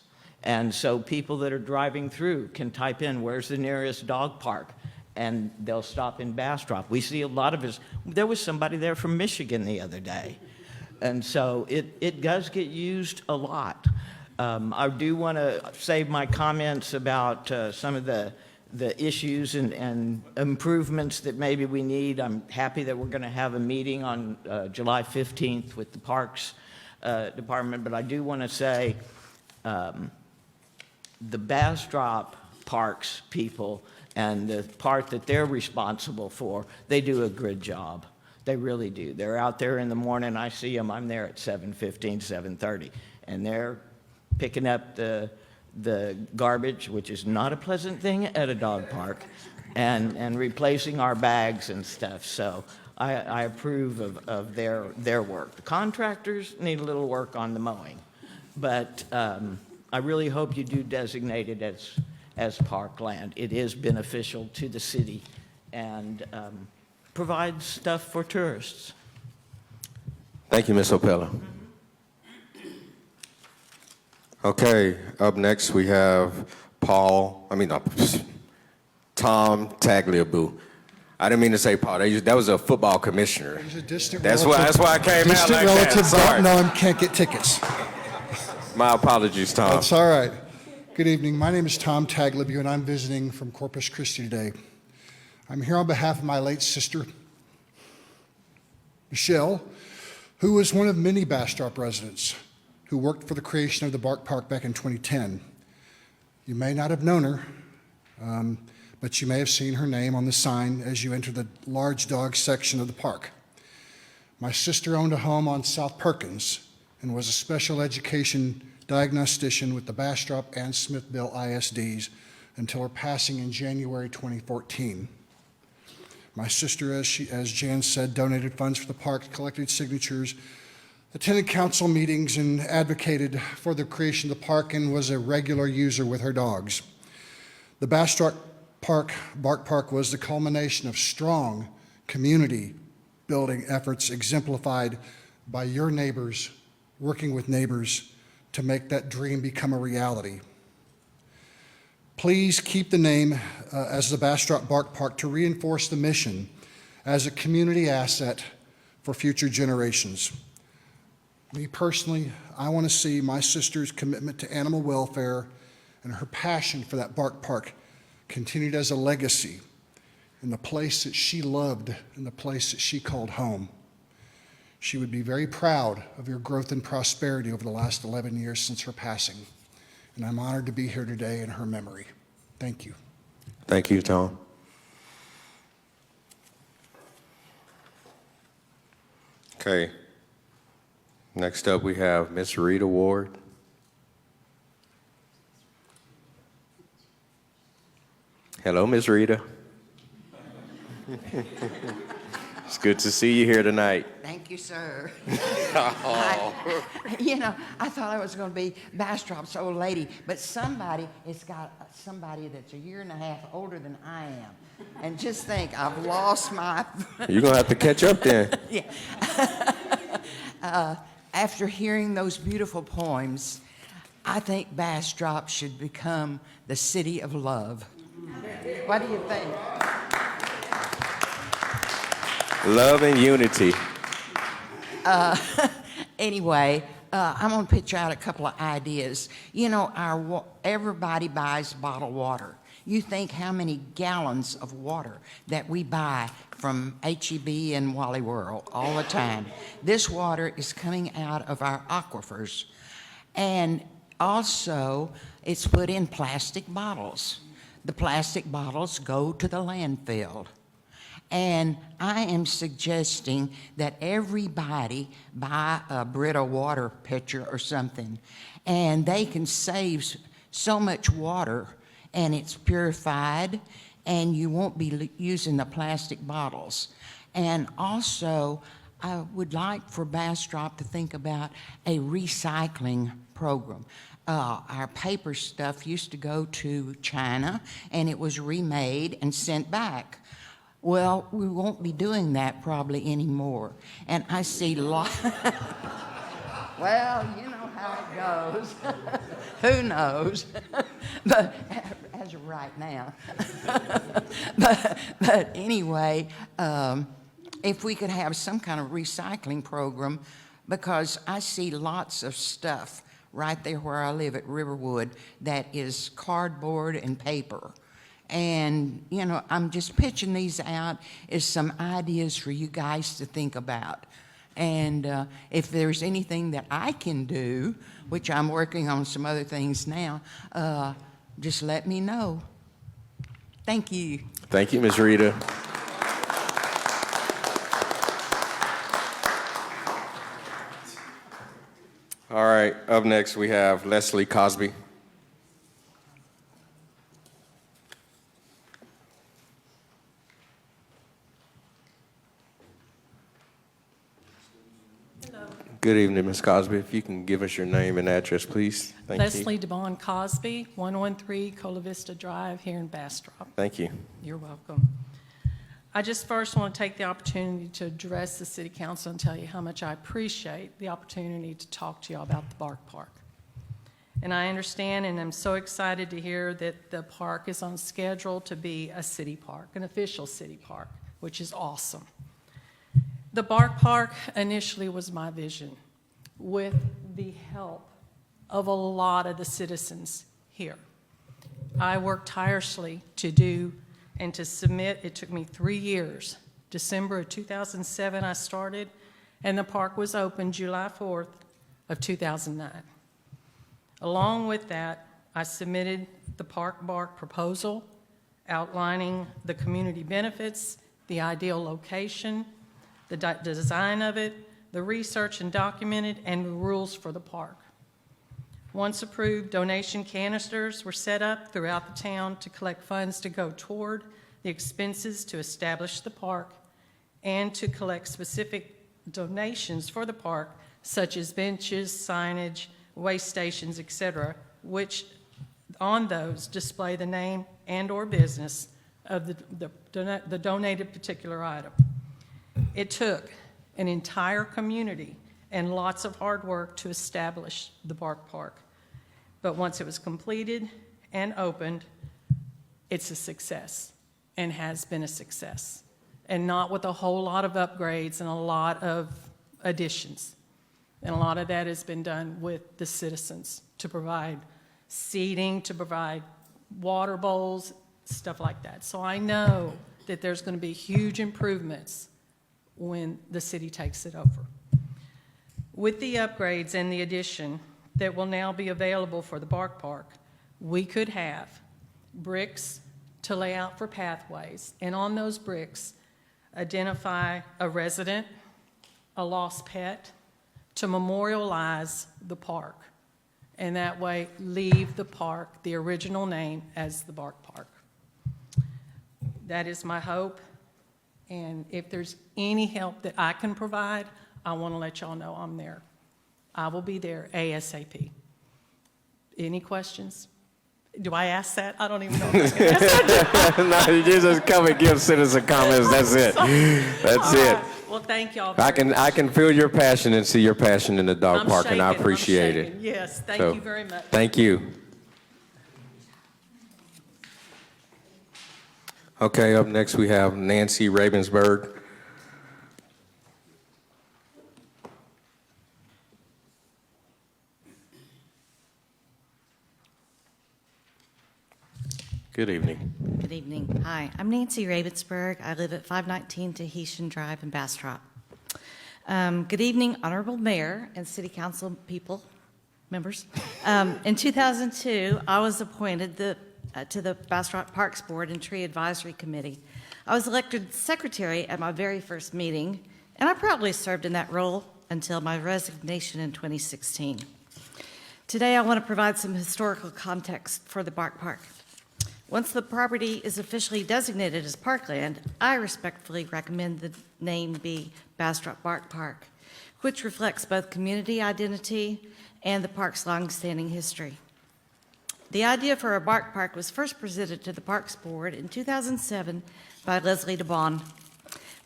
S3: And so people that are driving through can type in, where's the nearest dog park? And they'll stop in Bastrop. We see a lot of us. There was somebody there from Michigan the other day. And so it does get used a lot. I do want to save my comments about some of the issues and improvements that maybe we need. I'm happy that we're going to have a meeting on July 15th with the Parks Department, but I do want to say the Bastrop Parks people and the part that they're responsible for, they do a good job. They really do. They're out there in the morning. I see them. I'm there at 7:15, 7:30, and they're picking up the garbage, which is not a pleasant thing at a dog park, and replacing our bags and stuff. So I approve of their work. The contractors need a little work on the mowing, but I really hope you do designate it as parkland. It is beneficial to the city and provides stuff for tourists.
S18: Thank you, Ms. Opella. Okay, up next we have Tom Tagliabue. I didn't mean to say Paul. That was a football commissioner.
S4: He's a distant
S18: That's
S4: relative.
S18: why I came out like that.
S4: Distant
S18: Sorry.
S4: relative, don't know him, can't get tickets.
S18: My apologies, Tom.
S4: That's all right. Good evening. My name is Tom Tagliabue, and I'm visiting from Corpus Christi today. I'm here on behalf of my late sister, Michelle, who was one of many Bastrop residents who worked for the creation of the Bark Park back in 2010. You may not have known her, but you may have seen her name on the sign as you enter the large dog section of the park. My sister owned a home on South Perkins and was a special education diagnostician with the Bastrop and Smithville ISDs until her passing in January 2014. My sister, as Jan said, donated funds for the park, collected signatures, attended council meetings, and advocated for the creation of the park, and was a regular user with her dogs. The Bastrop Bark Park was the culmination of strong community building efforts exemplified by your neighbors working with neighbors to make that dream become a reality. Please keep the name as the Bastrop Bark Park to reinforce the mission as a community asset for future generations. Me personally, I want to see my sister's commitment to animal welfare and her passion for that Bark Park continued as a legacy in the place that she loved and the place that she called home. She would be very proud of your growth and prosperity over the last 11 years since her passing, and I'm honored to be here today in her memory. Thank you.
S18: Thank you, Tom. Okay. Next up, we have Miss Rita Ward. Hello, Miss Rita. It's good to see you here tonight.
S6: Thank you, sir.
S18: Oh.
S6: I thought I was going to be Bastrop's old lady, but somebody has got somebody that's a year and a half older than I am. And just think, I've lost my...
S18: You're going to have to catch up then.
S6: Yeah. After hearing those beautiful poems, I think Bastrop should become the city of love. What do you think?
S18: Love and unity.
S6: Anyway, I'm going to pitch out a couple of ideas. Everybody buys bottled water. You think how many gallons of water that we buy from H-E-B and Wally World all the time. This water is coming out of our aquifers. And also, it's put in plastic bottles. The plastic bottles go to the landfill. And I am suggesting that everybody buy a Brita water pitcher or something, and they can save so much water, and it's purified, and you won't be using the plastic bottles. And also, I would like for Bastrop to think about a recycling program. Our paper stuff used to go to China, and it was remade and sent back. Well, we won't be doing that probably anymore. And I see lots... Well, you know how it goes. Who knows? But as of right now. but anyway, if we could have some kind of recycling program, because I see lots of stuff right there where I live at Riverwood that is cardboard and paper. And, I'm just pitching these out as some ideas for you guys to think about. And if there's anything that I can do, which I'm working on some other things now, just let me know. Thank you.
S18: Thank you, Ms. Rita. All right, up next we have Leslie Cosby. Good evening, Ms. Cosby. If you can give us your name and address, please. Thank
S7: Leslie
S18: you.
S7: Devon Cosby, 113 Cola Vista Drive here in Bastrop.
S18: Thank you.
S7: You're welcome. I just first want to take the opportunity to address the City Council and tell you how much I appreciate the opportunity to talk to you all about the Bark Park. And I understand and I'm so excited to hear that the park is on schedule to be a city park, an official city park, which is awesome. The Bark Park initially was my vision with the help of a lot of the citizens here. I worked tirelessly to do and to submit. It took me 3 years. December of 2007 I started, and the park was open July 4th of 2009. Along with that, I submitted the Park Bark proposal outlining the community benefits, the ideal location, the design of it, the research and documented, and the rules for the park. Once approved, donation canisters were set up throughout the town to collect funds to go toward the expenses to establish the park and to collect specific donations for the park, such as benches, signage, waste stations, etc., which on those display the name and or business of the donated particular item. It took an entire community and lots of hard work to establish the Bark Park. But once it was completed and opened, it's a success and has been a success. And not with a whole lot of upgrades and a lot of additions. And a lot of that has been done with the citizens to provide seating, to provide water bowls, stuff like that. So I know that there's going to be huge improvements when the city takes it over. With the upgrades and the addition that will now be available for the Bark Park, we could have bricks to lay out for pathways, and on those bricks, identify a resident, a lost pet, to memorialize the park, and that way leave the park, the original name, as the Bark Park. That is my hope. And if there's any help that I can provide, I want to let y'all know I'm there. I will be there ASAP. Any questions? Do I ask that? I don't even know if I can ask that.
S18: No, you just come and give citizen comments. That's it. That's it.
S7: Right. Well, thank y'all.
S18: I can feel your passion and see your passion in the dog park, and I
S7: shaking.
S18: appreciate
S7: I'm
S18: it.
S7: shaking. Yes, thank
S18: So,
S7: you very much.
S18: Thank you. Okay, up next we have Nancy Ravensburg. Good evening.
S8: Good evening. Hi, I'm Nancy Ravensburg. I live at 519 Tahitian Drive in Bastrop. Good evening, Honorable Mayor and City Council people, members. In 2002, I was appointed to the Bastrop Parks Board and Tree Advisory Committee. I was elected secretary at my very first meeting, and I proudly served in that role until my resignation in 2016. Today, I want to provide some historical context for the Bark Park. Once the property is officially designated as parkland, I respectfully recommend the name be Bastrop Bark Park, which reflects both community identity and the park's long-standing history. The idea for a bark park was first presented to the Parks Board in 2007 by Leslie DeBon.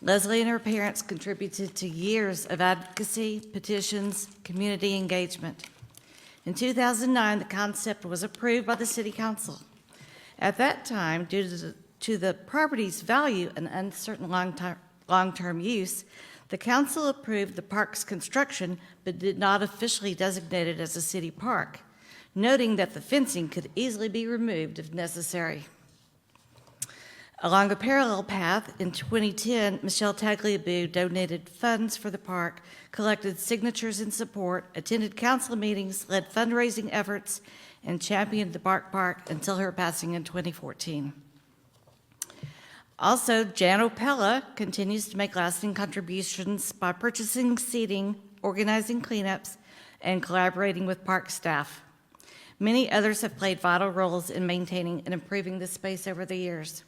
S8: Leslie and her parents contributed to years of advocacy, petitions, community engagement. In 2009, the concept was approved by the City Council. At that time, due to the property's value and uncertain long-term use, the council approved the park's construction but did not officially designate it as a city park, noting that the fencing could easily be removed if necessary. Along a parallel path, in 2010, Michelle Tagliabue donated funds for the park, collected signatures in support, attended council meetings, led fundraising efforts, and championed the Bark Park until her passing in 2014. Also, Jan Opella continues to make lasting contributions by purchasing seating, organizing cleanups, and collaborating with park staff. Many others have played vital roles in maintaining and improving the space over the years.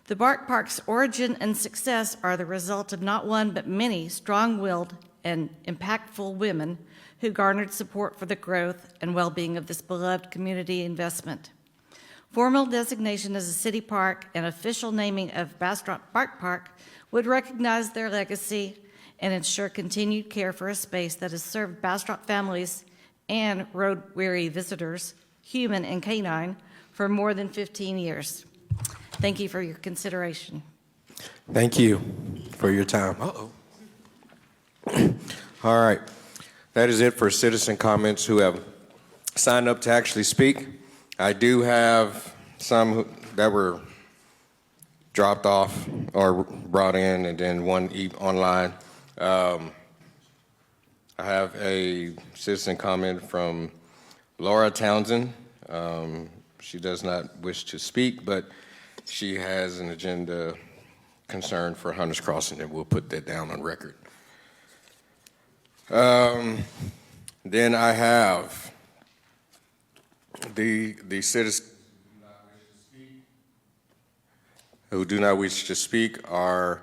S8: The Bark Park's origin and success are the result of not one but many strong-willed and impactful women who garnered support for the growth and well-being of this beloved community investment. Formal designation as a city park and official naming of Bastrop Bark Park would recognize their legacy and ensure continued care for a space that has served Bastrop families and road-weary visitors, human and canine, for more than 15 years. Thank you for your consideration.
S18: Thank you for your time. Uh-oh. All right. That is it for citizen comments who have signed up to actually speak. I do have some that were dropped off or brought in, and then one online. I have a citizen comment from Laura Townsend. She does not wish to speak, but she has an agenda concern for Hunters Crossing, and we'll put that down on record. Then I have the citizens who do not wish to speak are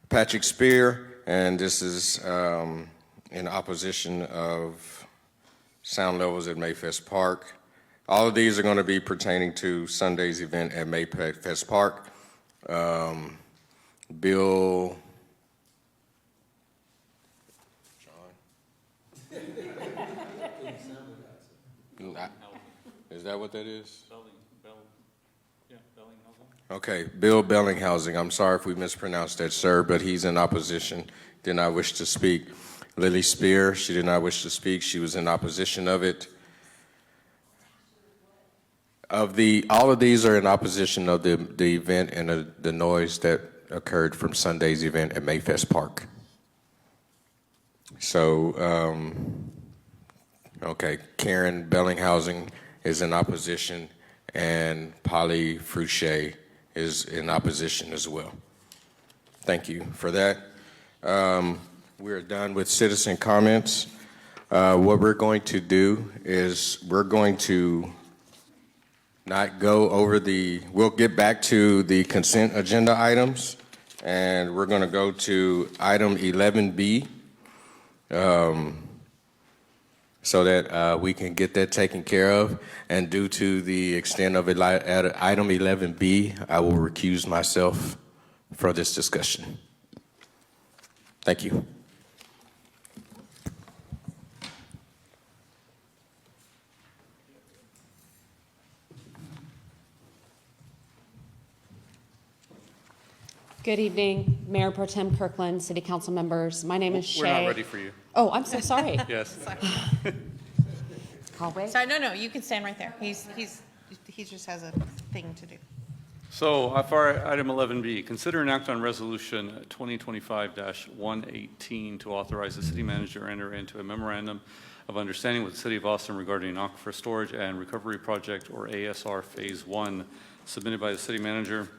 S18: Patrick Spear, and this is in opposition of sound levels at Mayfest Park. All of these are going to be pertaining to Sunday's event at Mayfest Park. Bill Is that what that is? Okay, Bill Bellinghousing. I'm sorry if we mispronounced that, sir, but he's in opposition. Did not wish to speak. Lily Spear, she did not wish to speak. She was in opposition of it. All of these are in opposition of the event and the noise that occurred from Sunday's event at Mayfest Park. So, okay, Karen Bellinghousing is in opposition, and Polly Fruchet is in opposition as well. Thank you for that. We're done with citizen comments. What we're going to do is we're going to
S1: not go over we'll get back to the consent agenda items, and we're going to go to item 11B so that we can get that taken care of. And due to the extent of item 11B, I will recuse myself for this discussion. Thank you.
S9: Good evening, Mayor Pro Tem Kirkland, City Council members. My name is Shay.
S11: We're not ready for you.
S9: Oh, I'm so sorry.
S11: Yes.
S9: Hallway?
S2: Sorry, no, you can stand right there. He just has a thing to do.
S11: So for item 11B, consider and act on resolution 2025-118 to authorize the city manager to enter into a memorandum of understanding with the City of Austin regarding an aquifer storage and recovery project, or ASR Phase 1, submitted by the city manager.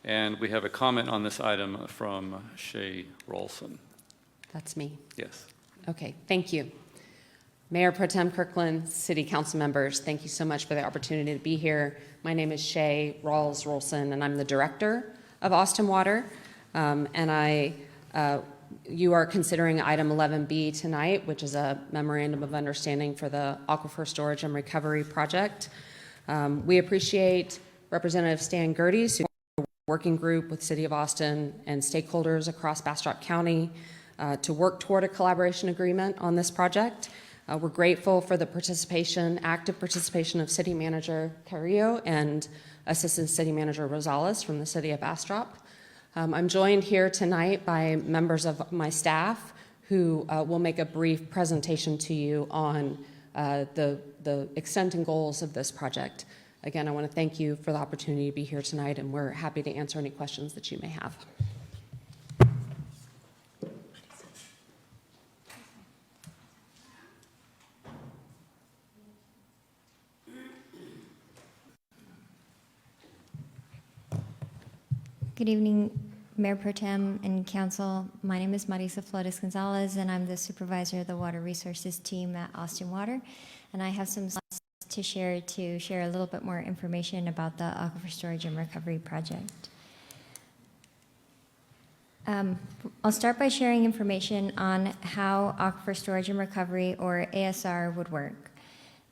S11: And we have a comment on this item from Shay Rolson.
S9: That's me.
S11: Yes.
S9: Okay, thank you. Mayor Pro Tem Kirkland, City Council members, thank you so much for the opportunity to be here. My name is Shay Rolson, and I'm the director of Austin Water. You are considering item 11B tonight, which is a memorandum of understanding for the aquifer storage and recovery project. We appreciate Representative Stan Gerdes, who working group with City of Austin and stakeholders across Bastrop County to work toward a collaboration agreement on this project. We're grateful for the active participation of City Manager Carrillo and Assistant City Manager Rosales from the City of Bastrop. I'm joined here tonight by members of my staff who will make a brief presentation to you on the extent and goals of this project. Again, I want to thank you for the opportunity to be here tonight, and we're happy to answer any questions that you may have.
S10: Good evening, Mayor Pro Tem and Council. My name is Marisa Flores Gonzalez, and I'm the supervisor of the Water Resources team at Austin Water. And I have some slides to share a little bit more information about the Aquifer Storage and Recovery Project. I'll start by sharing information on how Aquifer Storage and Recovery, or ASR, would work.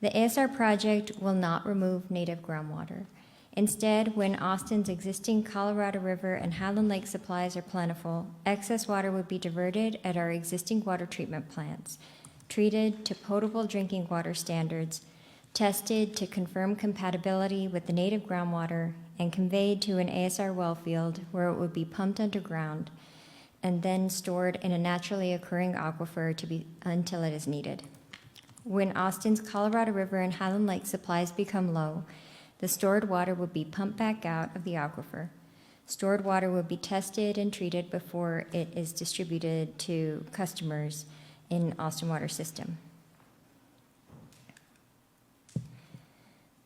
S10: The ASR project will not remove native groundwater. Instead, when Austin's existing Colorado River and Highland Lake supplies are plentiful, excess water would be diverted at our existing water treatment plants, treated to potable drinking water standards, tested to confirm compatibility with the native groundwater, and conveyed to an ASR well field where it would be pumped underground and then stored in a naturally occurring aquifer until it is needed. When Austin's Colorado River and Highland Lake supplies become low, the stored water would be pumped back out of the aquifer. Stored water would be tested and treated before it is distributed to customers in Austin Water System.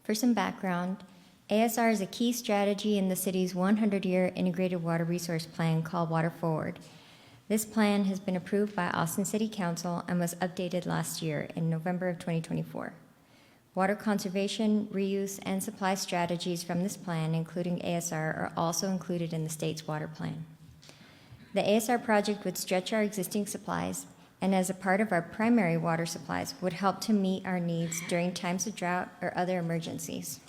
S10: For some background, ASR is a key strategy in the city's 100-year integrated water resource plan called Water Forward. This plan has been approved by Austin City Council and was updated last year in November of 2024. Water conservation, reuse, and supply strategies from this plan, including ASR, are also included in the state's water plan. The ASR project would stretch our existing supplies, and as a part of our primary water supplies, would help to meet our needs during times of drought or other emergencies.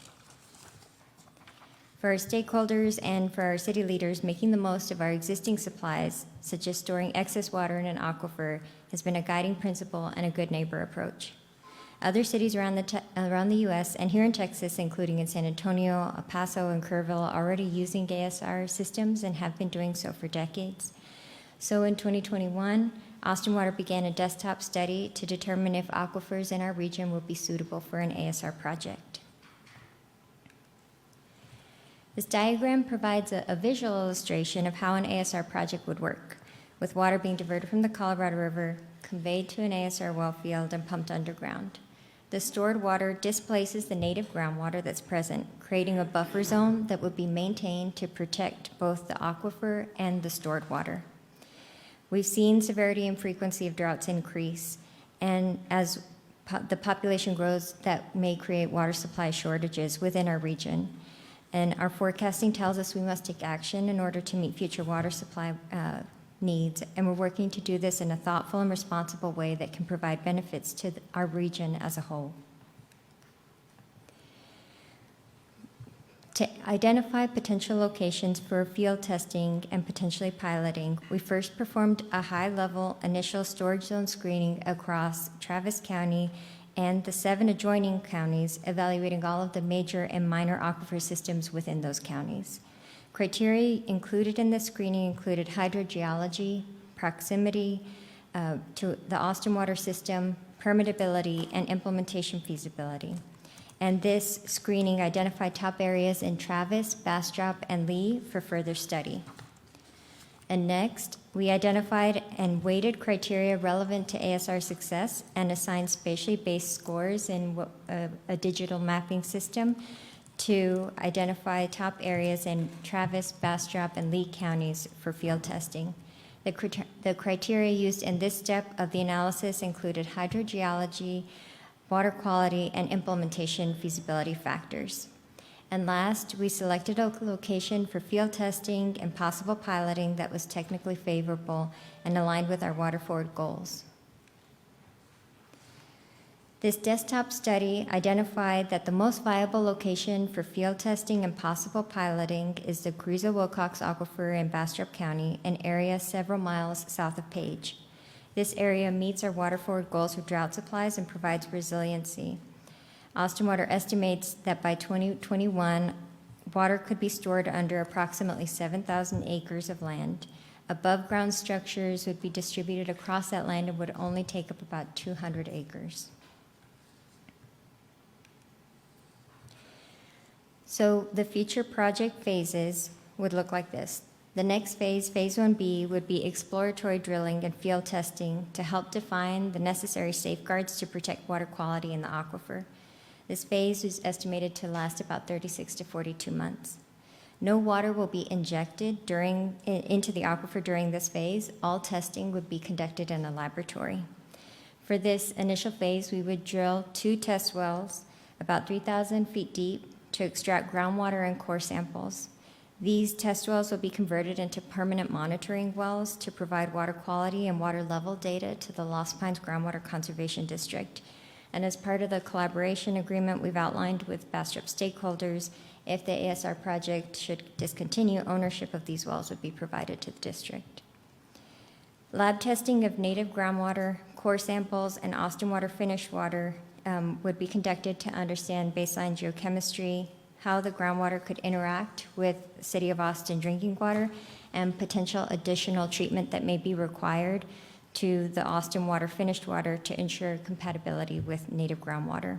S10: For our stakeholders and for our city leaders, making the most of our existing supplies, such as storing excess water in an aquifer, has been a guiding principle and a good neighbor approach. Other cities around the U.S. and here in Texas, including in San Antonio, El Paso, and Kerrville, are already using ASR systems and have been doing so for decades. So in 2021, Austin Water began a desktop study to determine if aquifers in our region would be suitable for an ASR project. This diagram provides a visual illustration of how an ASR project would work, with water being diverted from the Colorado River, conveyed to an ASR well field, and pumped underground. The stored water displaces the native groundwater that's present, creating a buffer zone that would be maintained to protect both the aquifer and the stored water. We've seen severity and frequency of droughts increase, and as the population grows that may create water supply shortages within our region. And our forecasting tells us we must take action in order to meet future water supply needs, and we're working to do this in a thoughtful and responsible way that can provide benefits to our region as a whole. To identify potential locations for field testing and potentially piloting, we first performed a high-level initial storage zone screening across Travis County and the 7 adjoining counties, evaluating all of the major and minor aquifer systems within those counties. Criteria included in this screening included hydrogeology, proximity to the Austin water system, permittability, and implementation feasibility. And this screening identified top areas in Travis, Bastrop, and Lee for further study. And next, we identified and weighted criteria relevant to ASR success and assigned spatially based scores in a digital mapping system to identify top areas in Travis, Bastrop, and Lee counties for field testing. The criteria used in this step of the analysis included hydrogeology, water quality, and implementation feasibility factors. And last, we selected a location for field testing and possible piloting that was technically favorable and aligned with our water forward goals. This desktop study identified that the most viable location for field testing and possible piloting is the Cruza-Wilcox Aquifer in Bastrop County, an area several miles south of Page. This area meets our water forward goals for drought supplies and provides resiliency. Austin Water estimates that by 2021, water could be stored under approximately 7,000 acres of land. Above ground structures would be distributed across that land and would only take up about 200 acres. So the future project phases would look like this. The next phase, phase 1B, would be exploratory drilling and field testing to help define the necessary safeguards to protect water quality in the aquifer. This phase is estimated to last about 36 to 42 months. No water will be injected into the aquifer during this phase. All testing would be conducted in a laboratory. For this initial phase, we would drill 2 test wells about 3,000 feet deep to extract groundwater and core samples. These test wells will be converted into permanent monitoring wells to provide water quality and water level data to the Lost Pines Groundwater Conservation District. And as part of the collaboration agreement we've outlined with Bastrop stakeholders, if the ASR project should discontinue, ownership of these wells would be provided to the district. Lab testing of native groundwater, core samples, and Austin Water finished water would be conducted to understand baseline geochemistry, how the groundwater could interact with City of Austin drinking water, and potential additional treatment that may be required to the Austin Water finished water to ensure compatibility with native groundwater.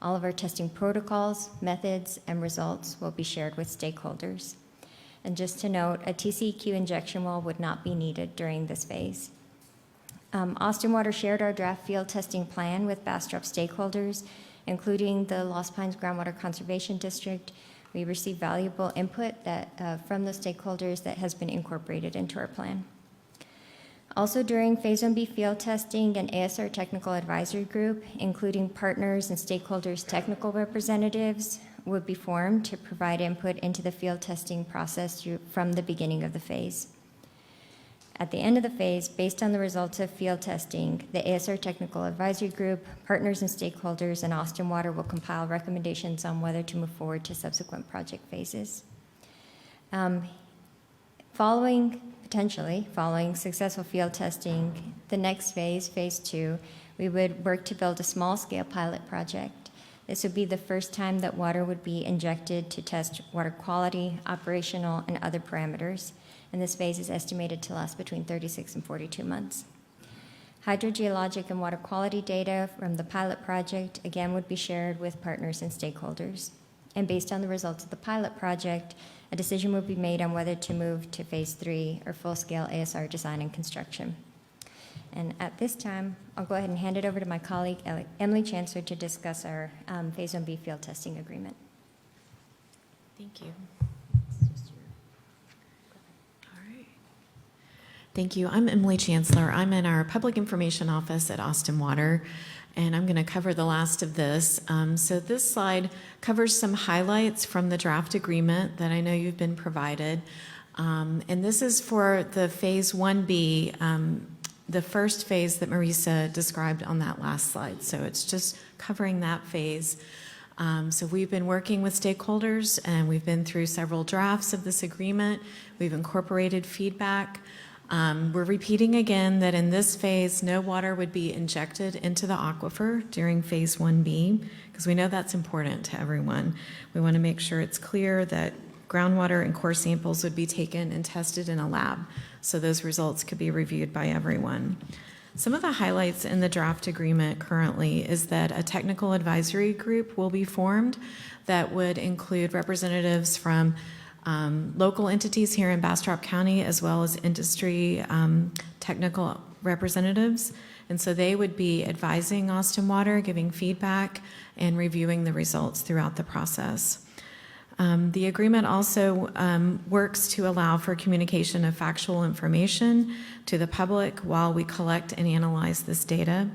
S10: All of our testing protocols, methods, and results will be shared with stakeholders. And just to note, a TCEQ injection well would not be needed during this phase. Austin Water shared our draft field testing plan with Bastrop stakeholders, including the Lost Pines Groundwater Conservation District. We received valuable input from the stakeholders that has been incorporated into our plan. Also during Phase 1B field testing, an ASR technical advisory group, including partners and stakeholders' technical representatives, would be formed to provide input into the field testing process from the beginning of the phase. At the end of the phase, based on the results of field testing, the ASR Technical Advisory Group, partners and stakeholders, and Austin Water will compile recommendations on whether to move forward to subsequent project phases. Potentially following successful field testing, the next phase, phase 2, we would work to build a small-scale pilot project. This would be the first time that water would be injected to test water quality, operational, and other parameters. And this phase is estimated to last between 36 and 42 months. Hydrogeologic and water quality data from the pilot project, again, would be shared with partners and stakeholders. And based on the results of the pilot project, a decision would be made on whether to move to phase 3 or full-scale ASR design and construction. And at this time, I'll go ahead and hand it over to my colleague, Emily Chancellor, to discuss our phase 1B field testing agreement.
S12: Thank you. Thank you. I'm Emily Chancellor. I'm in our Public Information Office at Austin Water. and I'm going to cover the last of this. So this slide covers some highlights from the draft agreement that I know you've been provided. And this is for the Phase 1B, the first phase that Marisa described on that last slide. So it's just covering that phase. So we've been working with stakeholders, and we've been through several drafts of this agreement. We've incorporated feedback. We're repeating again that in this phase, no water would be injected into the aquifer during Phase 1B, because we know that's important to everyone. We want to make sure it's clear that groundwater and core samples would be taken and tested in a lab, so those results could be reviewed by everyone. Some of the highlights in the draft agreement currently is that a technical advisory group will be formed that would include representatives from local entities here in Bastrop County, as well as industry technical representatives. And so they would be advising Austin Water, giving feedback, and reviewing the results throughout the process. The agreement also works to allow for communication of factual information to the public while we collect and analyze this data.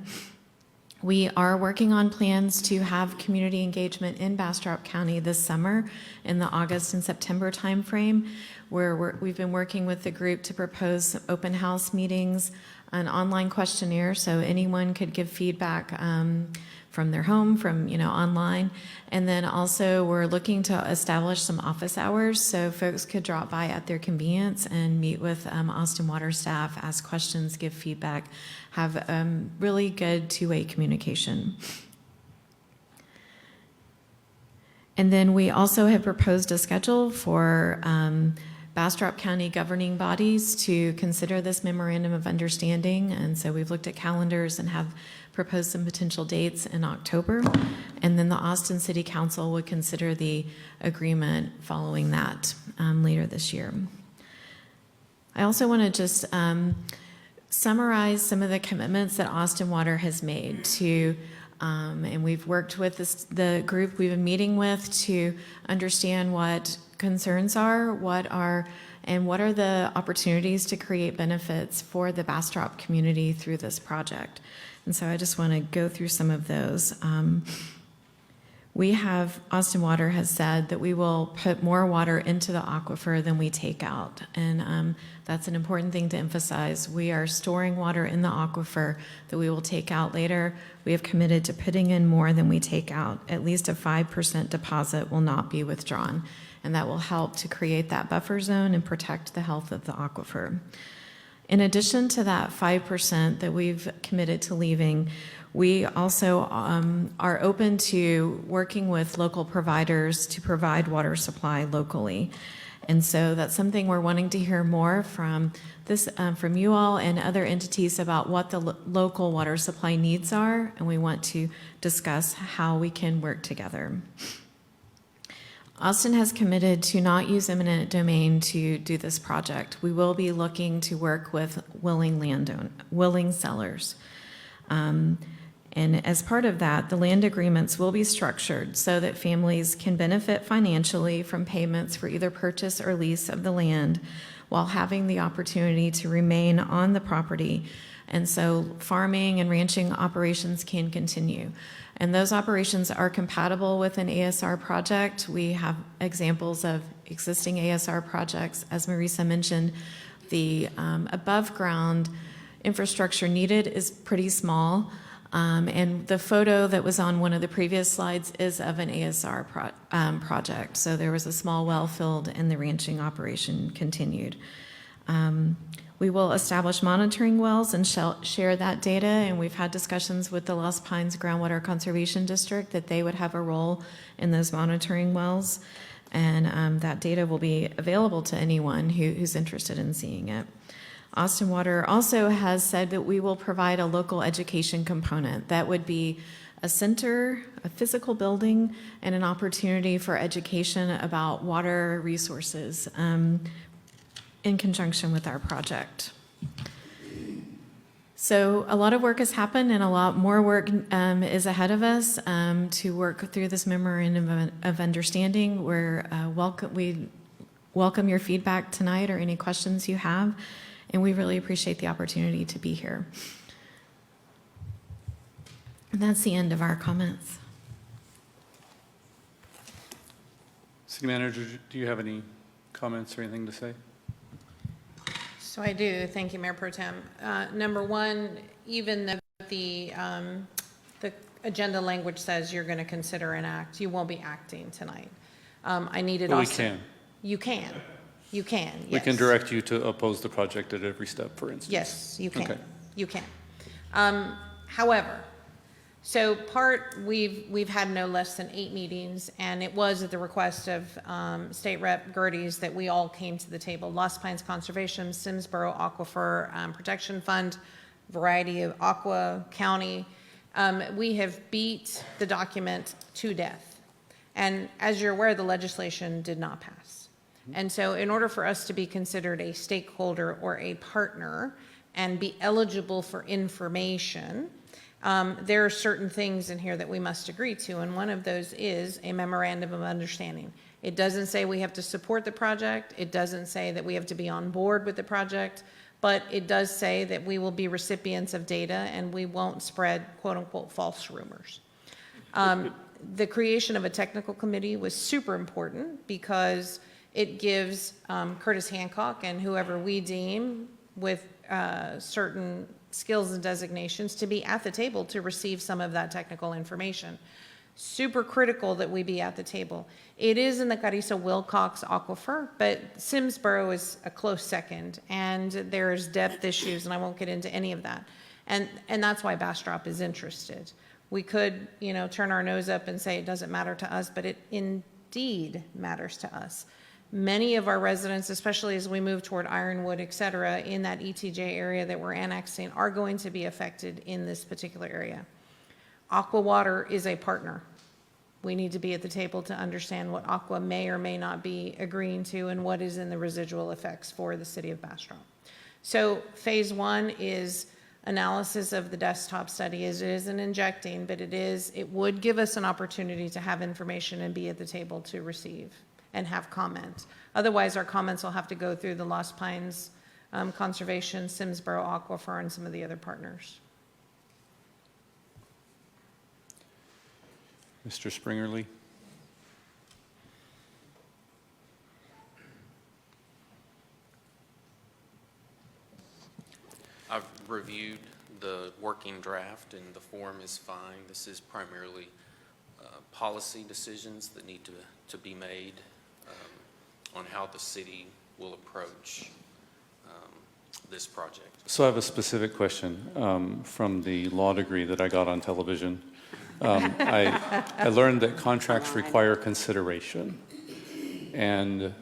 S12: We are working on plans to have community engagement in Bastrop County this summer in the August and September timeframe, where we've been working with the group to propose open house meetings, an online questionnaire, so anyone could give feedback from their home, from online. And then also we're looking to establish some office hours so folks could drop by at their convenience and meet with Austin Water staff, ask questions, give feedback, have really good two-way communication. And then we also have proposed a schedule for Bastrop County governing bodies to consider this memorandum of understanding. And so we've looked at calendars and have proposed some potential dates in October. And then the Austin City Council would consider the agreement following that later this year. I also want to just summarize some of the commitments that Austin Water has made to and we've worked with the group we've been meeting with to understand what concerns are, what are the opportunities to create benefits for the Bastrop community through this project. And so I just want to go through some of those. Austin Water has said that we will put more water into the aquifer than we take out. And that's an important thing to emphasize. We are storing water in the aquifer that we will take out later. We have committed to putting in more than we take out. At least a 5% deposit will not be withdrawn. And that will help to create that buffer zone and protect the health of the aquifer. In addition to that 5% that we've committed to leaving, we also are open to working with local providers to provide water supply locally. And so that's something we're wanting to hear more from you all and other entities about what the local water supply needs are, and we want to discuss how we can work together. Austin has committed to not use eminent domain to do this project. We will be looking to work with willing sellers. And as part of that, the land agreements will be structured so that families can benefit financially from payments for either purchase or lease of the land while having the opportunity to remain on the property. And so farming and ranching operations can continue. And those operations are compatible with an ASR project. We have examples of existing ASR projects. As Marisa mentioned, the above ground infrastructure needed is pretty small. And the photo that was on one of the previous slides is of an ASR project. So there was a small well filled and the ranching operation continued. We will establish monitoring wells and share that data, and we've had discussions with the Lost Pines Groundwater Conservation District that they would have a role in those monitoring wells, and that data will be available to anyone who's interested in seeing it. Austin Water also has said that we will provide a local education component. That would be a center, a physical building, and an opportunity for education about water resources in conjunction with our project. So a lot of work has happened and a lot more work is ahead of us to work through this memorandum of understanding. We welcome your feedback tonight or any questions you have, and we really appreciate the opportunity to be here. And that's the end of our comments.
S11: City Manager, do you have any comments or anything to say?
S2: So I do. Thank you, Mayor Pro Tem. Number one, even though the agenda language says you're going to consider an act, you won't be acting tonight. I needed
S11: Well, we
S2: also.
S11: can.
S2: You can. You can, yes.
S11: We can direct you to oppose the project at every step, for instance.
S2: Yes, you can.
S11: Okay.
S2: You can. However, so we've had no less than 8 meetings, and it was at the request of State Rep. Gerdes that we all came to the table. Lost Pines Conservation, Simsboro Aquifer Protection Fund, variety of Aqua County. We have beat the document to death. And as you're aware, the legislation did not pass. And so in order for us to be considered a stakeholder or a partner and be eligible for information, there are certain things in here that we must agree to, and one of those is a memorandum of understanding. It doesn't say we have to support the project. It doesn't say that we have to be on board with the project, but it does say that we will be recipients of data and we won't spread quote-unquote false rumors. The creation of a technical committee was super important because it gives Curtis Hancock and whoever we deem with certain skills and designations to be at the table to receive some of that technical information. Super critical that we be at the table. It is in the Carrizo-Wilcox Aquifer, but Simsboro is a close second, and there's depth issues, and I won't get into any of that. And that's why Bastrop is interested. We could, turn our nose up and say it doesn't matter to us, but it indeed matters to us. Many of our residents, especially as we move toward Ironwood, et cetera, in that ETJ area that we're annexing, are going to be affected in this particular area. Aqua Water is a partner. We need to be at the table to understand what Aqua may or may not be agreeing to and what is in the residual effects for the city of Bastrop. So phase 1 is analysis of the desktop study. It isn't injecting, but it would give us an opportunity to have information and be at the table to receive and have comments. Otherwise, our comments will have to go through the Lost Pines Conservation, Simsboro Aquifer, and some of the other partners.
S11: Mr. Springerly?
S13: I've reviewed the working draft and the form is fine. This is primarily policy decisions that need to be made on how the city will approach this project.
S11: So I have a specific question from the law degree that I got on television. I learned that contracts require consideration, and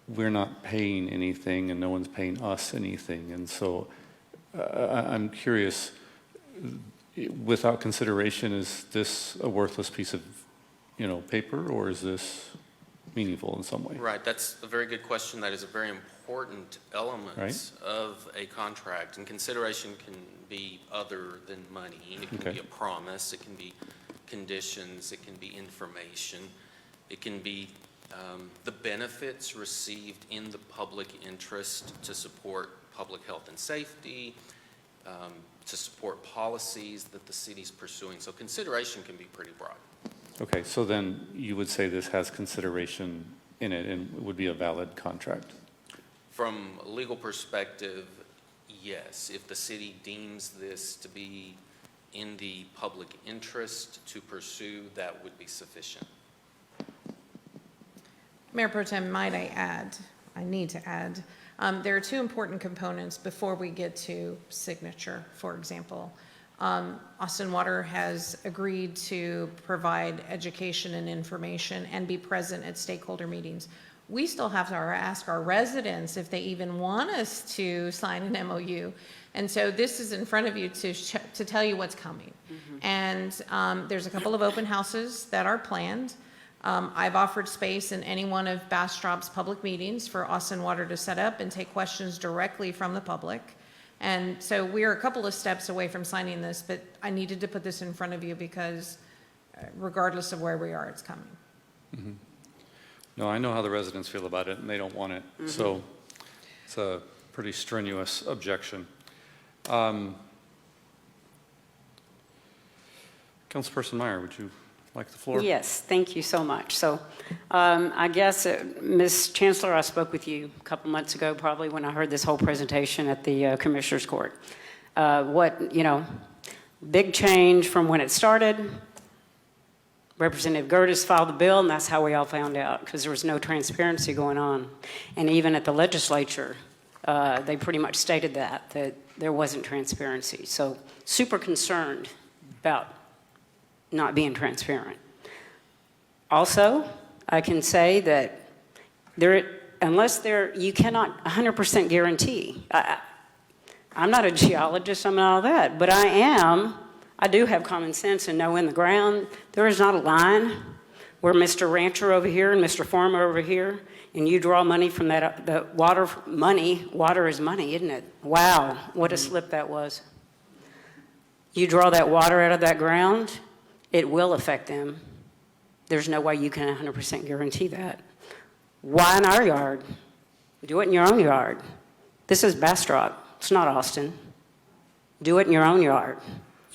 S11: we're not paying anything and no one's paying us anything. And so I'm curious, without consideration, is this a worthless piece of, paper, or is this meaningful in some way?
S13: Right, that's a very good question. That is a very important element
S11: Right.
S13: of a contract. And consideration can be other than money. It can
S11: Okay.
S13: be a promise, it can be conditions, it can be information, it can be the benefits received in the public interest to support public health and safety, to support policies that the city's pursuing. So consideration can be pretty broad.
S11: Okay, so then you would say this has consideration in it and would be a valid contract?
S13: From a legal perspective, yes. If the city deems this to be in the public interest to pursue, that would be sufficient.
S2: Mayor Pro Tem, might I need to add, there are 2 important components before we get to signature, for example. Austin Water has agreed to provide education and information and be present at stakeholder meetings. We still have to ask our residents if they even want us to sign an MOU. And so this is in front of you to tell you what's coming. And there's a couple of open houses that are planned. I've offered space in any one of Bastrop's public meetings for Austin Water to set up and take questions directly from the public. And so we're a couple of steps away from signing this, but I needed to put this in front of you because regardless of where we are, it's coming.
S11: Mm-hmm. No, I know how the residents feel about it, and they don't want it.
S2: Mhm.
S11: So it's a pretty strenuous objection. Councilperson Meyer, would you like the floor?
S5: Yes, thank you so much. So I guess, Ms. Chancellor, I spoke with you a couple months ago, probably when I heard this whole presentation at the Commissioner's Court. Big change from when it started. Representative Gertis filed the bill, and that's how we all found out, because there was no transparency going on. And even at the legislature, they pretty much stated that there wasn't transparency. So super concerned about not being transparent. Also, I can say that you cannot 100% guarantee. I'm not a geologist, I'm not all that, but I do have common sense and know in the ground, there is not a line where Mr. Rancher over here and Mr. Farmer over here, and you draw money from that, the water is money, isn't it? Wow, what a slip that was. You draw that water out of that ground, it will affect them. There's no way you can 100% guarantee that. Why in our yard? Do it in your own yard. This is Bastrop, it's not Austin. Do it in your own yard.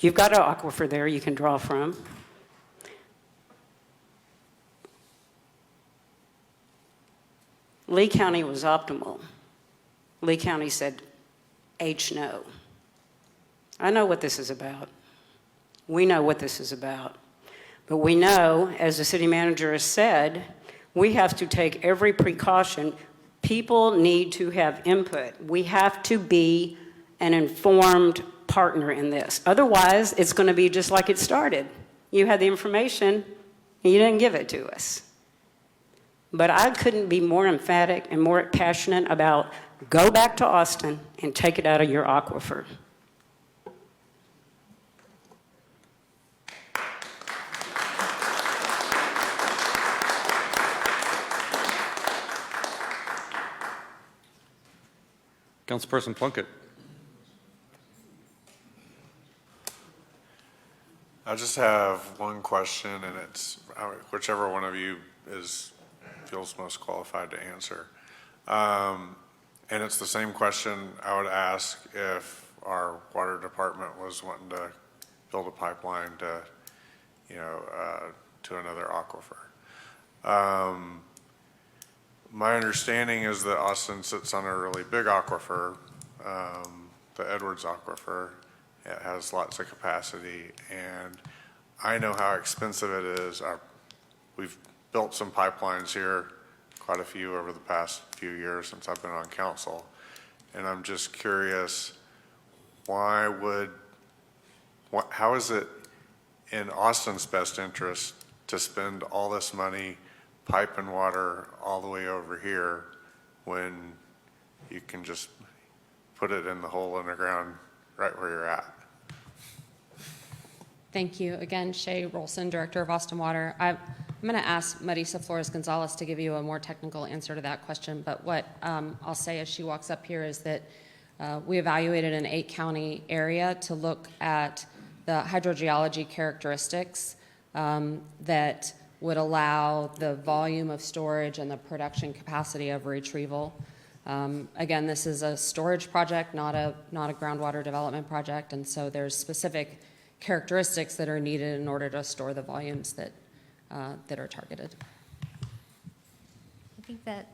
S5: You've got an aquifer there you can draw from. Lee County was optimal. Lee County said, H no. I know what this is about. We know what this is about. But we know, as the city manager has said, we have to take every precaution. People need to have input. We have to be an informed partner in this. Otherwise, it's going to be just like it started. You had the information, and you didn't give it to us. But I couldn't be more emphatic and more passionate about go back to Austin and take it out of your aquifer.
S11: Councilperson Plunkett.
S14: I just have one question, and it's whichever one of you feels most qualified to answer. And it's the same question I would ask if our water department was wanting to build a pipeline to, to another aquifer. My understanding is that Austin sits on a really big aquifer, the Edwards Aquifer. It has lots of capacity, and I know how expensive it is. We've built some pipelines here, quite a few over the past few years since I've been on council, and I'm just curious, how is it in Austin's best interest to spend all this money piping water all the way over here when you can just put it in the hole in the ground right where you're at?
S9: Thank you. Again, Shay Rolson, Director of Austin Water. I'm going to ask Marisa Flores-Gonzalez to give you a more technical answer to that question, but what I'll say as she walks up here is that we evaluated an 8-county area to look at the hydrogeology characteristics that would allow the volume of storage and the production capacity of retrieval. Again, this is a storage project, not a groundwater development project, and so there's specific characteristics that are needed in order to store the volumes that are targeted.
S10: I think that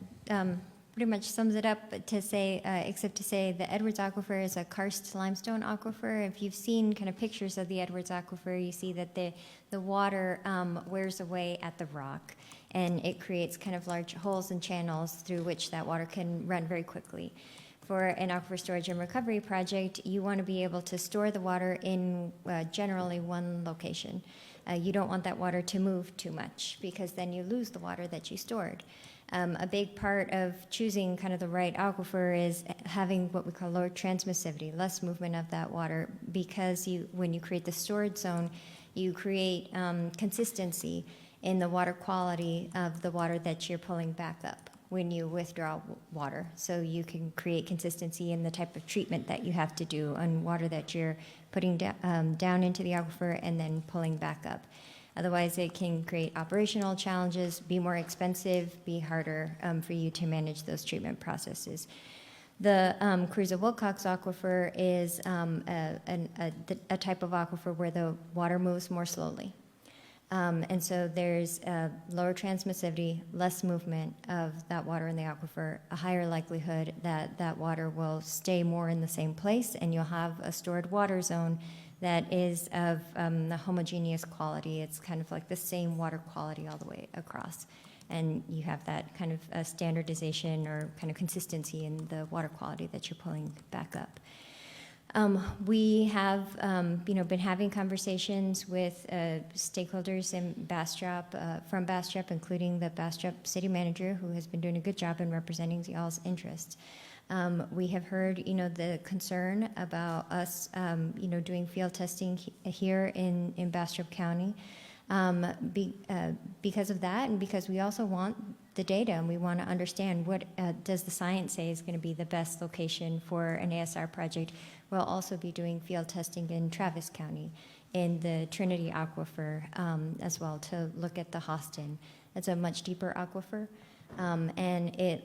S10: pretty much sums it up, but except to say the Edwards Aquifer is a karst limestone aquifer. If you've seen kind of pictures of the Edwards Aquifer, you see that the water wears away at the rock, and it creates kind of large holes and channels through which that water can run very quickly. For an aquifer storage and recovery project, you want to be able to store the water in generally one location. You don't want that water to move too much, because then you lose the water that you stored. A big part of choosing kind of the right aquifer is having what we call lower transmissivity, less movement of that water, because when you create the storage zone, you create consistency in the water quality of the water that you're pulling back up when you withdraw water. So you can create consistency in the type of treatment that you have to do on water that you're putting down into the aquifer and then pulling back up. Otherwise, it can create operational challenges, be more expensive, be harder for you to manage those treatment processes. The Cruiser-Wilcox aquifer is a type of aquifer where the water moves more slowly. And so there's lower transmissivity, less movement of that water in the aquifer, a higher likelihood that that water will stay more in the same place, and you'll have a stored water zone that is of the homogeneous quality. It's kind of like the same water quality all the way across. And you have that kind of standardization or kind of consistency in the water quality that you're pulling back up. We have, been having conversations with stakeholders in Bastrop, from Bastrop, including the Bastrop city manager, who has been doing a good job in representing y'all's interests. We have heard, the concern about us, doing field testing here in Bastrop County. Because of that, and because we also want the data, and we want to understand what does the science say is going to be the best location for an ASR project. We'll also be doing field testing in Travis County, in the Trinity Aquifer, as well, to look at the Austin. It's a much deeper aquifer, and it,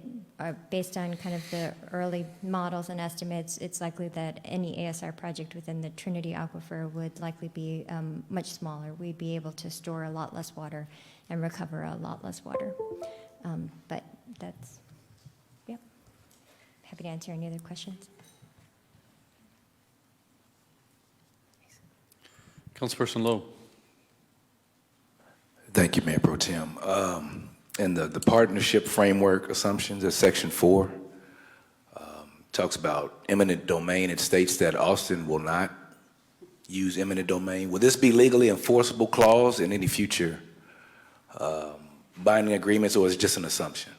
S10: based on kind of the early models and estimates, it's likely that any ASR project within the Trinity Aquifer would likely be much smaller. We'd be able to store a lot less water and recover a lot less water. But that's, yep. Happy to answer any other questions.
S11: Councilperson Lowe.
S15: Thank you, Mayor Pro Tem. And the partnership framework assumptions at Section 4 talks about eminent domain. It states that Austin will not use eminent domain. Will this be legally enforceable clause in any future binding agreements, or is it just an assumption?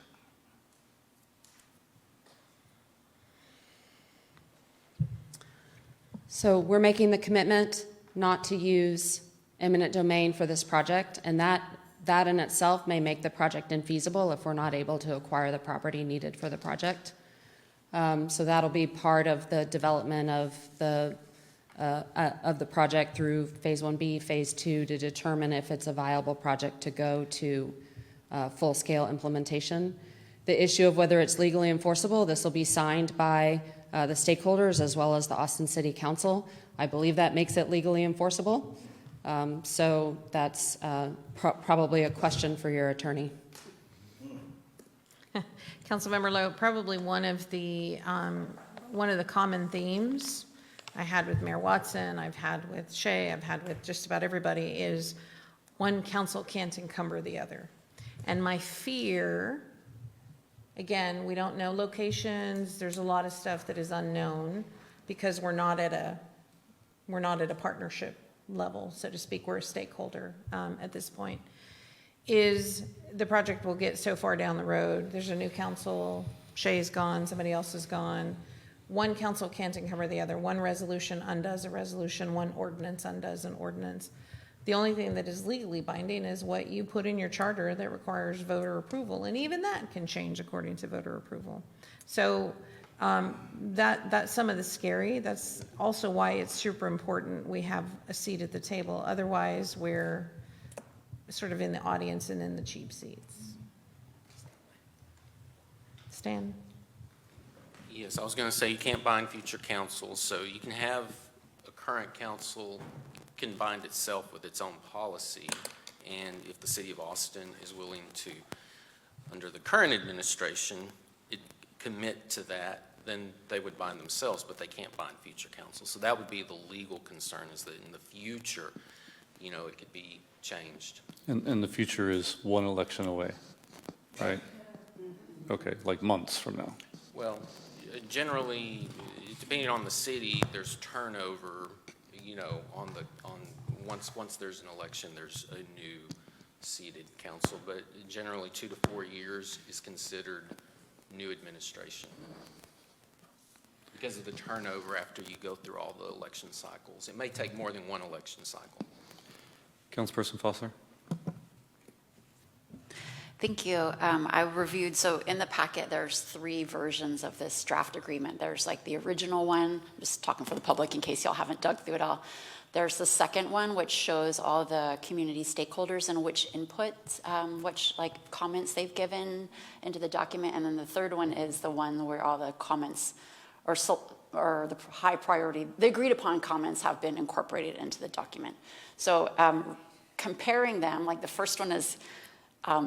S9: So we're making the commitment not to use eminent domain for this project, and that in itself may make the project infeasible if we're not able to acquire the property needed for the project. So that'll be part of the development of the project through Phase 1B, Phase 2, to determine if it's a viable project to go to full-scale implementation. The issue of whether it's legally enforceable, this will be signed by the stakeholders as well as the Austin City Council. I believe that makes it legally enforceable. So that's probably a question for your attorney.
S2: Councilmember Lowe, probably one of the common themes I had with Mayor Watson, I've had with Shay, I've had with just about everybody, is one council can't encumber the other. And my fear, again, we don't know locations, there's a lot of stuff that is unknown because we're not at a partnership level, so to speak. We're a stakeholder at this point. Is the project will get so far down the road, there's a new council, Shay's gone, somebody else is gone. One council can't encumber the other. One resolution undoes a resolution, one ordinance undoes an ordinance. The only thing that is legally binding is what you put in your charter that requires voter approval, and even that can change according to voter approval. So that's some of the scary. That's also why it's super important we have a seat at the table. Otherwise, we're sort of in the audience and in the cheap seats. Stan?
S13: Yes, I was going to say you can't bind future councils, so you can have a current council can bind itself with its own policy, and if the city of Austin is willing to, under the current administration, commit to that, then they would bind themselves, but they can't bind future councils. So that would be the legal concern, is that in the future, it could be changed.
S11: And the future is one election away, right? Okay, like months from now.
S13: Well, generally, depending on the city, there's turnover, once there's an election, there's a new seated council, but generally 2 to 4 years is considered new administration because of the turnover after you go through all the election cycles. It may take more than one election cycle.
S11: Councilperson Foster.
S16: Thank you. I reviewed, so in the packet, there's 3 versions of this draft agreement. There's like the original one, I'm just talking for the public in case y'all haven't dug through it all. There's the second one, which shows all the community stakeholders and which inputs, which like comments they've given into the document. And then the third one is the one where all the comments or the high priority, the agreed upon comments have been incorporated into the document. So comparing them, like the first one is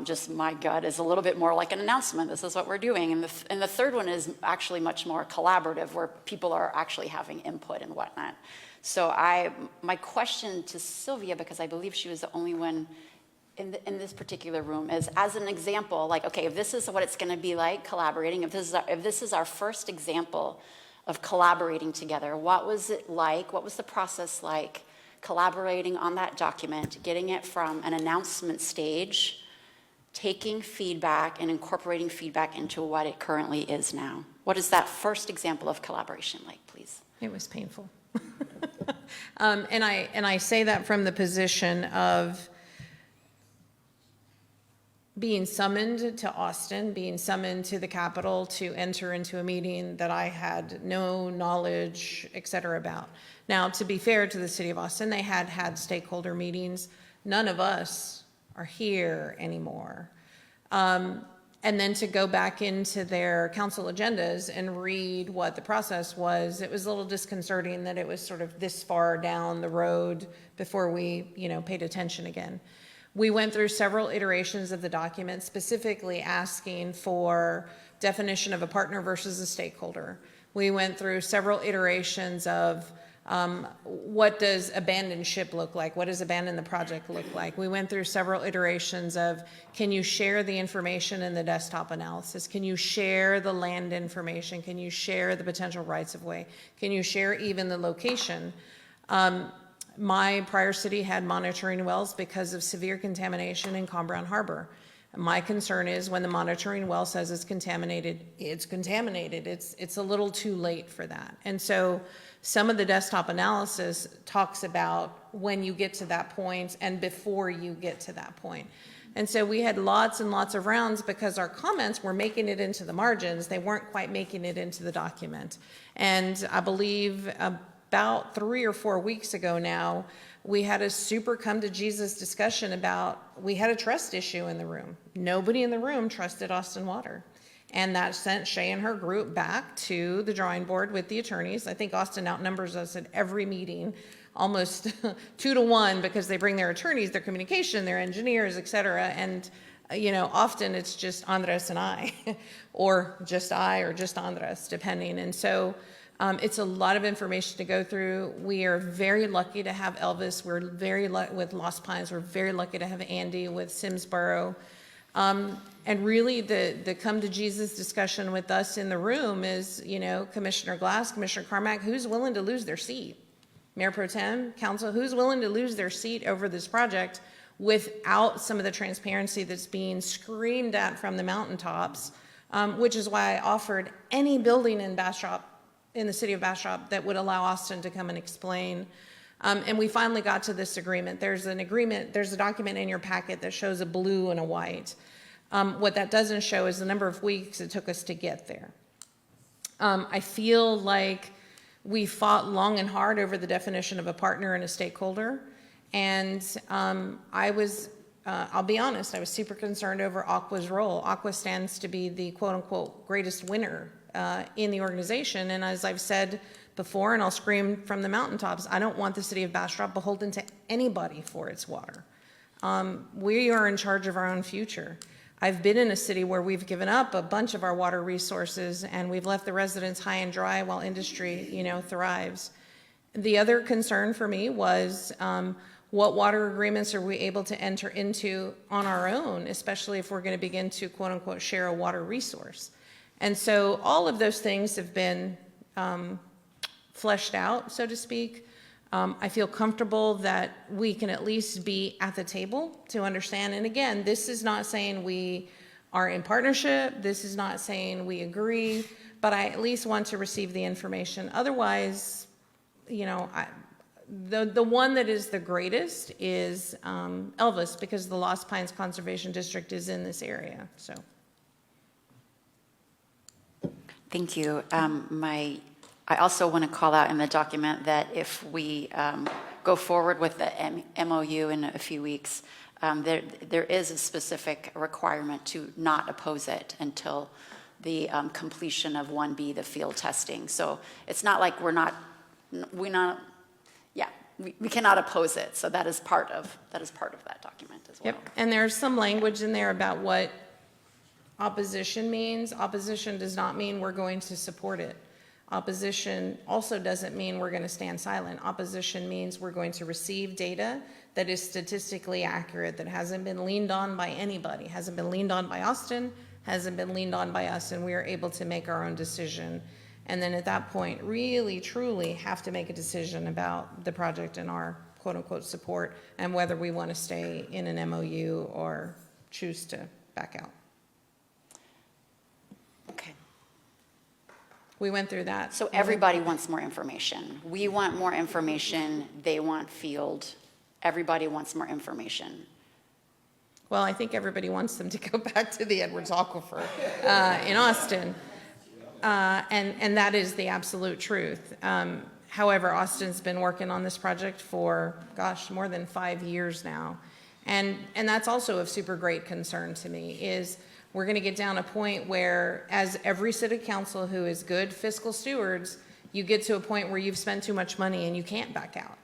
S16: just my gut is a little bit more like an announcement. This is what we're doing. And the third one is actually much more collaborative, where people are actually having input and whatnot. So my question to Sylvia, because I believe she was the only one in this particular room, is as an example, like, okay, if this is what it's going to be like collaborating, if this is our first example of collaborating together, what was it like? What was the process like collaborating on that document, getting it from an announcement stage, taking feedback and incorporating feedback into what it currently is now? What is that first example of collaboration like, please?
S2: It was painful. And I say that from the position of being summoned to Austin, being summoned to the Capitol to enter into a meeting that I had no knowledge, et cetera, about. Now, to be fair to the city of Austin, they had stakeholder meetings. None of us are here anymore. And then to go back into their council agendas and read what the process was, it was a little disconcerting that it was sort of this far down the road before we, paid attention again. We went through several iterations of the document, specifically asking for definition of a partner versus a stakeholder. We went through several iterations of what does abandoned ship look like? What does abandon the project look like? We went through several iterations of, can you share the information in the desktop analysis? Can you share the land information? Can you share the potential rights of way? Can you share even the location? My prior city had monitoring wells because of severe contamination in Combrown Harbor. My concern is when the monitoring well says it's contaminated, it's contaminated. It's a little too late for that. And so some of the desktop analysis talks about when you get to that point and before you get to that point. And so we had lots and lots of rounds because our comments were making it into the margins. They weren't quite making it into the document. And I believe about 3 or 4 weeks ago now, we had a super come to Jesus discussion about, we had a trust issue in the room. Nobody in the room trusted Austin Water. And that sent Shay and her group back to the drawing board with the attorneys. I think Austin outnumbers us at every meeting, almost 2 to 1, because they bring their attorneys, their communication, their engineers, et cetera. And, often it's just Andres and I, or just I, or just Andres, depending. And so it's a lot of information to go through. We are very lucky to have Elvis. We're very lucky with Lost Pines. We're very lucky to have Andy with Simsboro. And really the come to Jesus discussion with us in the room is, Commissioner Glass, Commissioner Carmack, who's willing to lose their seat? Mayor Pro Tem, Council, who's willing to lose their seat over this project without some of the transparency that's being screamed at from the mountaintops, which is why I offered any building in Bastrop, in the city of Bastrop, that would allow Austin to come and explain. And we finally got to this agreement. There's a document in your packet that shows a blue and a white. What that doesn't show is the number of weeks it took us to get there. I feel like we fought long and hard over the definition of a partner and a stakeholder. And I'll be honest, I was super concerned over Aqua's role. Aqua stands to be the quote unquote greatest winner in the organization. And as I've said before, and I'll scream from the mountaintops, I don't want the city of Bastrop beholden to anybody for its water. We are in charge of our own future. I've been in a city where we've given up a bunch of our water resources and we've left the residents high and dry while industry, thrives. The other concern for me was what water agreements are we able to enter into on our own, especially if we're going to begin to quote unquote share a water resource. And so all of those things have been fleshed out, so to speak. I feel comfortable that we can at least be at the table to understand. And again, this is not saying we are in partnership. This is not saying we agree, but I at least want to receive the information. Otherwise, the one that is the greatest is Elvis, because the Lost Pines Conservation District is in this area. So,
S16: thank you. I also want to call out in the document that if we go forward with the MOU in a few weeks, there is a specific requirement to not oppose it until the completion of 1B, the field testing. So it's not like we cannot oppose it. So that is part of that document as well.
S2: Yep, and there's some language in there about what opposition means. Opposition does not mean we're going to support it. Opposition also doesn't mean we're going to stand silent. Opposition means we're going to receive data that is statistically accurate, that hasn't been leaned on by anybody, hasn't been leaned on by Austin, hasn't been leaned on by us, and we are able to make our own decision. And then at that point, really, truly have to make a decision about the project and our quote-unquote support, and whether we want to stay in an MOU or choose to back out.
S16: Okay.
S2: We went through that.
S16: So everybody wants more information. We want more information. They want field. Everybody wants more information.
S2: Well, I think everybody wants them to go back to the Edwards Aquifer in Austin. And that is the absolute truth. However, Austin's been working on this project for, gosh, more than 5 years now. And that's also of super great concern to me, is we're going to get down a point where, as every city council who is good fiscal stewards, you get to a point where you've spent too much money and you can't back out,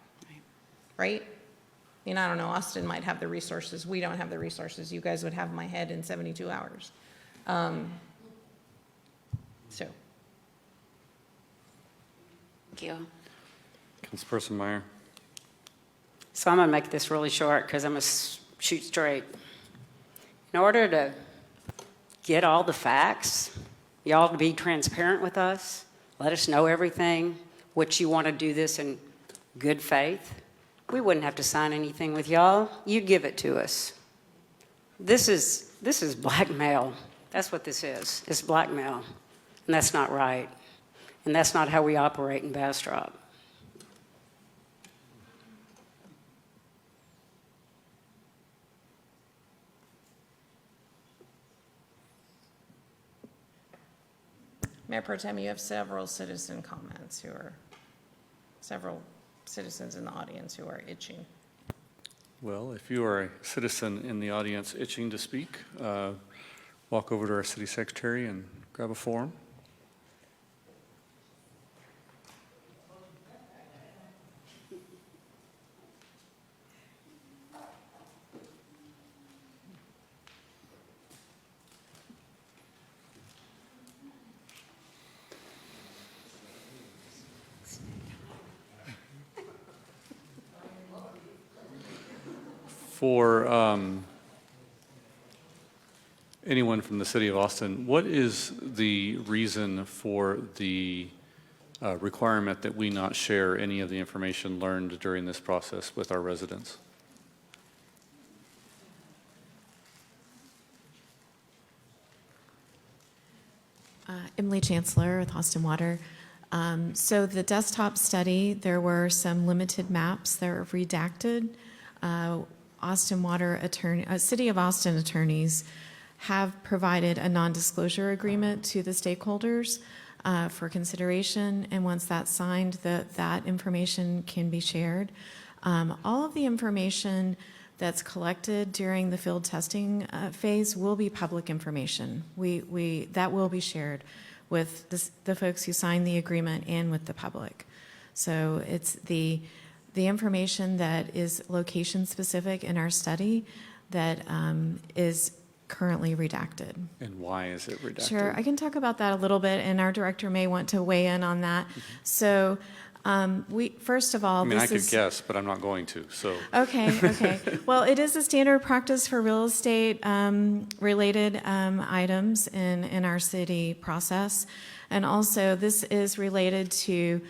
S2: right? I mean, I don't know, Austin might have the resources. We don't have the resources. You guys would have my head in 72 hours. So.
S16: Thank you.
S11: Councilperson Meyer.
S5: So I'm going to make this really short because I'm going to shoot straight. In order to get all the facts, y'all to be transparent with us, let us know everything, what you want to do this in good faith, we wouldn't have to sign anything with y'all. You'd give it to us. This is blackmail. That's what this is. It's blackmail. And that's not right. And that's not how we operate in Bastrop.
S2: Mayor Pro Tem, you have several citizen comments several citizens in the audience who are itching.
S11: Well, if you are a citizen in the audience itching to speak, walk over to our city secretary and grab a form. For anyone from the city of Austin, what is the reason for the requirement that we not share any of the information learned during this process with our residents?
S12: Emily Chancellor with Austin Water. So the desktop study, there were some limited maps that were redacted. Austin Water attorney, City of Austin attorneys have provided a non-disclosure agreement to the stakeholders for consideration, and once that's signed, that information can be shared. All of the information that's collected during the field testing phase will be public information. That will be shared with the folks who signed the agreement and with the public. So it's the information that is location-specific in our study that is currently redacted.
S11: And why is it redacted?
S12: Sure, I can talk about that a little bit, and our director may want to weigh in on that. So first of all,
S11: I could guess, but I'm not going to, so.
S12: Okay. Well, it is a standard practice for real estate related items in our city process. And also, this is related to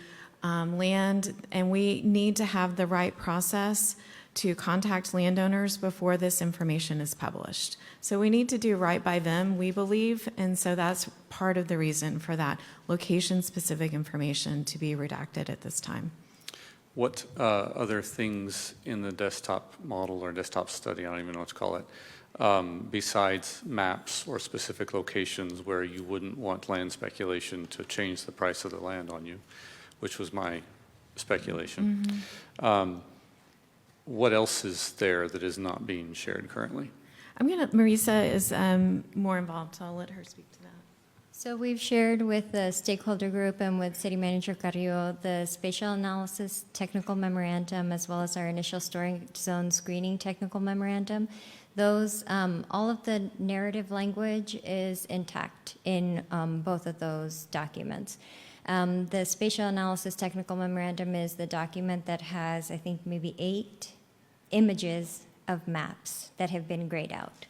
S12: land, and we need to have the right process to contact landowners before this information is published. So we need to do right by them, we believe, and so that's part of the reason for that location-specific information to be redacted at this time.
S11: What other things in the desktop model or desktop study, I don't even know what to call it, besides maps or specific locations where you wouldn't want land speculation to change the price of the land on you, which was my speculation. what else is there that is not being shared currently?
S12: Marisa is more involved, so I'll let her speak to that.
S10: So we've shared with the stakeholder group and with City Manager Carrillo the spatial analysis technical memorandum as well as our initial storage zone screening technical memorandum. Those, all of the narrative language is intact in both of those documents. The spatial analysis technical memorandum is the document that has, I think, maybe 8 images of maps that have been grayed out,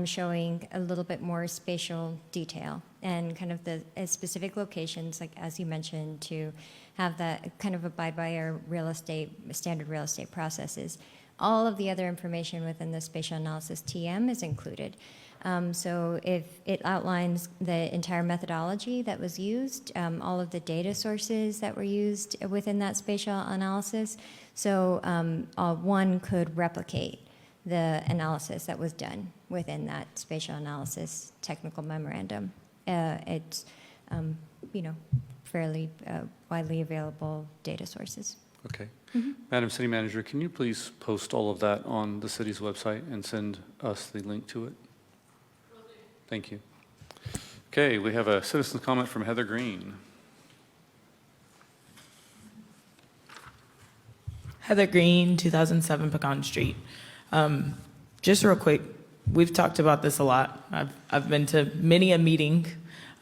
S10: showing a little bit more spatial detail and kind of the specific locations, like as you mentioned, to have that kind of abide by our standard real estate processes. All of the other information within the spatial analysis TM is included. So if it outlines the entire methodology that was used, all of the data sources that were used within that spatial analysis, so one could replicate the analysis that was done within that spatial analysis technical memorandum. It's fairly widely available data sources.
S11: Okay. Madam City Manager, can you please post all of that on the city's website and send us the link to it? Thank you. Okay, we have a citizen's comment from Heather Green.
S17: Heather Green, 2007 Pecan Street. Just real quick, we've talked about this a lot. I've been to many a meeting,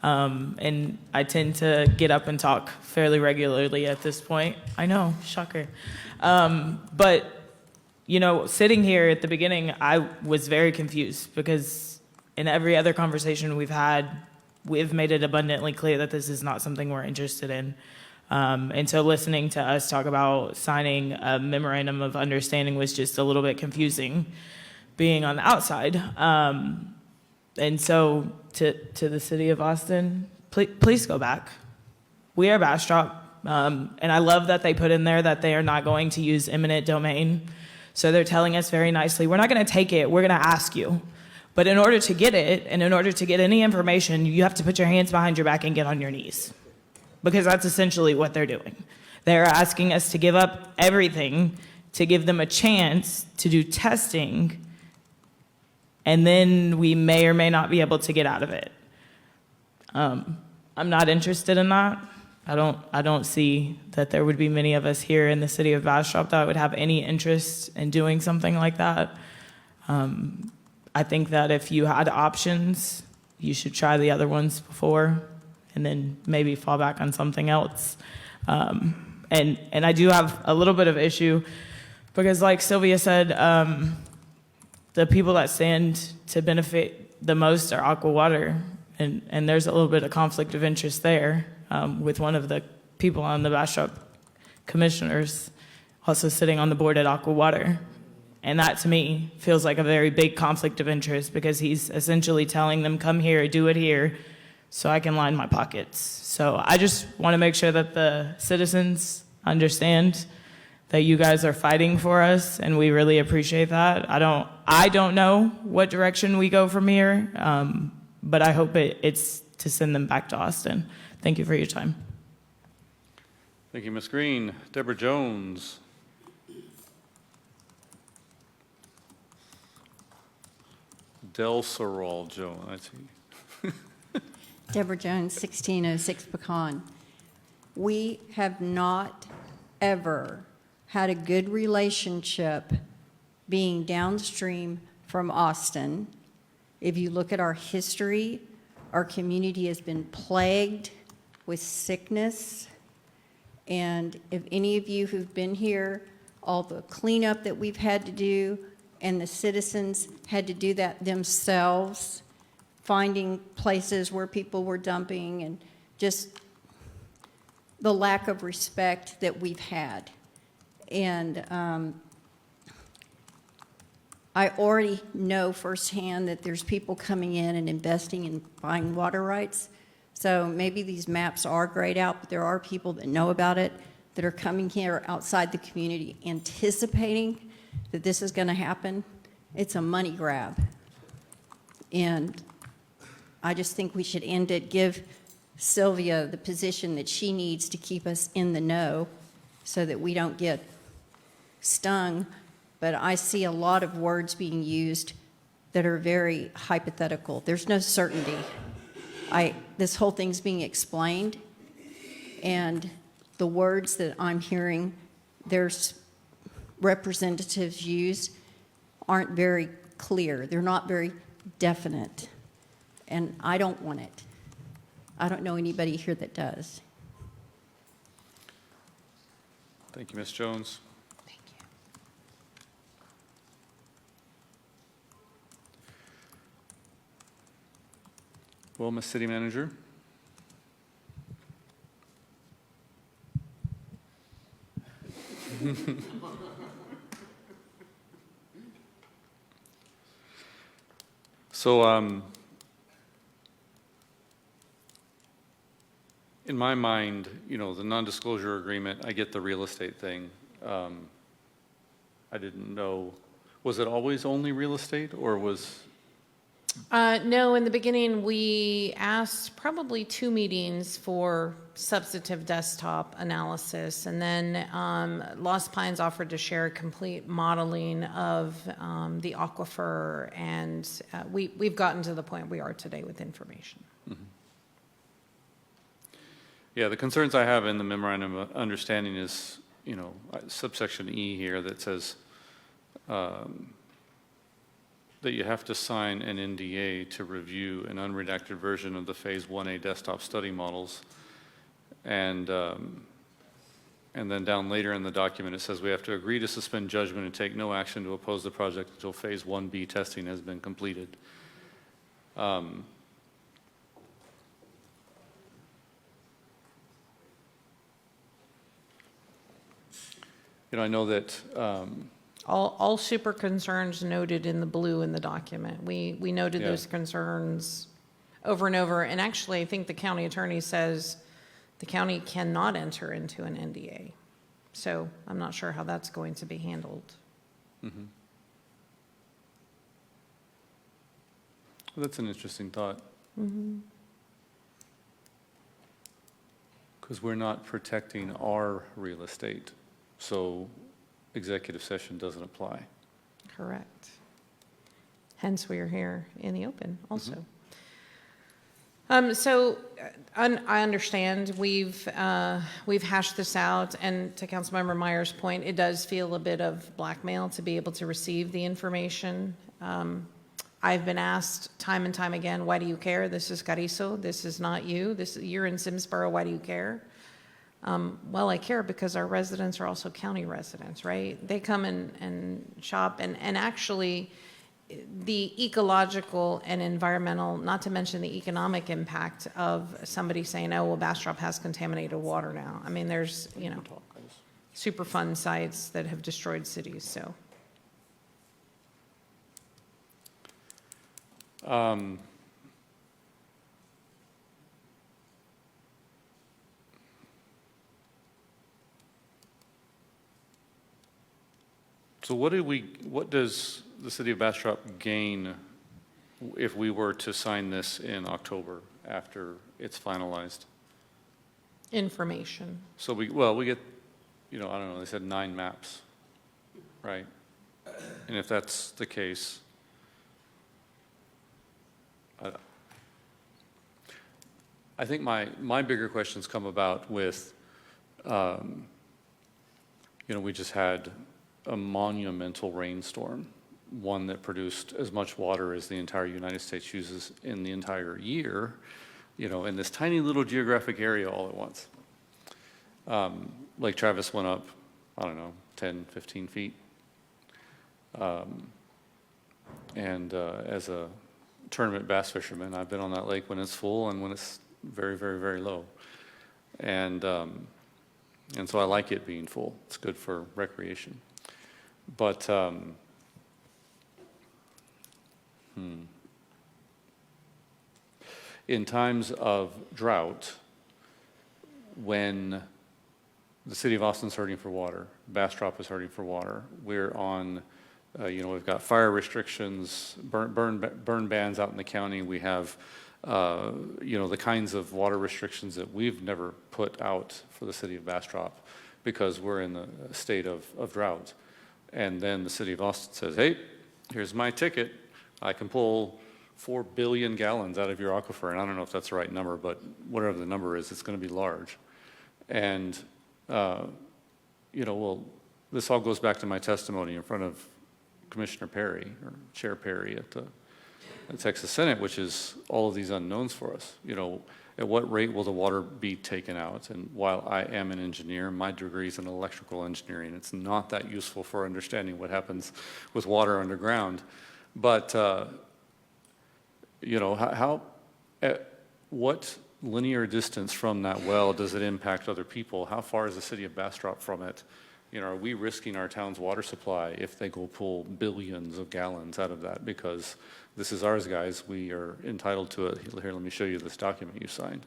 S17: and I tend to get up and talk fairly regularly at this point. I know, shocker. But, sitting here at the beginning, I was very confused because in every other conversation we've had, we've made it abundantly clear that this is not something we're interested in. And so listening to us talk about signing a memorandum of understanding was just a little bit confusing, being on the outside. And so to the city of Austin, please go back. We are Bastrop, and I love that they put in there that they are not going to use eminent domain. So they're telling us very nicely, we're not going to take it, we're going to ask you. But in order to get it, and in order to get any information, you have to put your hands behind your back and get on your knees. Because that's essentially what they're doing. They're asking us to give up everything to give them a chance to do testing, and then we may or may not be able to get out of it. I'm not interested in that. I don't see that there would be many of us here in the city of Bastrop that would have any interest in doing something like that. I think that if you had options, you should try the other ones before and then maybe fall back on something else. And I do have a little bit of issue because like Sylvia said, the people that stand to benefit the most are Aqua Water. And there's a little bit of conflict of interest there with one of the people on the Bastrop commissioners also sitting on the board at Aqua Water. And that to me feels like a very big conflict of interest because he's essentially telling them, come here, do it here, so I can line my pockets. So I just want to make sure that the citizens understand that you guys are fighting for us, and we really appreciate that. I don't know what direction we go from here, but I hope it's to send them back to Austin. Thank you for your time.
S11: Thank you, Ms. Green. Deborah Jones. Del Sorol Jones, I see.
S22: Deborah Jones, 1606 Pecan. We have not ever had a good relationship being downstream from Austin. If you look at our history, our community has been plagued with sickness. And if any of you who've been here, all the cleanup that we've had to do, and the citizens had to do that themselves, finding places where people were dumping, and just the lack of respect that we've had. And I already know firsthand that there's people coming in and investing in buying water rights. So maybe these maps are grayed out, but there are people that know about it that are coming here outside the community anticipating that this is going to happen. It's a money grab. And I just think we should end it, give Sylvia the position that she needs to keep us in the know so that we don't get stung but I see a lot of words being used that are very hypothetical. There's no certainty. This whole thing's being explained, and the words that I'm hearing there's representatives use aren't very clear. They're not very definite, and I don't want it. I don't know anybody here that does.
S11: Thank you, Ms. Jones.
S2: Thank you.
S11: Well, Ms. City Manager? So, in my mind, you know, the non-disclosure agreement, I get the real estate thing. I didn't know, was it always only real estate, or was?
S2: No, in the beginning, we asked probably 2 meetings for substantive desktop analysis, and then Lost Pines offered to share a complete modeling of the aquifer, and we've gotten to the point we are today with information.
S11: Mm-hmm. Yeah, the concerns I have in the memorandum of understanding is, you know, subsection E here that says that you have to sign an NDA to review an unredacted version of the Phase 1A desktop study models. And then down later in the document, it says we have to agree to suspend judgment and take no action to oppose the project until Phase 1B testing has been completed. You know, I know that
S2: All super concerns noted in the blue in the document. We noted those concerns over and over, and actually I think the county attorney says the county cannot enter into an NDA. So I'm not sure how that's going to be handled.
S11: mm-hmm. Well, that's an interesting thought.
S2: Mm-hmm.
S11: Because we're not protecting our real estate, so executive session doesn't apply.
S2: Correct. Hence, we are here in the open also.
S11: Mm-hmm.
S2: I understand we've hashed this out, and to Councilmember Meyer's point, it does feel a bit of blackmail to be able to receive the information. I've been asked time and time again, why do you care? This is Carrizo. This is not you. You're in Simsboro. Why do you care? Well, I care because our residents are also county residents, right? They come and shop, and actually the ecological and environmental, not to mention the economic impact of somebody saying, oh, well, Bastrop has contaminated water now. I mean, there's, you know, Superfund sites that have destroyed cities, so.
S11: So what does the city of Bastrop gain if we were to sign this in October after it's finalized?
S2: Information.
S11: So we get, you know, I don't know, they said 9 maps, right? And if that's the case, I think my bigger questions come about with, you know, we just had a monumental rainstorm, one that produced as much water as the entire United States uses in the entire year, you know, in this tiny little geographic area all at once. Lake Travis went up, I don't know, 10, 15 feet. And as a tournament bass fisherman, I've been on that lake when it's full and when it's very, very, very low. And so I like it being full. It's good for recreation. But in times of drought, when the city of Austin's hurting for water, Bastrop is hurting for water, we're on, you know, we've got fire restrictions, burn bans out in the county. We have, you know, the kinds of water restrictions that we've never put out for the city of Bastrop because we're in the state of drought. And then the city of Austin says, hey, here's my ticket. I can pull 4 billion gallons out of your aquifer. And I don't know if that's the right number, but whatever the number is, it's going to be large. And, well, this all goes back to my testimony in front of Commissioner Perry, or Chair Perry at the Texas Senate, which is all of these unknowns for us. At what rate will the water be taken out? And while I am an engineer, my degree is in electrical engineering. It's not that useful for understanding what happens with water underground. But, what linear distance from that well does it impact other people? How far is the city of Bastrop from it? Are we risking our town's water supply if they go pull billions of gallons out of that? Because this is ours, guys. We are entitled to it. Here, let me show you this document you signed.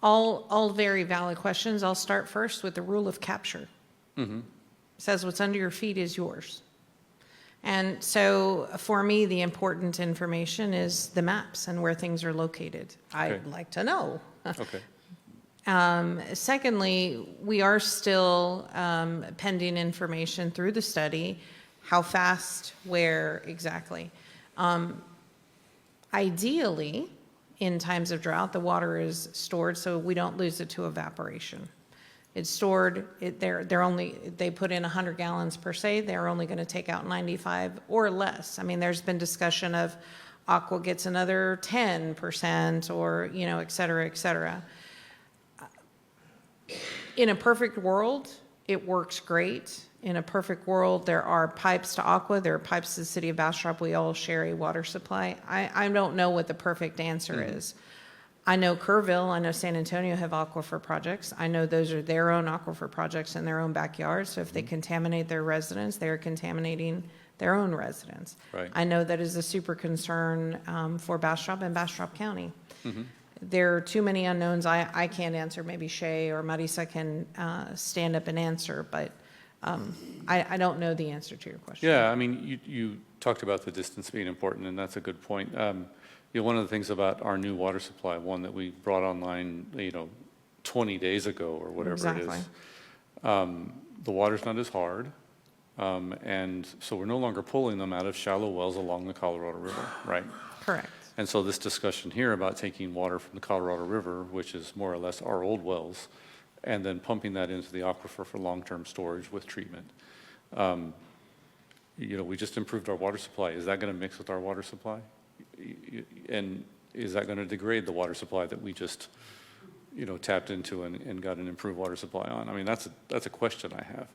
S2: All very valid questions. I'll start first with the rule of capture.
S11: Mm-hmm.
S2: It says what's under your feet is yours. And so for me, the important information is the maps and where things are located.
S11: Okay.
S2: I'd like to know.
S11: Okay.
S2: Secondly, we are still pending information through the study, how fast, where exactly. Ideally, in times of drought, the water is stored so we don't lose it to evaporation. It's stored, they put in 100 gallons per se, they're only going to take out 95 or less. I mean, there's been discussion of Aqua gets another 10% or, et cetera, et cetera. In a perfect world, it works great. In a perfect world, there are pipes to Aqua, there are pipes to the city of Bastrop. We all share a water supply. I don't know what the perfect answer is. I know Kerrville, I know San Antonio have aquifer projects. I know those are their own aquifer projects in their own backyard. So if they contaminate their residents, they're contaminating their own residents.
S11: Right.
S2: I know that is a super concern for Bastrop and Bastrop County. Mm-hmm. There are too many unknowns. I can't answer. Maybe Shay or Marisa can stand up and answer, but I don't know the answer to your question.
S11: Yeah, I mean, you talked about the distance being important, and that's a good point. One of the things about our new water supply, one that we brought online, 20 days ago or whatever it is, the water's not as hard, and so we're no longer pulling them out of shallow wells along the Colorado River, right?
S2: Correct.
S11: And so this discussion here about taking water from the Colorado River, which is more or less our old wells, and then pumping that into the aquifer for long-term storage with treatment. We just improved our water supply. Is that going to mix with our water supply? And is that going to degrade the water supply that we just, tapped into and got an improved water supply on? I mean, that's a question I have.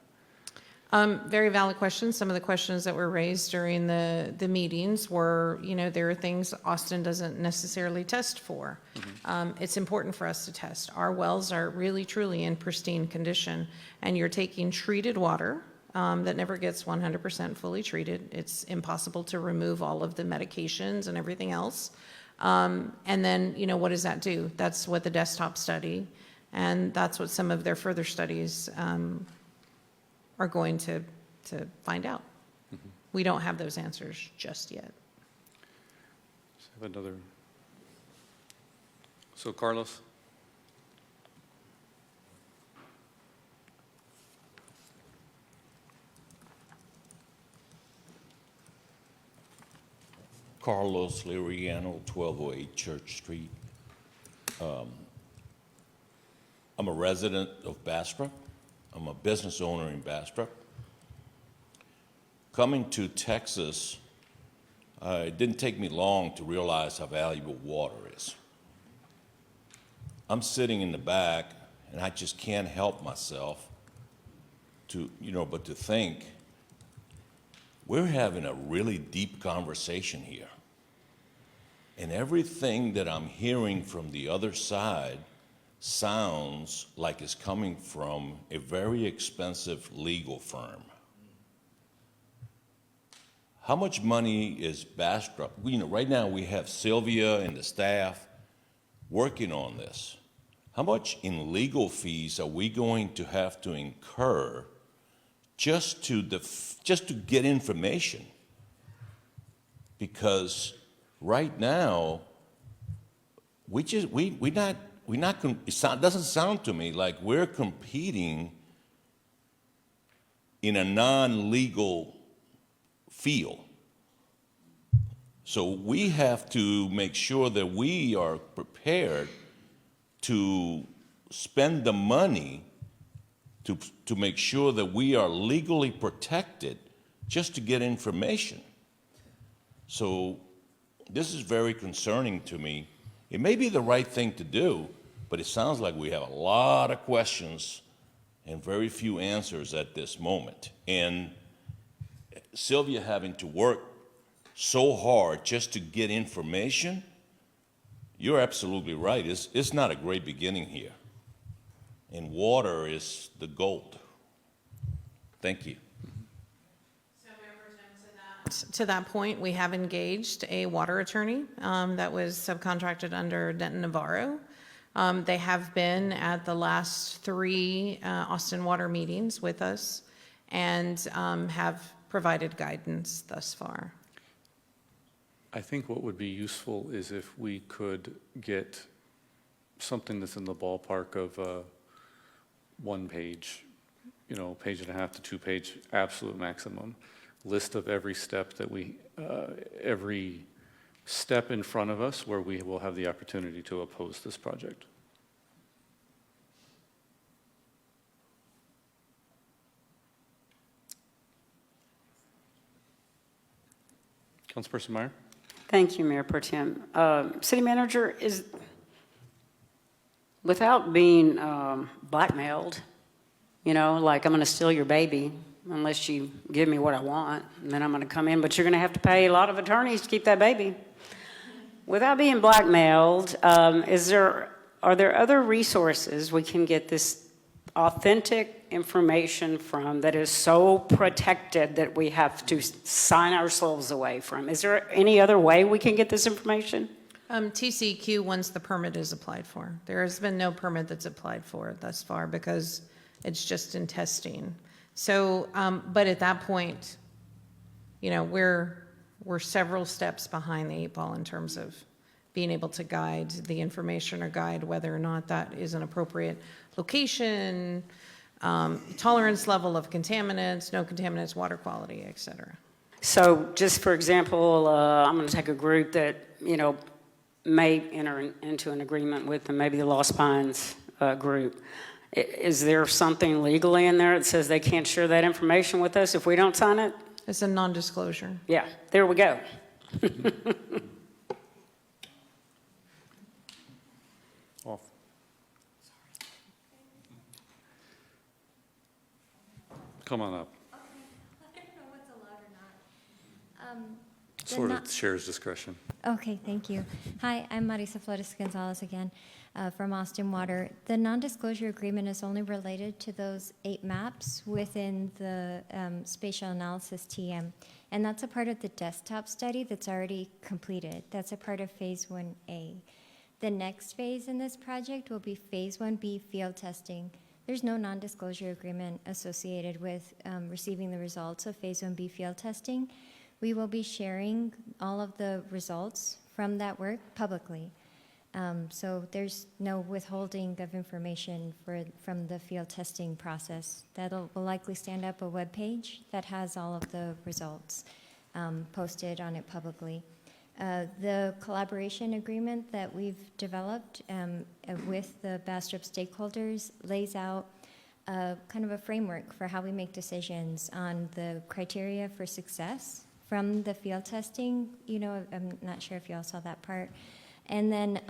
S2: Very valid questions. Some of the questions that were raised during the meetings were, there are things Austin doesn't necessarily test for. Mm-hmm. It's important for us to test. Our wells are really, truly in pristine condition, and you're taking treated water that never gets 100% fully treated. It's impossible to remove all of the medications and everything else. And then, what does that do? That's what the desktop study, and that's what some of their further studies are going to find out. Mm-hmm. We don't have those answers just yet.
S11: So Carlos?
S19: Carlos Liriano, 1208 Church Street. I'm a resident of Bastrop. I'm a business owner in Bastrop. Coming to Texas, it didn't take me long to realize how valuable water is. I'm sitting in the back, and I just can't help myself but to think, we're having a really deep conversation here. And everything that I'm hearing from the other side sounds like it's coming from a very expensive legal firm. How much money is Bastrop? Right now we have Sylvia and the staff working on this. How much in legal fees are we going to have to incur just to get information? Because right now, it doesn't sound to me like we're competing in a non-legal field. So we have to make sure that we are prepared to spend the money to make sure that we are legally protected just to get information. So this is very concerning to me. It may be the right thing to do, but it sounds like we have a lot of questions and very few answers at this moment. And Sylvia having to work so hard just to get information, you're absolutely right. It's not a great beginning here. And water is the gold. Thank you.
S2: To that point, we have engaged a water attorney that was subcontracted under Denton Navarro. They have been at the last 3 Austin Water meetings with us and have provided guidance thus far.
S11: I think what would be useful is if we could get something that's in the ballpark of 1 page, page and a half to 2 page, absolute maximum list of every step that every step in front of us where we will have the opportunity to oppose this project. Councilperson Meyer?
S5: Thank you, Mayor Pro Tem. City Manager, without being blackmailed, like I'm going to steal your baby unless you give me what I want, and then I'm going to come in, but you're going to have to pay a lot of attorneys to keep that baby. Without being blackmailed, are there other resources we can get this authentic information from that is so protected that we have to sign ourselves away from? Is there any other way we can get this information?
S2: TCQ once the permit is applied for. There has been no permit that's applied for thus far because it's just in testing. So, but at that point, we're several steps behind the 8 ball in terms of being able to guide the information or guide whether or not that is an appropriate location, tolerance level of contaminants, no contaminants, water quality, et cetera.
S5: So just for example, I'm going to take a group that, may enter into an agreement with maybe the Lost Pines group. Is there something legally in there that says they can't share that information with us if we don't sign it?
S2: It's a non-disclosure.
S5: Yeah, there we go.
S11: Off. Come on up.
S10: I don't know what's allowed or not.
S11: Sort of shares discretion.
S10: Okay, thank you. Hi, I'm Marisa Flores Gonzalez again from Austin Water. The non-disclosure agreement is only related to those 8 maps within the spatial analysis TM, and that's a part of the desktop study that's already completed. That's a part of Phase 1A. The next phase in this project will be Phase 1B field testing. There's no non-disclosure agreement associated with receiving the results of Phase 1B field testing. We will be sharing all of the results from that work publicly. So there's no withholding of information from the field testing process. Will likely stand up a web page that has all of the results posted on it publicly. The collaboration agreement that we've developed with the Bastrop stakeholders lays out kind of a framework for how we make decisions on the criteria for success from the field testing. I'm not sure if you all saw that part. And then,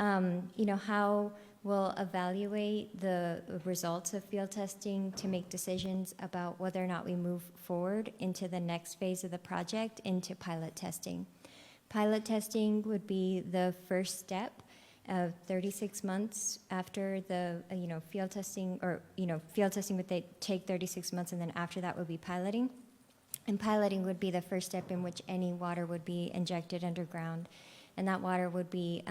S10: how we'll evaluate the results of field testing to make decisions about whether or not we move forward into the next phase of the project, into pilot testing. Pilot testing would be the first step of 36 months after the, field testing, or, field testing would take 36 months, and then after that would be piloting. And piloting would be the first step in which any water would be injected underground. And that water would be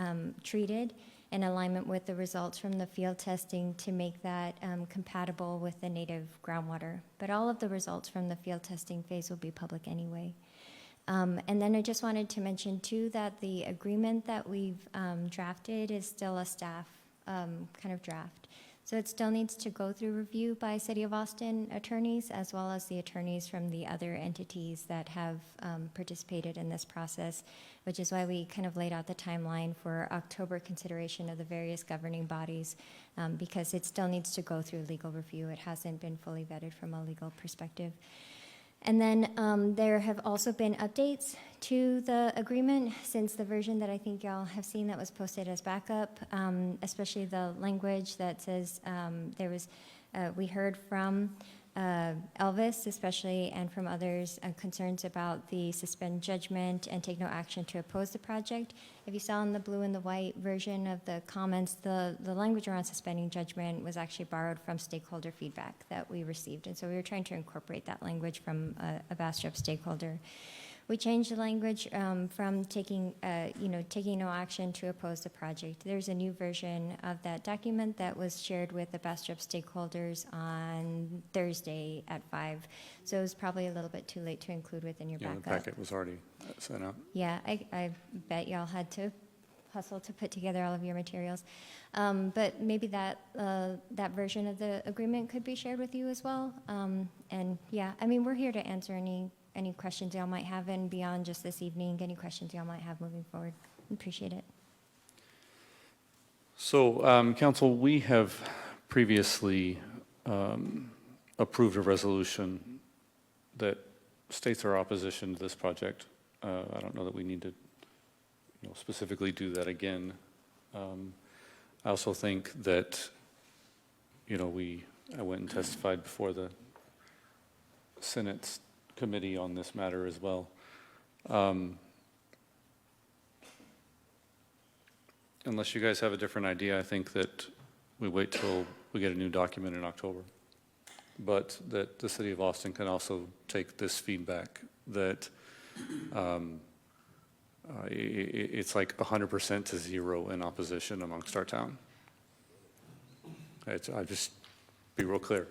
S10: treated in alignment with the results from the field testing to make that compatible with the native groundwater. But all of the results from the field testing phase will be public anyway. And then I just wanted to mention too that the agreement that we've drafted is still a staff kind of draft. So it still needs to go through review by City of Austin attorneys, as well as the attorneys from the other entities that have participated in this process, which is why we kind of laid out the timeline for October consideration of the various governing bodies, because it still needs to go through legal review. It hasn't been fully vetted from a legal perspective. And then there have also been updates to the agreement since the version that I think y'all have seen that was posted as backup, especially the language that says we heard from Elvis especially and from others concerns about the suspend judgment and take no action to oppose the project. If you saw in the blue and the white version of the comments, the language around suspending judgment was actually borrowed from stakeholder feedback that we received. And so we were trying to incorporate that language from a Bastrop stakeholder. We changed the language from taking no action to oppose the project. There's a new version of that document that was shared with the Bastrop stakeholders on Thursday at 5. So it was probably a little bit too late to include within your backup.
S11: The packet was already sent out.
S10: Yeah, I bet y'all had to hustle to put together all of your materials. But maybe that version of the agreement could be shared with you as well. And yeah, I mean, we're here to answer any questions y'all might have, and beyond just this evening, any questions y'all might have moving forward. Appreciate it.
S11: So, Council, we have previously approved a resolution that states our opposition to this project. I don't know that we need to specifically do that again. I also think that, I went and testified before the Senate's committee on this matter as well. Unless you guys have a different idea, I think that we wait till we get a new document in October. But that the City of Austin can also take this feedback that it's like 100% to 0 in opposition amongst our town. I just be real clear.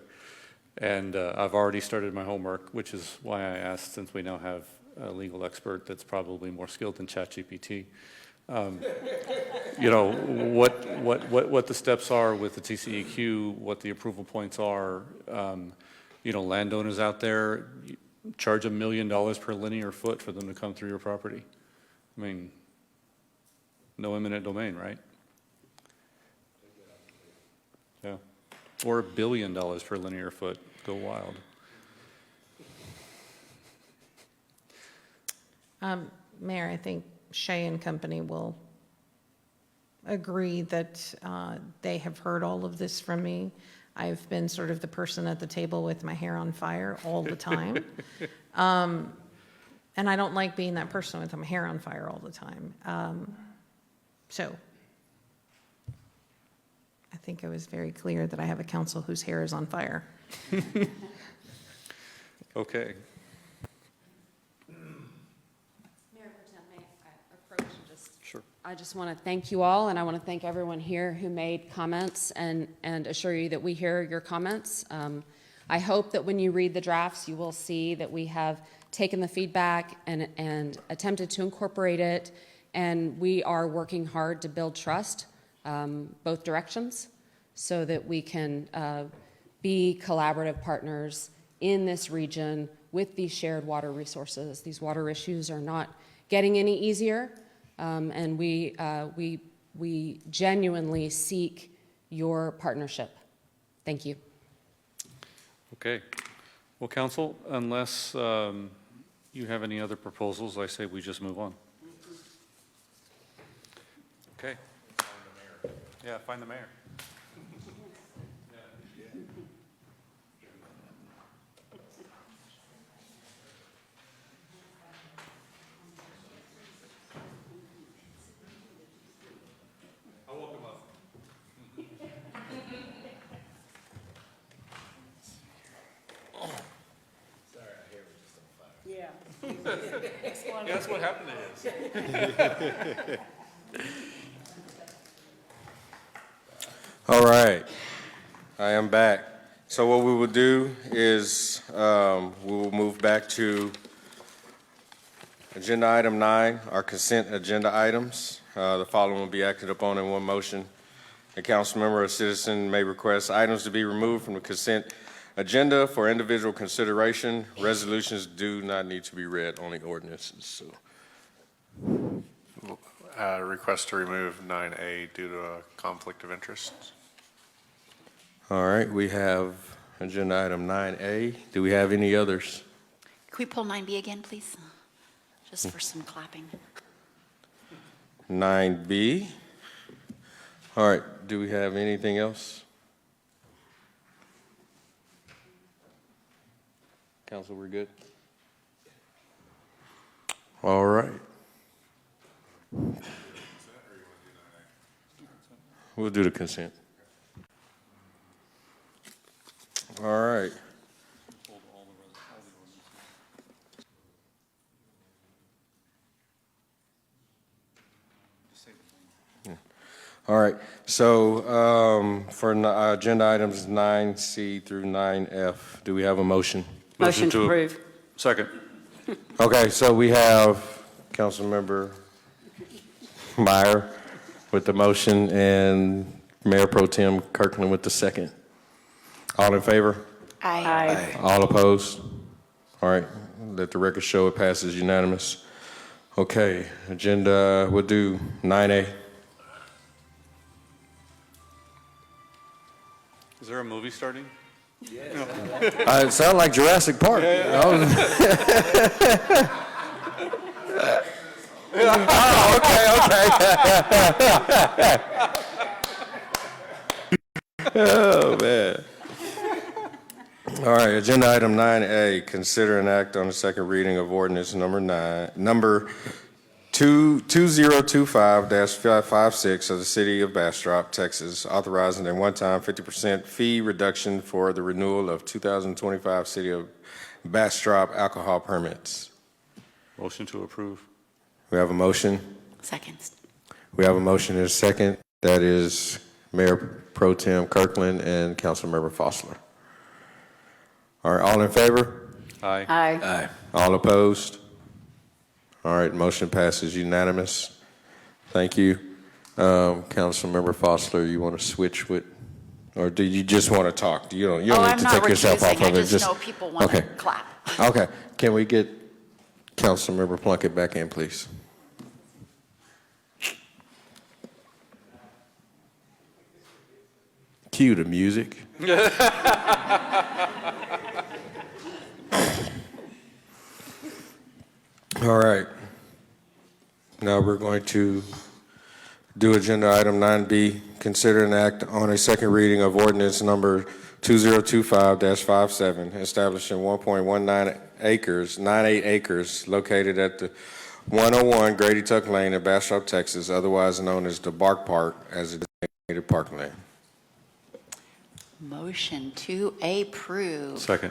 S11: And I've already started my homework, which is why I asked, since we now have a legal expert that's probably more skilled than ChatGPT, what the steps are with the TCEQ, what the approval points are. Landowners out there charge $1 million per linear foot for them to come through your property. I mean, no eminent domain, right? Yeah. Or $1 billion per linear foot. Go wild.
S2: Mayor, I think Shea and Company will agree that they have heard all of this from me. I've been sort of the person at the table with my hair on fire all the time. And I don't like being that person with my hair on fire all the time. So I think it was very clear that I have a council whose hair is on fire.
S11: Okay.
S9: Mayor Pro Tem, may I approach and just... Sure. I just want to thank you all, and I want to thank everyone here who made comments and assure you that we hear your comments. I hope that when you read the drafts, you will see that we have taken the feedback and attempted to incorporate it, and we are working hard to build trust, both directions, so that we can be collaborative partners in this region with these shared water resources. These water issues are not getting any easier, and we genuinely seek your partnership. Thank you.
S11: Okay. Well, Council, unless you have any other proposals, I say we just move on. Okay. Find the mayor. Yeah, find the mayor. I'll woke him up.
S19: Sorry, our hair was just on fire.
S11: Yeah. Yeah, that's what happened to his.
S1: All right, I am back. So what we will do is we will move back to agenda item 9, our consent agenda items. The following will be acted upon in one motion. A council member or citizen may request items to be removed from the consent agenda for individual consideration. Resolutions do not need to be read, only ordinances. So.
S14: Request to remove 9A due to a conflict of interest.
S1: All right, we have agenda item 9A. Do we have any others?
S16: Can we pull 9B again, please? Just for some clapping.
S1: 9B. All right, do we have anything else? Council, we're good? All right. We'll do the consent. All right. All right, so for agenda items 9C through 9F, do we have a motion?
S5: Motion to approve.
S11: Second.
S1: Okay, so we have Councilmember Meyer with the motion and Mayor Pro Tem Kirkland with the second. All in favor?
S16: Aye.
S1: All opposed? All right, let the record show it passes unanimous. Okay, agenda, we'll do 9A.
S11: Is there a movie starting?
S1: It sounded like Jurassic Park. Oh, okay. Oh, man. All right, agenda item 9A, consider an act on the second reading of ordinance number 2025-56 of the City of Bastrop, Texas, authorizing a one-time 50% fee reduction for the renewal of 2025 City of Bastrop alcohol permits.
S11: Motion to approve.
S1: We have a motion.
S16: Second.
S1: We have a motion and a second. That is Mayor Pro Tem Kirkland and Councilmember Fossler. All right, all in favor?
S11: Aye.
S5: Aye.
S1: All opposed? All right, motion passes unanimous. Thank you. Councilmember Fossler, you want to switch with, or do you just want to talk? You don't need
S16: I'm
S1: to
S16: not
S1: take yourself off
S16: recusing.
S1: of
S16: I
S1: it.
S16: just know people want to clap.
S1: Okay, can we get Councilmember Plunkett back in, please? Cue the music. All right. Now we're going to do agenda item 9B, consider an act on a second reading of ordinance number 2025-57, establishing 1.19 acres, 98 acres, located at the 101 Grady Tuck Lane in Bastrop, Texas, otherwise known as the Bark Park, as a designated parkland.
S16: Motion to approve.
S11: Second.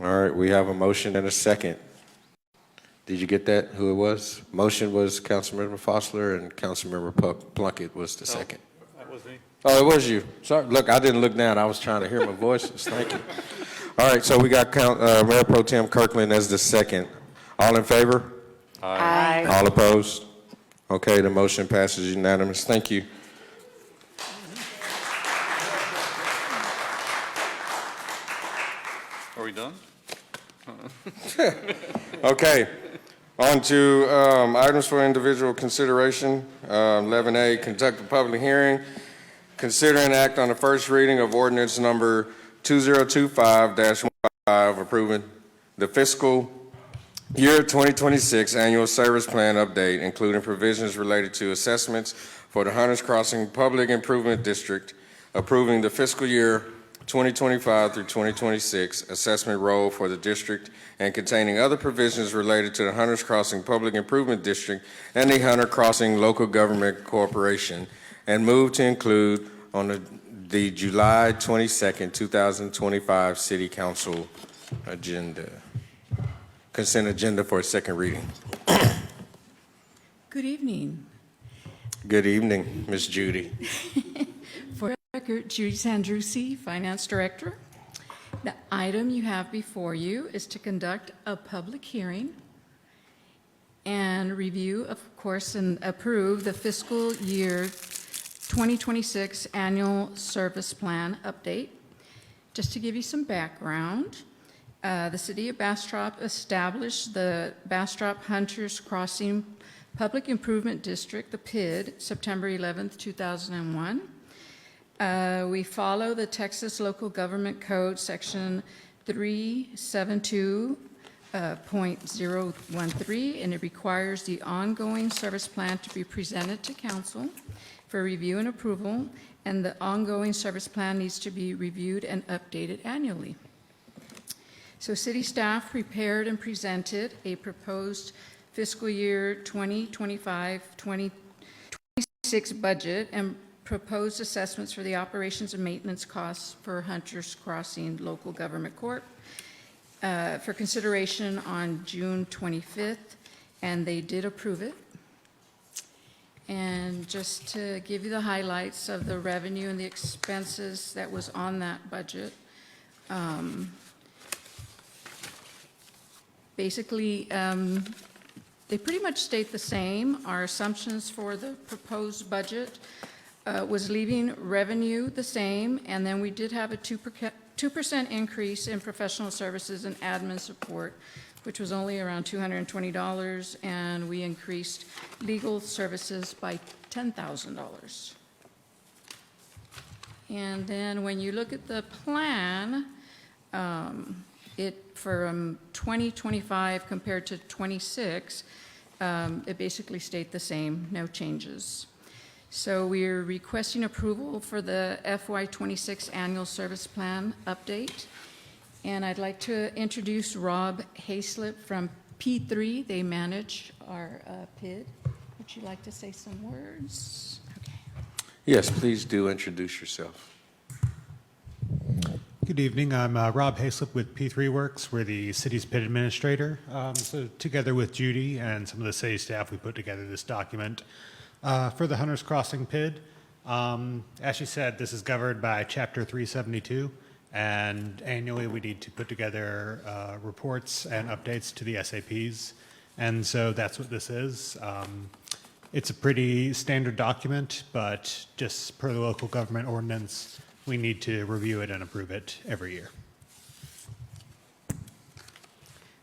S1: All right, we have a motion and a second. Did you get that, who it was? Motion was Councilmember Fossler and Councilmember Plunkett was the second.
S11: That was me.
S1: Oh, it was you. Sorry, look, I didn't look down. I was trying to hear my voices. Thank you. All right, so we got Mayor Pro Tem Kirkland as the second. All in favor?
S16: Aye.
S1: All opposed? Okay, the motion passes unanimous. Thank you.
S11: Are we done?
S1: Okay, on to items for individual consideration. 11A, conduct a public hearing. Consider an act on the first reading of ordinance number 2025-15, approving the fiscal year 2026 annual service plan update, including provisions related to assessments for the Hunters Crossing Public Improvement District, approving the fiscal year 2025 through 2026 assessment roll for the district, and containing other provisions related to the Hunters Crossing Public Improvement District and the Hunter Crossing Local Government Corporation, and move to include on the July 22nd, 2025 City Council agenda. Consent agenda for a second reading.
S20: Good evening.
S1: Good evening, Ms. Judy.
S20: For the record, Judy Sandrusi, Finance Director. The item you have before you is to conduct a public hearing and review, of course, and approve the fiscal year 2026 Annual Service Plan Update. Just to give you some background, the City of Bastrop established the Bastrop Hunters Crossing Public Improvement District, the PID, September 11th, 2001. We follow the Texas Local Government Code, Section 372.013, and it requires the ongoing service plan to be presented to council for review and approval, and the ongoing service plan needs to be reviewed and updated annually. So city staff prepared and presented a proposed fiscal year 2025-2026 budget and proposed assessments for the operations and maintenance costs for Hunters Crossing Local Government Corp. For consideration on June 25th, and they did approve it. And just to give you the highlights of the revenue and the expenses that was on that budget, basically, they pretty much state the same. Our assumptions for the proposed budget was leaving revenue the same, and then we did have a 2% increase in professional services and admin support, which was only around $220, and we increased legal services by $10,000. And then when you look at the plan, it from 2025 compared to 26, it basically stayed the same, no changes. So we're requesting approval for the FY26 Annual Service Plan Update. And I'd like to introduce Rob Hayslip from P3. They manage our PID. Would you like to say some words? Okay.
S18: Yes, please do introduce yourself.
S3: Good evening. I'm Rob Hayslip with P3 Works. We're the city's PID administrator. So together with Judy and some of the city staff, we put together this document for the Hunters Crossing PID. As she said, this is governed by Chapter 372. And annually, we need to put together reports and updates to the SAPs. And so that's what this is. It's a pretty standard document, but just per the local government ordinance, we need to review it and approve it every year.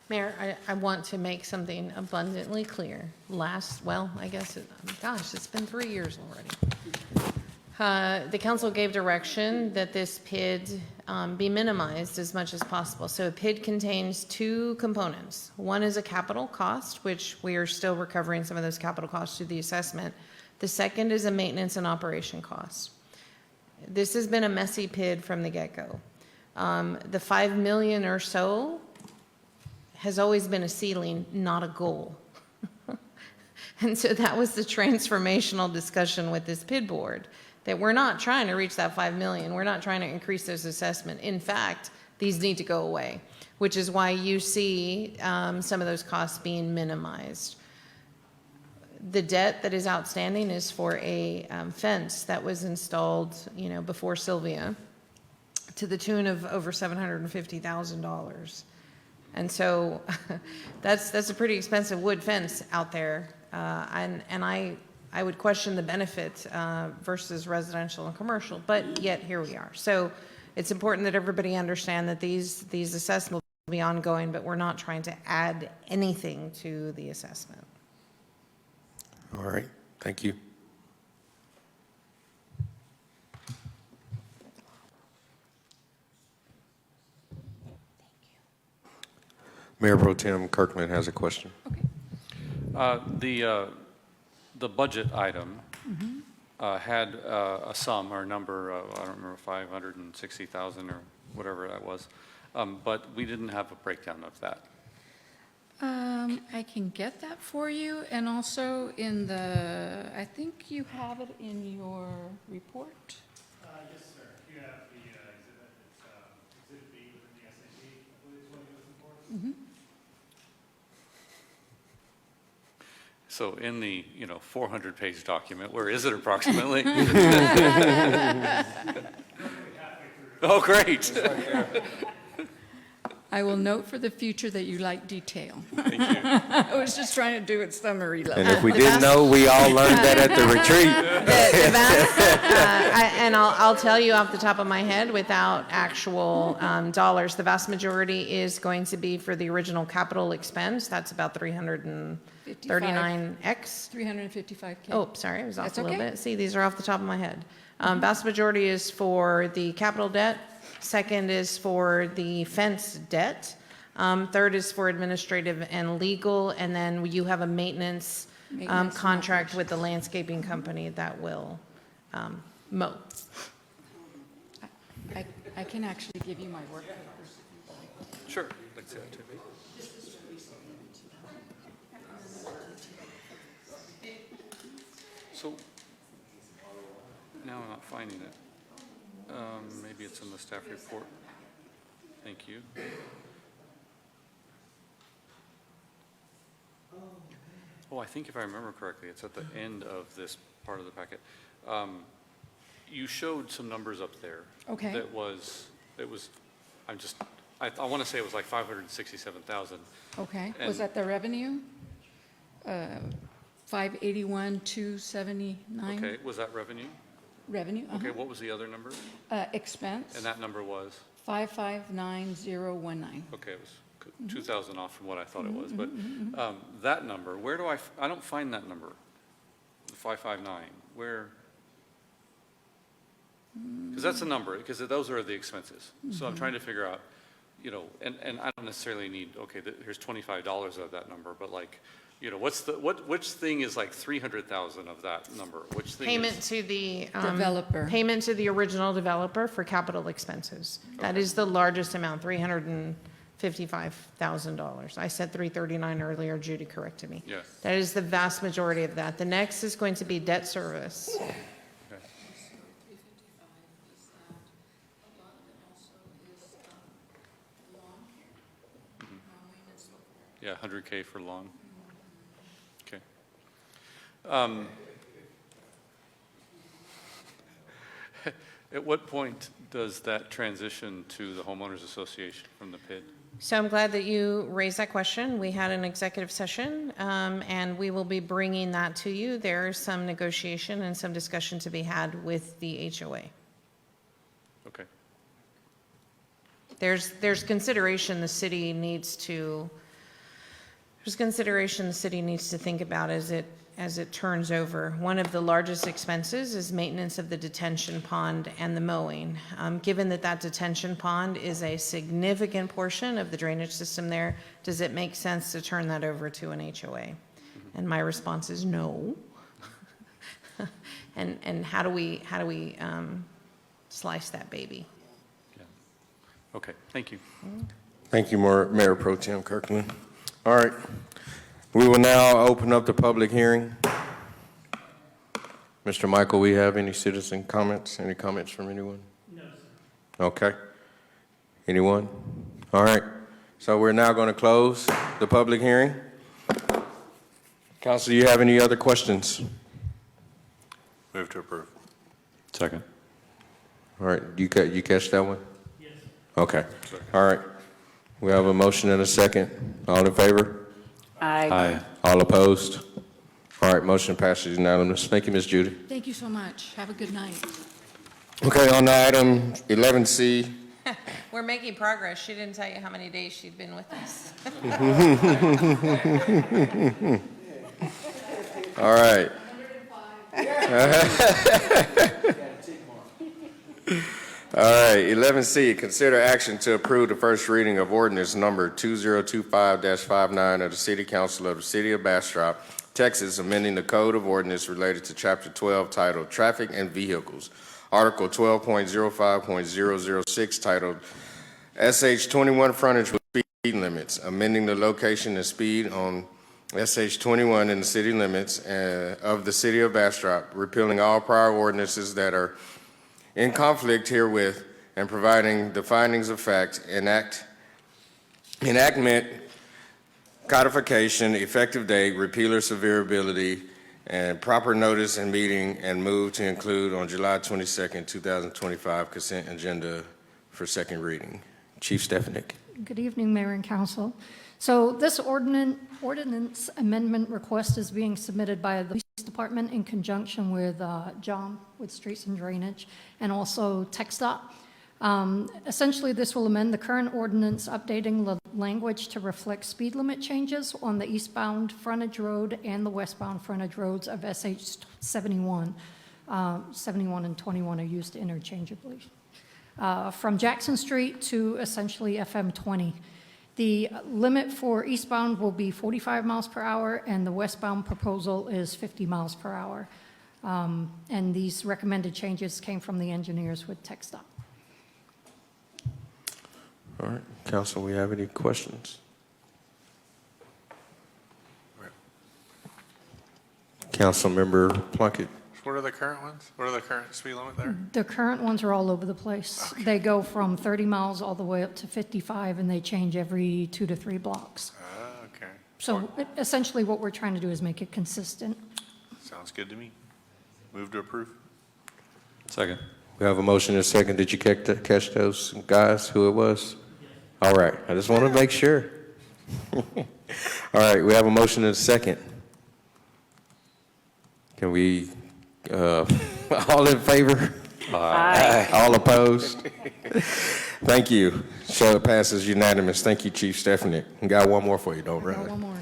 S2: Mayor, I want to make something abundantly clear. It's been 3 years already. The council gave direction that this PID be minimized as much as possible. So a PID contains two components. One is a capital cost, which we are still recovering some of those capital costs through the assessment. The second is a maintenance and operation cost. This has been a messy PID from the get-go. The 5 million or so has always been a ceiling, not a goal. And so that was the transformational discussion with this PID board, that we're not trying to reach that 5 million. We're not trying to increase those assessment. In fact, these need to go away, which is why you see some of those costs being minimized. The debt that is outstanding is for a fence that was installed, before Sylvia, to the tune of over $750,000. And so that's a pretty expensive wood fence out there. And I would question the benefit versus residential and commercial, but yet here we are. So it's important that everybody understand that these assessments will be ongoing, but we're not trying to add anything to the assessment.
S18: All right, thank you. Mayor Pro Tem Kirkland has a question.
S11: The budget item had a sum or a number, I don't remember, 560,000 or whatever that was, but we didn't have a breakdown of that.
S20: I can get that for you, and also I think you have it in your report.
S3: Yes, sir. You have the exhibit. It's Exhibit B within the SAP, I believe is what you're looking for.
S20: Mm-hmm.
S11: So in the 400-page document, where is it approximately? Oh, great.
S20: I will note for the future that you like detail.
S11: Thank you.
S20: I was just trying to do it summary level.
S18: And if we didn't know, we all learned that at the retreat.
S2: And I'll tell you off the top of my head, without actual dollars, the vast majority is going to be for the original capital expense. That's about 339X.
S20: 355K.
S2: Oh, sorry, I was off
S20: That's
S2: a little
S20: okay.
S2: bit. See, these are off the top of my head. Vast majority is for the capital debt. Second is for the fence debt. Third is for administrative and legal. And then you have a maintenance
S20: Maintenance and
S2: contract with the landscaping company that will mow.
S20: I can actually give you my work papers.
S11: Sure. I'd like to see that too. So now I'm not finding it. Maybe it's in the staff report. Thank you. Oh, I think if I remember correctly, it's at the end of this part of the packet. You showed some numbers up there.
S20: Okay.
S11: It was, I want to say it was like 567,000.
S20: Okay,
S11: And-
S20: was that the revenue? 581,279?
S11: Okay, was that revenue?
S20: Revenue,
S11: Okay, what was the other number?
S20: Expense,
S11: And that number was?
S20: 559019.
S11: Okay, it was 2,000 off from what I thought it was, but that number, where do I don't find that number, the 559, where? Because that's the number, because those are the expenses. So I'm trying to figure out, and I don't necessarily need, okay, here's $25 of that number, but like, which thing is like 300,000 of that number? Which thing
S2: Payment
S11: is?
S2: to the
S20: Developer.
S2: Payment to the original developer for capital expenses. That is the largest amount, $355,000. I said 339 earlier. Judy corrected me.
S11: Yes.
S2: That is the vast majority of that. The next is going to be debt service.
S11: Okay. Yeah, 100K for lawn. Okay. At what point does that transition to the homeowners association from the PID?
S2: So I'm glad that you raised that question. We had an executive session, and we will be bringing that to you. There's some negotiation and some discussion to be had with the HOA.
S11: Okay.
S2: There's consideration the city needs to think about as it turns over. One of the largest expenses is maintenance of the detention pond and the mowing. Given that detention pond is a significant portion of the drainage system there, does it make sense to turn that over to an HOA? And my response is no. And how do we slice that baby?
S11: Okay, thank you.
S18: Thank you, Mayor Pro Tem Kirkland. All right. We will now open up the public hearing. Mr. Michael, we have any citizen comments? Any comments from anyone? No, sir. Okay. Anyone? All right. So we're now going to close the public hearing. Council, you have any other questions?
S14: Move to approve.
S11: Second.
S18: All right. You catch that one? Yes. Okay. All right. We have a motion and a second. All in favor?
S5: Aye.
S18: All opposed? All right, motion passes unanimous. Thank you, Ms. Judy.
S20: Thank you so much. Have a good night.
S18: Okay, on to item 11C.
S2: We're making progress. She didn't tell you how many days she'd been with us.
S18: All right. All right, 11C, consider action to approve the first reading of ordinance number 2025-59 of the City Council of the City of Bastrop, Texas, amending the Code of Ordinance related to Chapter 12 titled Traffic and Vehicles, Article 12.05.006 titled SH-21 Frontage with Speed Limits, amending the location and speed on SH-21 in the city limits of the City of Bastrop, repealing all prior ordinances that are in conflict herewith, and providing the findings of fact, enactment, codification, effective date, repealer severability, and proper notice and meeting, and move to include on July 22nd, 2025, consent agenda for second reading.
S1: Chief Stefanik.
S4: Good evening, Mayor and Council. So this ordinance amendment request is being submitted by the Police Department in conjunction with John with Streets and Drainage and also TxDOT. Essentially, this will amend the current ordinance, updating the language to reflect speed limit changes on the eastbound frontage road and the westbound frontage roads of SH 71. 71 and 21 are used interchangeably. From Jackson Street to essentially FM 20. The limit for eastbound will be 45 miles per hour, and the westbound proposal is 50 miles per hour. And these recommended changes came from the engineers with TxDOT.
S1: All right, Council, we have any questions? Councilmember Plunkett.
S14: What are the current ones? What are the current speed limit there?
S4: The current ones are all over the place.
S14: Okay.
S4: They go from 30 miles all the way up to 55, and they change every 2 to 3 blocks.
S14: Okay.
S4: So essentially what we're trying to do is make it consistent.
S14: Sounds good to me. Move to approve.
S11: Second.
S1: We have a motion and a second. Did you catch those guys, who it was? All right, I just want to make sure. All right, we have a motion and a second. Can we, all in favor?
S5: Aye.
S1: All opposed? Thank you. So it passes unanimous. Thank you, Chief Stefanik. We got one more for you, don't run.
S4: One more.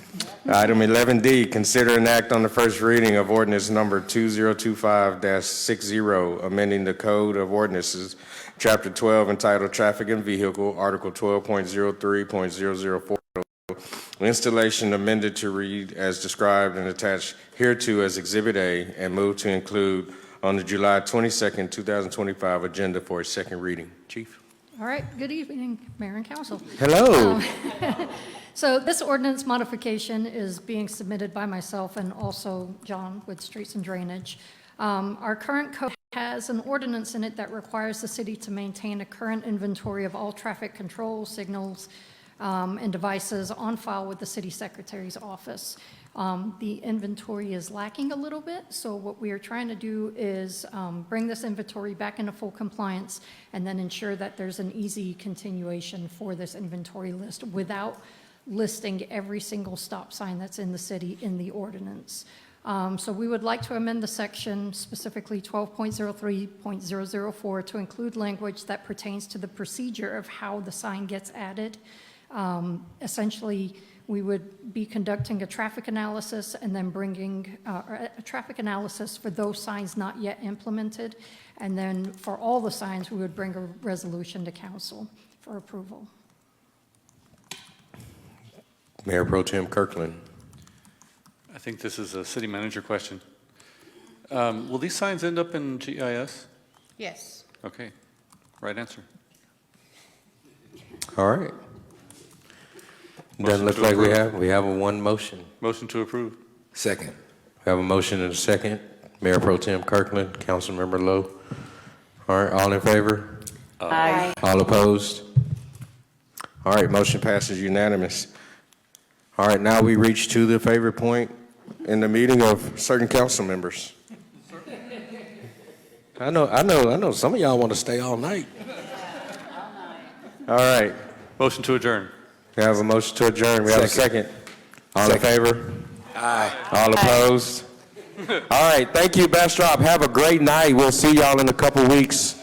S1: Item 11D, consider an act on the first reading of ordinance number 2025-60, amending the Code of Ordinances, Chapter 12, entitled Traffic and Vehicle, Article 12.03.004. Installation amended to read as described and attached hereto as Exhibit A, and move to include on the July 22nd, 2025 agenda for a second reading. Chief.
S4: All right, good evening, Mayor and Council.
S1: Hello.
S4: So this ordinance modification is being submitted by myself and also John with Streets and Drainage. Our current code has an ordinance in it that requires the city to maintain a current inventory of all traffic control signals and devices on file with the city secretary's office. The inventory is lacking a little bit, so what we are trying to do is bring this inventory back into full compliance and then ensure that there's an easy continuation for this inventory list without listing every single stop sign that's in the city in the ordinance. So we would like to amend the section, specifically 12.03.004, to include language that pertains to the procedure of how the sign gets added. Essentially, we would be conducting a traffic analysis and then bringing a traffic analysis for those signs not yet implemented. And then for all the signs, we would bring a resolution to council for approval.
S1: Mayor Pro Tem Kirkland.
S11: I think this is a city manager question. Will these signs end up in GIS?
S2: Yes.
S11: Okay, right answer.
S1: All right. Doesn't look like we have a one motion.
S11: Motion to approve.
S15: Second.
S1: We have a motion and a second. Mayor Pro Tem Kirkland, Councilmember Lowe. All right, all in favor?
S5: Aye.
S1: All opposed? All right, motion passes unanimous. All right, now we reach to the favorite point in the meeting of certain council members. I know some of y'all want to stay all night. All right.
S11: Motion to adjourn.
S1: We have a motion to adjourn. We have a second. All in favor?
S15: Aye.
S1: All opposed? All right, thank you, Bastrop. Have a great night. We'll see y'all in a couple weeks.